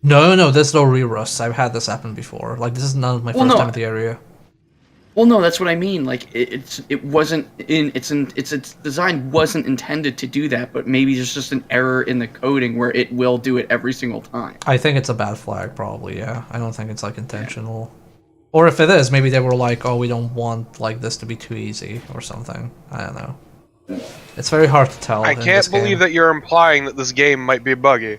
Speaker 1: No, there's no re-rust. I've had this happen before. Like, this is not my first time at the area.
Speaker 3: Well, no, that's what I mean. Like, its design wasn't intended to do that, but maybe there's just an error in the coding where it will do it every single time.
Speaker 1: I think it's a bad flag, probably. Yeah, I don't think it's like intentional. Or if it is, maybe they were like, "Oh, we don't want like this to be too easy" or something. I don't know. It's very hard to tell.
Speaker 4: I can't believe that you're implying that this game might be buggy.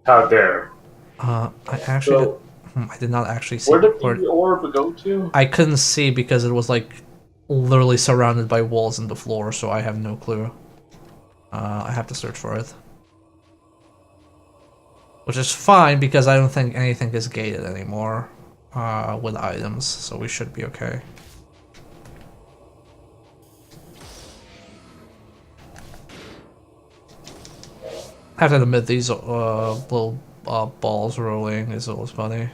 Speaker 2: How dare.
Speaker 1: I actually... I did not actually see
Speaker 2: Where did
Speaker 1: where.
Speaker 2: the orb go to?
Speaker 1: I couldn't see because it was like literally surrounded by walls and the floor, so I have no clue. I have to search for it. Which is fine because I don't think anything is gated anymore with items, so we should be okay. I have to admit, these little balls rolling is always funny.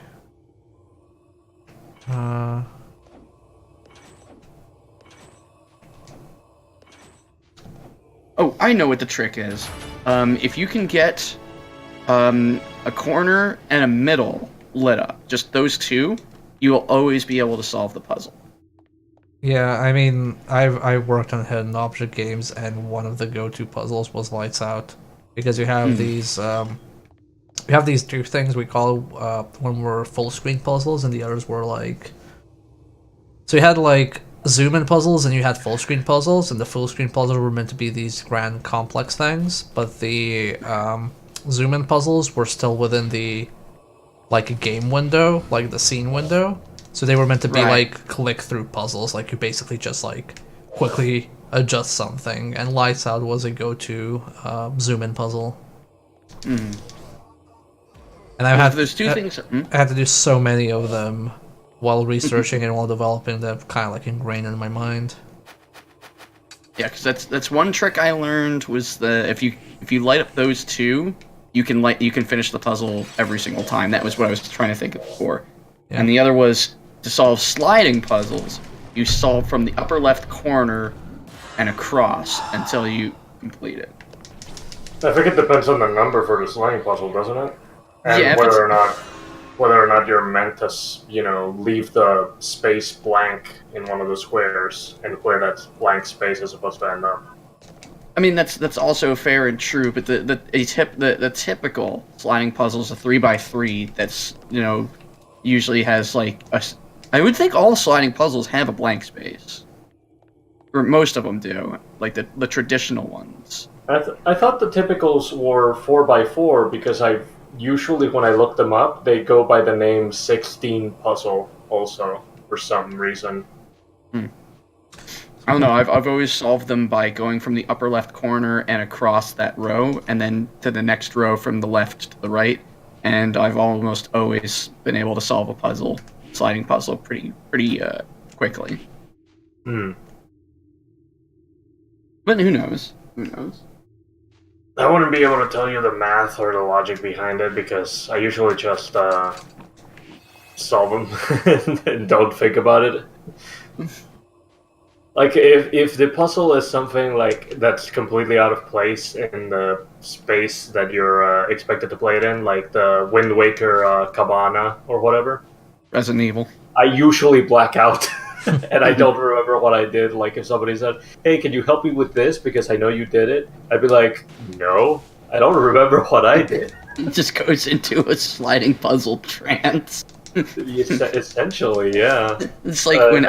Speaker 3: Oh, I know what the trick is. If you can get a corner and a middle lit up, just those two, you will always be able to solve the puzzle.
Speaker 1: Yeah, I mean, I worked on hidden object games, and one of the go-to puzzles was lights out, because you have these two things we call when we're full screen puzzles, and the others were like. So you had like zoom in puzzles and you had full screen puzzles, and the full screen puzzles were meant to be these grand complex things, but the zoom in puzzles were still within the like a game window, like the scene window. So they were meant to be like click through puzzles, like you basically just like quickly adjust something, and lights out was a go-to zoom in puzzle. And I had
Speaker 3: There's two things.
Speaker 1: I had to do so many of them while researching and while developing that kind of like ingrained in my mind.
Speaker 3: Yeah, because that's one trick I learned was if you light up those two, you can finish the puzzle every single time. That was what I was trying to think of before.
Speaker 1: Yeah.
Speaker 3: And the other was to solve sliding puzzles. You solve from the upper left corner and across until you complete it.
Speaker 2: I think it depends on the number for the sliding puzzle, doesn't it? And
Speaker 3: Yeah,
Speaker 2: whether or not you're meant to, leave the space blank in one of the squares, and where that blank space is supposed to end up.
Speaker 3: I mean that's also fair and true, but the typical sliding puzzle is a 3x3 that's usually has like I would think all sliding puzzles have a blank space, or most of them do, like the traditional ones.
Speaker 2: I thought the typicals were 4x4 because usually when I look them up, they go by the name 16 puzzle also for some reason.
Speaker 3: I don't know. I've always solved them by going from the upper left corner and across that row, and then to the next row from the left to the right. And I've almost always been able to solve a sliding puzzle, pretty quickly. But who knows? Who knows?
Speaker 2: I wouldn't be able to tell you the math or the logic behind it because I usually just solve them and don't think about it. Like if the puzzle is something like that's completely out of place in the space that you're expected to play it in, like the Wind Waker cabana or whatever,
Speaker 3: Resident Evil.
Speaker 2: I usually black out. And I don't remember what I did. Like, if somebody said, hey, can you help me with this because I know you did it? I'd be like, no, I don't remember what I did.
Speaker 3: It just goes into a sliding puzzle trance.
Speaker 2: Essentially, yeah.
Speaker 3: It's like when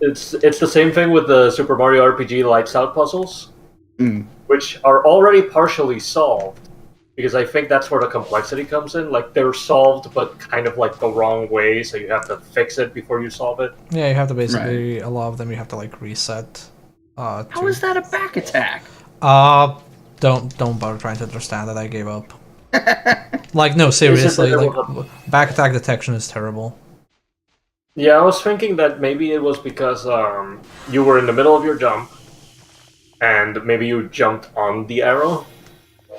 Speaker 2: it's the same thing with the Super Mario RPG Lights Out puzzles, which are already partially solved. Because I think that's where the complexity comes in. Like, they're solved, but kind of like the wrong way, so you have to fix it before you solve it.
Speaker 1: Yeah, you have to basically, a lot of them you have to like reset.
Speaker 3: How is that a back attack?
Speaker 1: Don't bother trying to understand that, I gave up. Like, no, seriously, like, back attack detection is terrible.
Speaker 2: Yeah, I was thinking that maybe it was because you were in the middle of your jump, and maybe you jumped on the arrow.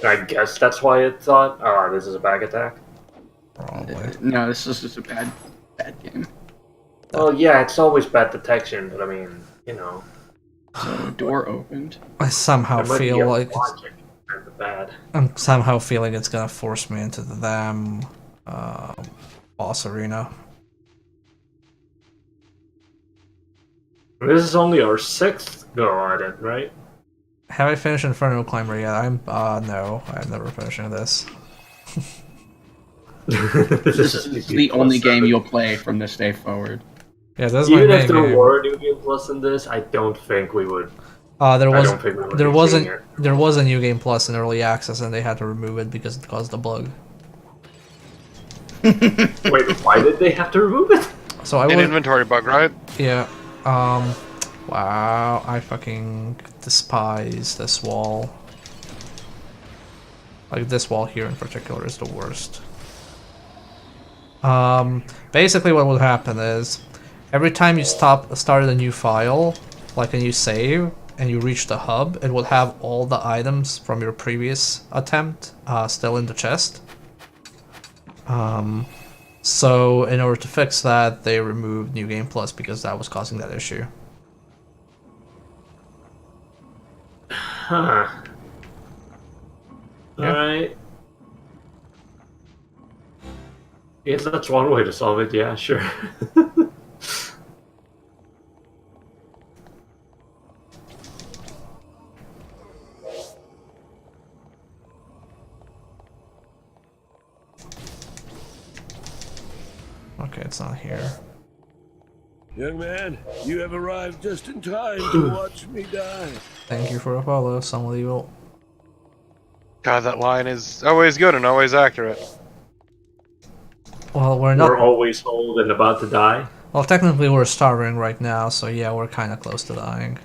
Speaker 2: I guess that's why it thought, this is a back attack.
Speaker 1: Probably.
Speaker 3: No, this is just a bad game.
Speaker 2: Well, yeah, it's always bad detection, but I mean,
Speaker 3: So, door opened.
Speaker 1: I somehow feel like
Speaker 2: bad.
Speaker 1: I'm somehow feeling it's gonna force me into the damn boss arena.
Speaker 2: This is only our 6th go at it, right?
Speaker 1: Have I finished Inferno Climber yet? No, I'm never finishing this.
Speaker 3: This is the only game you'll play from this day forward.
Speaker 1: Yeah, this is
Speaker 2: Even
Speaker 1: my
Speaker 2: if
Speaker 1: main
Speaker 2: there
Speaker 1: game.
Speaker 2: were New Game Plus in this, I don't think we would.
Speaker 1: There
Speaker 2: wasn't
Speaker 1: a New Game Plus in early access, and they had to remove it because it caused a bug.
Speaker 2: Wait, why did they have to remove it?
Speaker 1: So I
Speaker 4: An
Speaker 1: was,
Speaker 4: inventory bug, right?
Speaker 1: yeah. Wow, I fucking despise this wall. Like this wall here in particular is the worst. Basically what would happen is every time you started a new file, like a new save, and you reach the hub, it will have all the items from your previous attempt still in the chest. So in order to fix that, they removed New Game Plus because that was causing that issue.
Speaker 2: Huh.
Speaker 1: Yeah.
Speaker 2: Alright. Yes, that's one way to solve it, yeah, sure.
Speaker 1: Okay, it's not here.
Speaker 5: Young man, you have arrived just in time to watch me die.
Speaker 1: Thank you for the follow, Some Evil.
Speaker 4: God, that line is always good and always accurate.
Speaker 1: Well, we're not.
Speaker 2: We're always old and about to die.
Speaker 1: Well, technically we're starving right now, so yeah, we're kind of close to dying.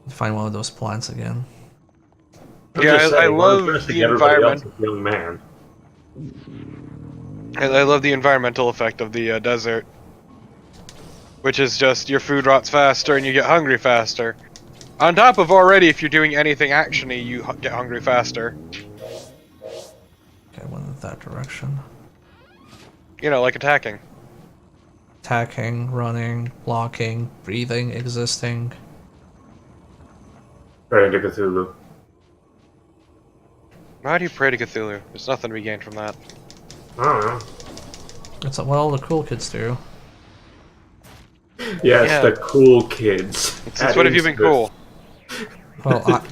Speaker 1: Find one of those plants again.
Speaker 4: Yeah,
Speaker 2: just
Speaker 4: I
Speaker 2: saying, we're
Speaker 4: love
Speaker 2: addressing
Speaker 4: the
Speaker 2: everybody
Speaker 4: environment.
Speaker 2: else as young man.
Speaker 4: I love the environmental effect of the desert, which is just your food rots faster and you get hungry faster. On top of already, if you're doing anything actiony, you get hungry faster.
Speaker 1: Okay, went in that direction.
Speaker 4: You know, like attacking.
Speaker 1: Attacking, running, blocking, breathing, existing.
Speaker 2: Right into Cthulhu.
Speaker 4: Why do you pray to Cthulhu? There's nothing to be gained from that.
Speaker 2: I don't know.
Speaker 1: It's what all the cool kids do.
Speaker 2: Yeah, it's
Speaker 4: Yeah.
Speaker 2: the cool kids.
Speaker 4: Since when have you been cool?
Speaker 1: Well,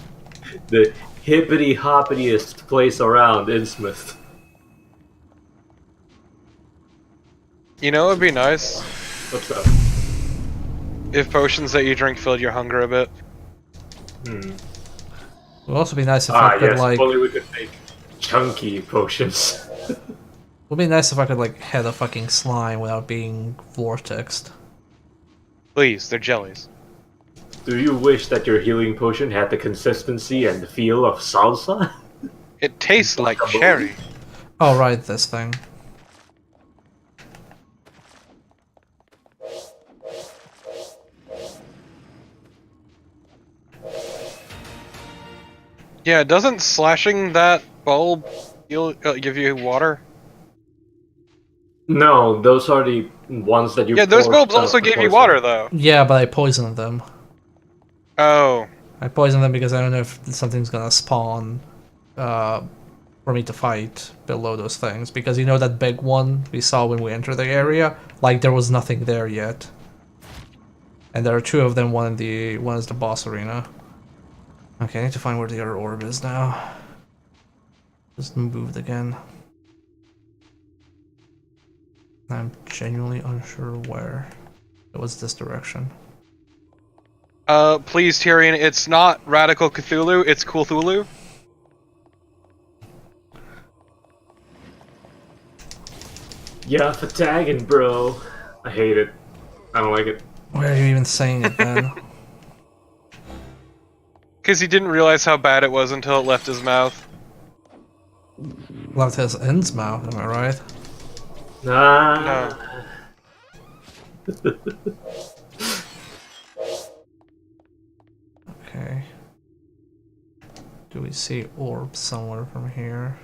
Speaker 2: The hippity hoppitiest place around, Innsmouth.
Speaker 4: You know, it'd be nice
Speaker 2: What's up?
Speaker 4: if potions that you drink filled your hunger a bit.
Speaker 1: it would also be nice if I could
Speaker 2: Yes,
Speaker 1: like.
Speaker 2: if only we could make chunky potions.
Speaker 1: It would be nice if I could like head a fucking slime without being vortexed.
Speaker 4: Please, they're jellies.
Speaker 2: Do you wish that your healing potion had the consistency and the feel of salsa?
Speaker 4: It tastes like cherry.
Speaker 1: Oh right, this thing.
Speaker 4: Yeah, doesn't slashing that bulb give you water?
Speaker 2: No, those are the ones that you.
Speaker 4: Yeah, those
Speaker 2: pour
Speaker 4: bulbs
Speaker 2: stuff
Speaker 4: also
Speaker 2: to
Speaker 4: give you
Speaker 2: poison.
Speaker 4: water, though.
Speaker 1: Yeah, but I poisoned them.
Speaker 4: Oh.
Speaker 1: I poisoned them because I don't know if something's gonna spawn for me to fight below those things. Because you know that big one we saw when we entered the area? Like there was nothing there yet. And there are two of them, one is the boss arena. Okay, I need to find where the other orb is now. Just moved again. I'm genuinely unsure where. It was this direction.
Speaker 4: Please, Tyrion, it's not Radical Cthulhu, it's Cthulhu.
Speaker 2: Yeah, for tagging, bro. I hate it. I don't like it.
Speaker 1: Why are you even saying it then?
Speaker 4: Because he didn't realize how bad it was until it left his mouth.
Speaker 1: Left his ends mouth, am I right?
Speaker 2: Nah.
Speaker 4: No.
Speaker 1: Okay. Do we see orbs somewhere from here?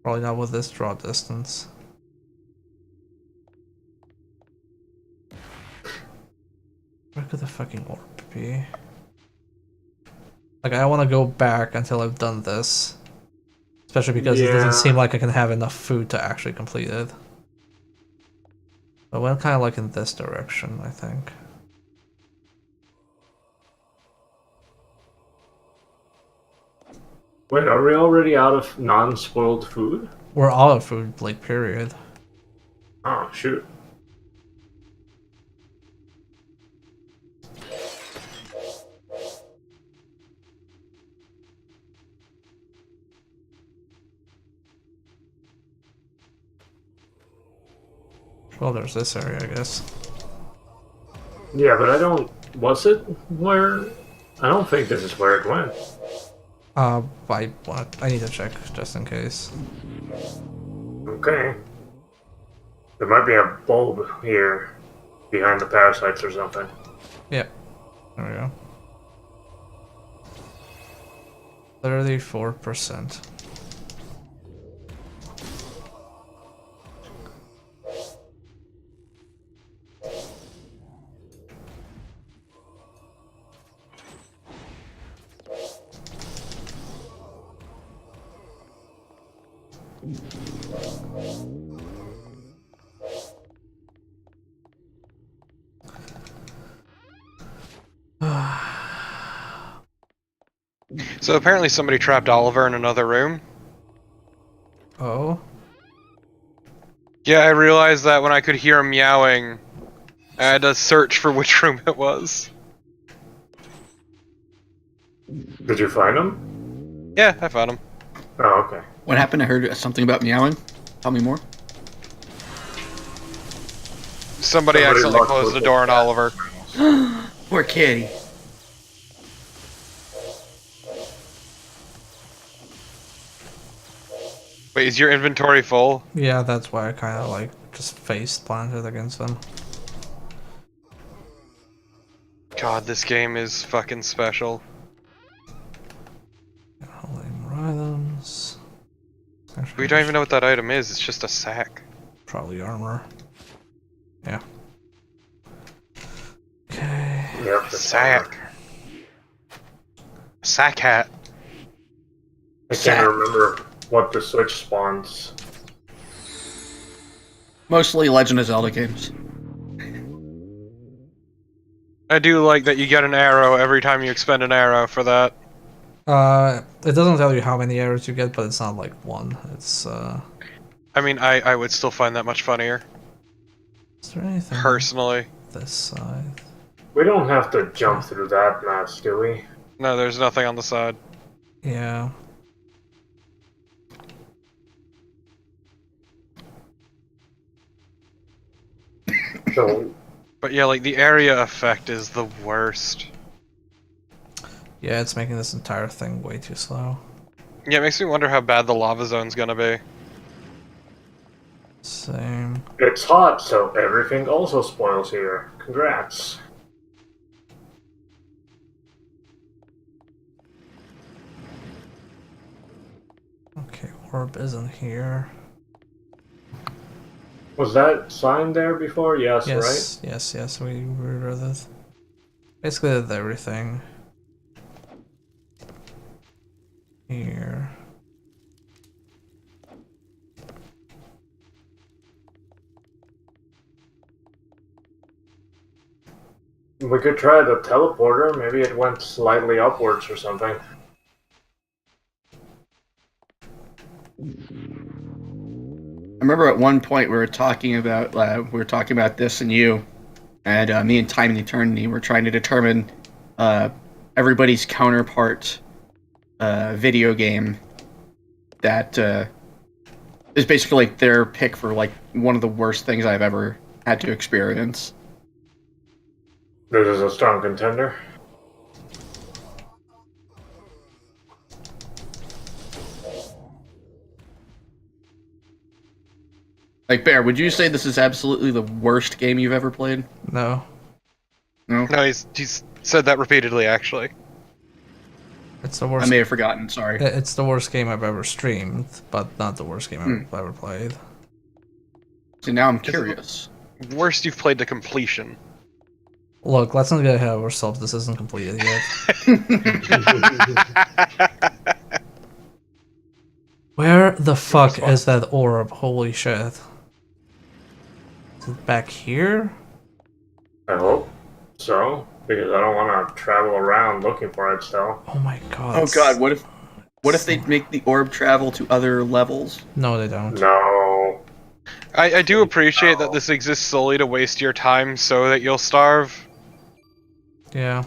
Speaker 1: Probably not with this draw distance. Where could the fucking orb be? Like, I want to go back until I've done this. Especially because it
Speaker 2: Yeah.
Speaker 1: doesn't seem like I can have enough food to actually complete it. But went kind of like in this direction, I think.
Speaker 2: Wait, are we already out of non-spoiled food?
Speaker 1: We're out of food, like, period.
Speaker 2: Oh, shoot.
Speaker 1: Well, there's this area, I guess.
Speaker 2: Yeah, but I don't. Was it where? I don't think this is where it went.
Speaker 1: I need to check just in case.
Speaker 2: Okay. There might be a bulb here behind the parasites or something.
Speaker 1: Yep. There we go. 34%.
Speaker 4: So apparently somebody trapped Oliver in another room.
Speaker 1: Oh?
Speaker 4: Yeah, I realized that when I could hear him meowing, I had to search for which room it was.
Speaker 2: Did you find him?
Speaker 4: Yeah, I found him.
Speaker 2: Oh, okay.
Speaker 3: What happened? I heard something about meowing. Tell me more.
Speaker 4: Somebody accidentally
Speaker 2: locked
Speaker 4: closed the
Speaker 2: with
Speaker 4: door on Oliver.
Speaker 3: Poor kitty.
Speaker 4: Wait, is your inventory full?
Speaker 1: Yeah, that's why I kind of like just face planted against them.
Speaker 4: God, this game is fucking special.
Speaker 1: Holding more items. Actually,
Speaker 4: We don't even know what that item is, it's just a sack.
Speaker 1: Probably armor. Yeah. Okay.
Speaker 2: Yep.
Speaker 4: Sack. Sack hat.
Speaker 2: I can't remember what the switch spawns.
Speaker 3: Mostly Legend of Zelda games.
Speaker 4: I do like that you get an arrow every time you expend an arrow for that.
Speaker 1: It doesn't tell you how many arrows you get, but it's not like one. It's
Speaker 4: I mean, I would still find that much funnier.
Speaker 1: Is there anything
Speaker 4: Personally.
Speaker 1: on this side?
Speaker 2: We don't have to jump through that mess, do we?
Speaker 4: No, there's nothing on the side.
Speaker 1: Yeah.
Speaker 2: So,
Speaker 4: But yeah, like, the area effect is the worst.
Speaker 1: Yeah, it's making this entire thing way too slow.
Speaker 4: Yeah, it makes me wonder how bad the lava zone's gonna be.
Speaker 1: Same.
Speaker 2: it's hot, so everything also spoils here. Congrats.
Speaker 1: Okay, orb isn't here.
Speaker 2: Was that sign there before? Yes,
Speaker 1: Yes, yes, we read it. Basically did everything. Here.
Speaker 2: right? We could try the teleporter. Maybe it went slightly upwards or something.
Speaker 3: I remember at one point we were talking about this and you, and me and Time and Eternity were trying to determine everybody's counterpart video game that is basically like their pick for like one of the worst things I've ever had to experience.
Speaker 2: This is a strong contender.
Speaker 3: Like, Bear, would you say this is absolutely the worst game you've ever played?
Speaker 1: No.
Speaker 3: No?
Speaker 4: No, he's said that repeatedly, actually.
Speaker 1: It's the
Speaker 3: I
Speaker 1: worst.
Speaker 3: may have forgotten, sorry.
Speaker 1: It's the worst game I've ever streamed, but not the worst game I've ever played.
Speaker 3: See, now I'm curious.
Speaker 4: Worst you've played to completion.
Speaker 1: Look, let's not get ahead of ourselves. This isn't completed yet. Where the fuck is that orb? Holy shit. Is it back here?
Speaker 2: I hope so, because I don't want to travel around looking for it still.
Speaker 1: Oh my god.
Speaker 3: Oh god, what if they make the orb travel to other levels?
Speaker 1: No, they don't.
Speaker 2: No.
Speaker 4: I do appreciate that this exists solely to waste your time so that you'll starve.
Speaker 1: Yeah.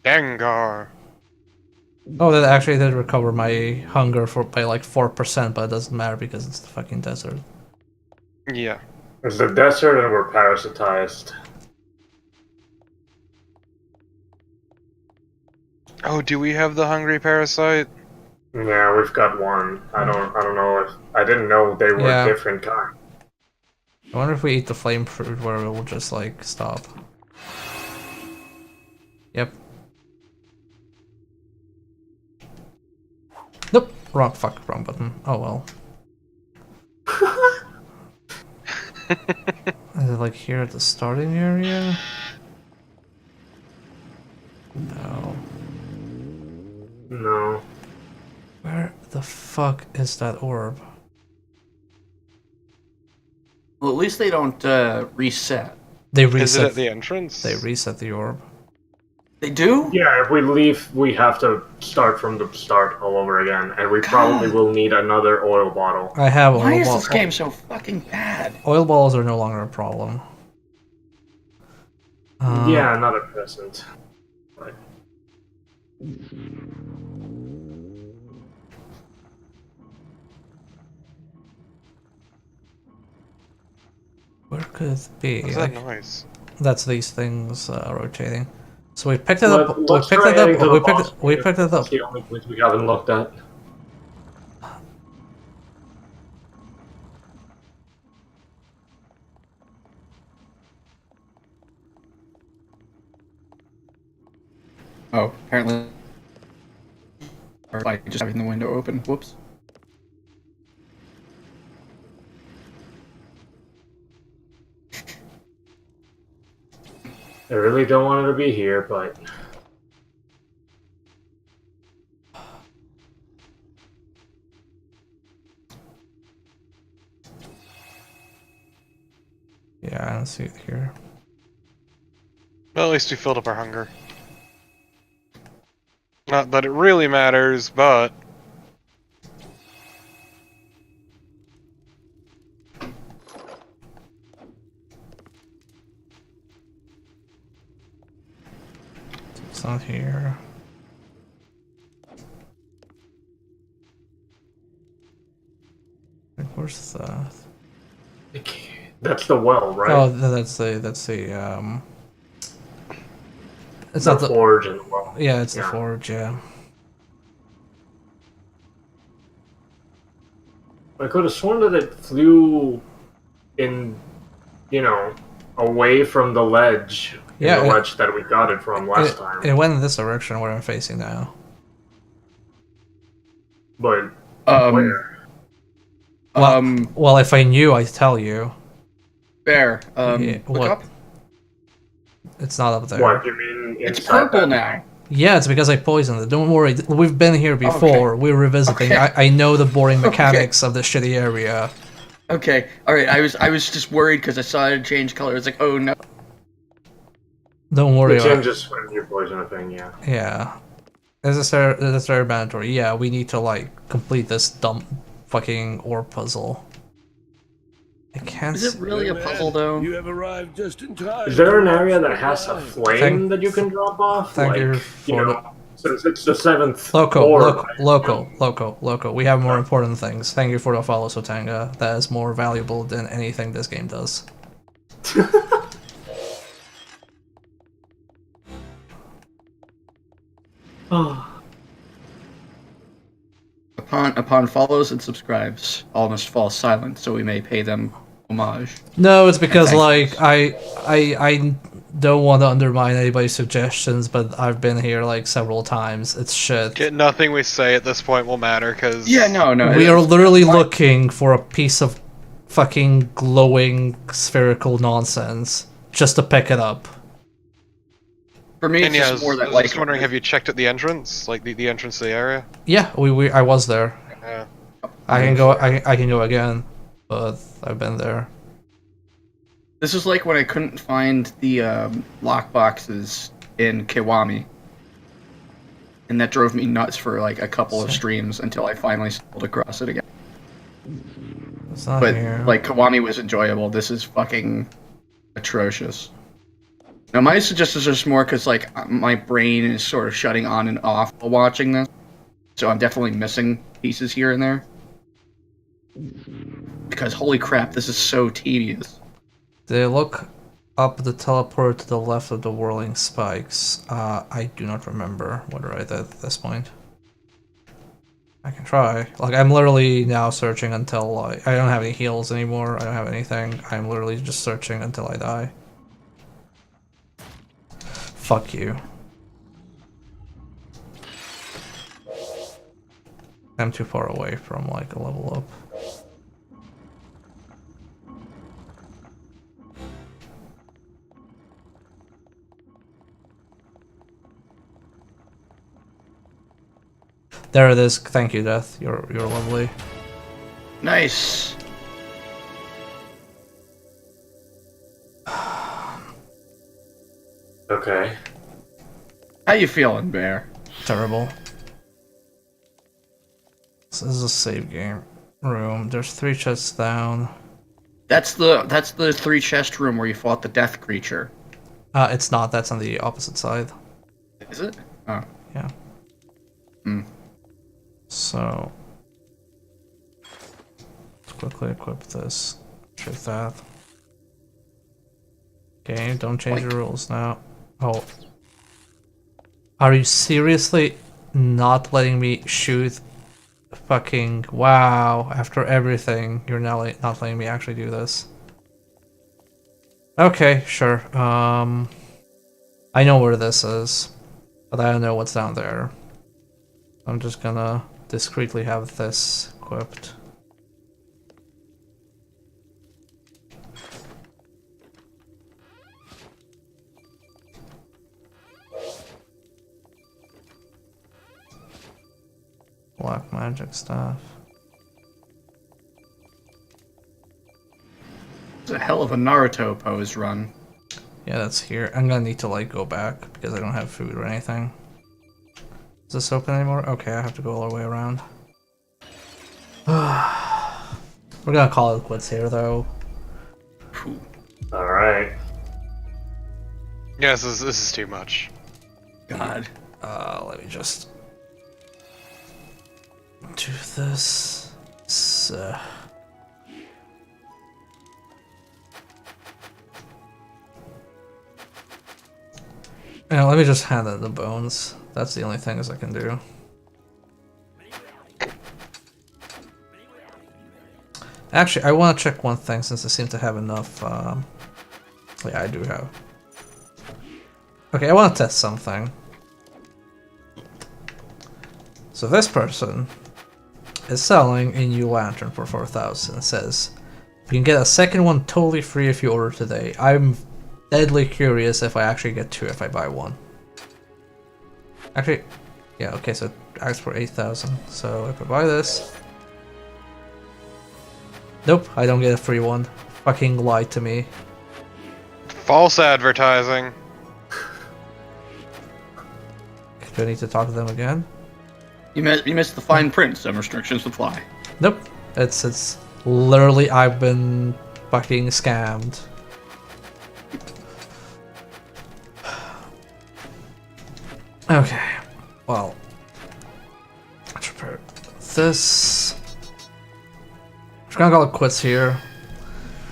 Speaker 4: Dengar.
Speaker 1: Oh, that actually did recover my hunger by like 4%, but it doesn't matter because it's the fucking desert.
Speaker 4: Yeah.
Speaker 2: It's the desert and we're parasitized.
Speaker 4: Oh, do we have the hungry parasite?
Speaker 2: Yeah, we've got one. I don't know if I didn't know they were
Speaker 1: Yeah.
Speaker 2: different kind.
Speaker 1: I wonder if we eat the flame fruit where it will just like stop. Yep. Nope. Wrong button. Oh well. Is it like here at the starting area? No.
Speaker 2: No.
Speaker 1: Where the fuck is that orb?
Speaker 3: Well, at least they don't reset.
Speaker 1: They
Speaker 4: Is it
Speaker 1: reset.
Speaker 4: at the entrance?
Speaker 1: They reset the orb.
Speaker 3: They do?
Speaker 2: Yeah, if we leave, we have to start from the start all over again, and we probably will need another oil bottle.
Speaker 1: I have
Speaker 3: Why
Speaker 1: oil
Speaker 3: is
Speaker 1: ball.
Speaker 3: this game so fucking bad?
Speaker 1: Oil balls are no longer a problem.
Speaker 2: Yeah, not at present. But
Speaker 1: Where could it be?
Speaker 4: What's
Speaker 1: Like,
Speaker 4: that noise?
Speaker 1: that's these things rotating. So we picked it up. We
Speaker 2: let's
Speaker 1: picked
Speaker 2: try
Speaker 1: it
Speaker 2: heading
Speaker 1: up.
Speaker 2: to the
Speaker 1: We
Speaker 2: boss
Speaker 1: picked. We
Speaker 2: cave.
Speaker 1: picked it up.
Speaker 2: That's the only place we haven't looked at.
Speaker 3: Oh, apparently. Or by just having the window open. Whoops.
Speaker 2: I really don't want it to be here, but
Speaker 1: Yeah, I don't see it here.
Speaker 4: Well, at least we filled up our hunger. Not that it really matters, but...
Speaker 1: It's not here. Like, where's that?
Speaker 2: that's the well, right?
Speaker 1: Oh, that's the It's not the.
Speaker 2: forge and the well.
Speaker 1: Yeah, it's the
Speaker 2: Yeah.
Speaker 1: forge. Yeah.
Speaker 2: I could have sworn that it flew in, away from the ledge.
Speaker 1: Yeah,
Speaker 2: the
Speaker 1: it-
Speaker 2: ledge that we got it from last
Speaker 1: It,
Speaker 2: time.
Speaker 1: it went in this direction where I'm facing now.
Speaker 2: But where?
Speaker 1: Well, if I knew, I'd tell you.
Speaker 3: Bear,
Speaker 1: Yeah,
Speaker 3: look
Speaker 1: what?
Speaker 3: up.
Speaker 1: It's not up there.
Speaker 2: What, you mean
Speaker 3: It's
Speaker 2: inside
Speaker 3: purple
Speaker 2: that?
Speaker 3: now.
Speaker 1: Yeah, it's because I poisoned it. Don't worry. We've been here before. We're revisiting.
Speaker 3: Okay.
Speaker 1: I know the boring
Speaker 3: Okay.
Speaker 1: mechanics of this shitty area.
Speaker 3: Okay, alright, I was just worried because I saw it change color. It's like, oh no.
Speaker 1: Don't worry
Speaker 2: It
Speaker 1: about it.
Speaker 2: changes when you poison a thing, yeah.
Speaker 1: Yeah. That's very mandatory. Yeah, we need to, like, complete this dumb fucking orb puzzle. I can't
Speaker 3: Is it really a
Speaker 5: Young man,
Speaker 3: puzzle though?
Speaker 5: You have arrived just in time.
Speaker 2: Is there
Speaker 5: to
Speaker 2: an
Speaker 5: watch
Speaker 2: area
Speaker 5: me
Speaker 2: that has a
Speaker 5: die.
Speaker 2: flame
Speaker 1: Thank-
Speaker 2: that you can drop off?
Speaker 1: thank you
Speaker 2: like,
Speaker 1: for the-
Speaker 2: since it's the seventh
Speaker 1: Loco,
Speaker 2: orb,
Speaker 1: loco. We have more important things. Thank you for the follow, Sotanga. That is more valuable than anything this game does.
Speaker 3: Upon follows and subscribes, all must fall silent, so we may pay them homage.
Speaker 1: No, it's because
Speaker 3: Thanks.
Speaker 1: like I don't want to undermine anybody's suggestions, but I've been here like several times. It's shit.
Speaker 4: Nothing we say at this point will matter, because...
Speaker 3: Yeah, no.
Speaker 1: We are literally looking for a piece of fucking glowing spherical nonsense just to pick it up.
Speaker 3: For me, it's
Speaker 4: And yeah,
Speaker 3: just more
Speaker 4: I
Speaker 3: that,
Speaker 4: was
Speaker 3: like,
Speaker 4: just wondering, have you checked at the entrance? Like, the entrance to the area?
Speaker 1: Yeah, I was there.
Speaker 4: Yeah.
Speaker 1: I can go again, but I've been there.
Speaker 3: this is like when I couldn't find the lock boxes in Kiwami. And that drove me nuts for like a couple of streams until I finally stumbled across it again.
Speaker 1: It's not
Speaker 3: But
Speaker 1: here.
Speaker 3: like Kiwami was enjoyable. This is fucking atrocious. Now my suggestions are just more because like my brain is sort of shutting on and off while watching this. So I'm definitely missing pieces here and there. Because holy crap, this is so tedious.
Speaker 1: They look up the teleport to the left of the whirling spikes. I do not remember what I did at this point. I can try. Like, I'm literally now searching until, like, I don't have any heals anymore. I don't have anything. I'm literally just searching until I die. Fuck you. I'm too far away from, like, a level up. There it is. Thank you, Death. You're lovely.
Speaker 3: Nice.
Speaker 2: Okay.
Speaker 3: How you feeling, Bear?
Speaker 1: Terrible. This is a save game room. There's 3 chests down.
Speaker 3: That's the 3 chest room where you fought the death creature.
Speaker 1: It's not. That's on the opposite side.
Speaker 3: Is it? Oh.
Speaker 1: Yeah.
Speaker 3: Hmm.
Speaker 1: So, let's quickly equip this. Check that. Okay, don't change the rules now. Oh. Are you seriously not letting me shoot? Fucking wow. After everything, you're now not letting me actually do this. Okay, sure. I know where this is, but I don't know what's down there. I'm just gonna discreetly have this equipped. Black magic staff.
Speaker 3: It's a hell of a Naruto pose run.
Speaker 1: Yeah, that's here. I'm gonna need to like go back because I don't have food or anything. Is this open anymore? Okay, I have to go all the way around. We're gonna call it quits here though.
Speaker 2: Alright.
Speaker 4: Yes, this is too much.
Speaker 3: God.
Speaker 1: Let me just do this. Yeah, let me just hand it the bones. That's the only things I can do. Actually, I want to check one thing since I seem to have enough. Yeah, I do have. Okay, I want to test something. So this person is selling a new lantern for 4,000. It says you can get a second one totally free if you order today. I'm deadly curious if I actually get 2 if I buy 1. Actually, yeah, okay, so it asks for 8,000. So if I buy this, nope, I don't get a free one. Fucking lied to me.
Speaker 4: False advertising.
Speaker 1: Do I need to talk to them again?
Speaker 3: You missed the fine print. Some restrictions apply.
Speaker 1: Nope. It's literally I've been fucking scammed. Okay. Well, let's prepare this. We're gonna call it quits here.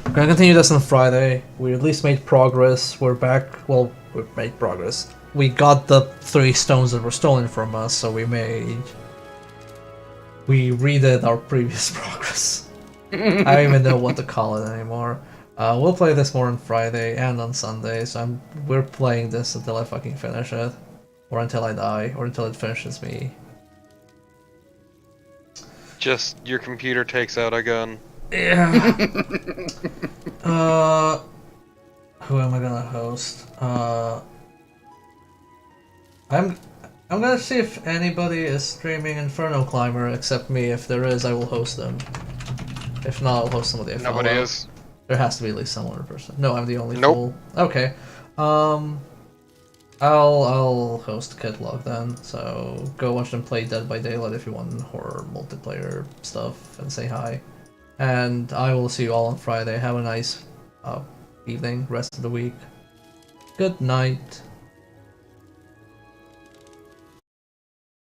Speaker 1: We're gonna continue this on Friday. We at least made progress. We're back. Well, we made progress. We got the 3 stones that were stolen from us, so we redid our previous progress. I don't even know what to call it anymore. We'll play this more on Friday and on Sunday, so we're playing this until I fucking finish it. Or until I die, or until it finishes me.
Speaker 4: Just your computer takes out a gun.
Speaker 1: Yeah. Who am I gonna host? I'm gonna see if anybody is streaming Inferno Climber except me. If there is, I will host them. If not, I'll host somebody I follow.
Speaker 4: Nobody is.
Speaker 1: There has to be at least some other person. No, I'm the only
Speaker 4: Nope.
Speaker 1: fool. Okay. I'll host Kidlog then. So go watch them play Dead by Daylight if you want horror multiplayer stuff and say hi. And I will see you all on Friday. Have a nice evening, rest of the week. Good night.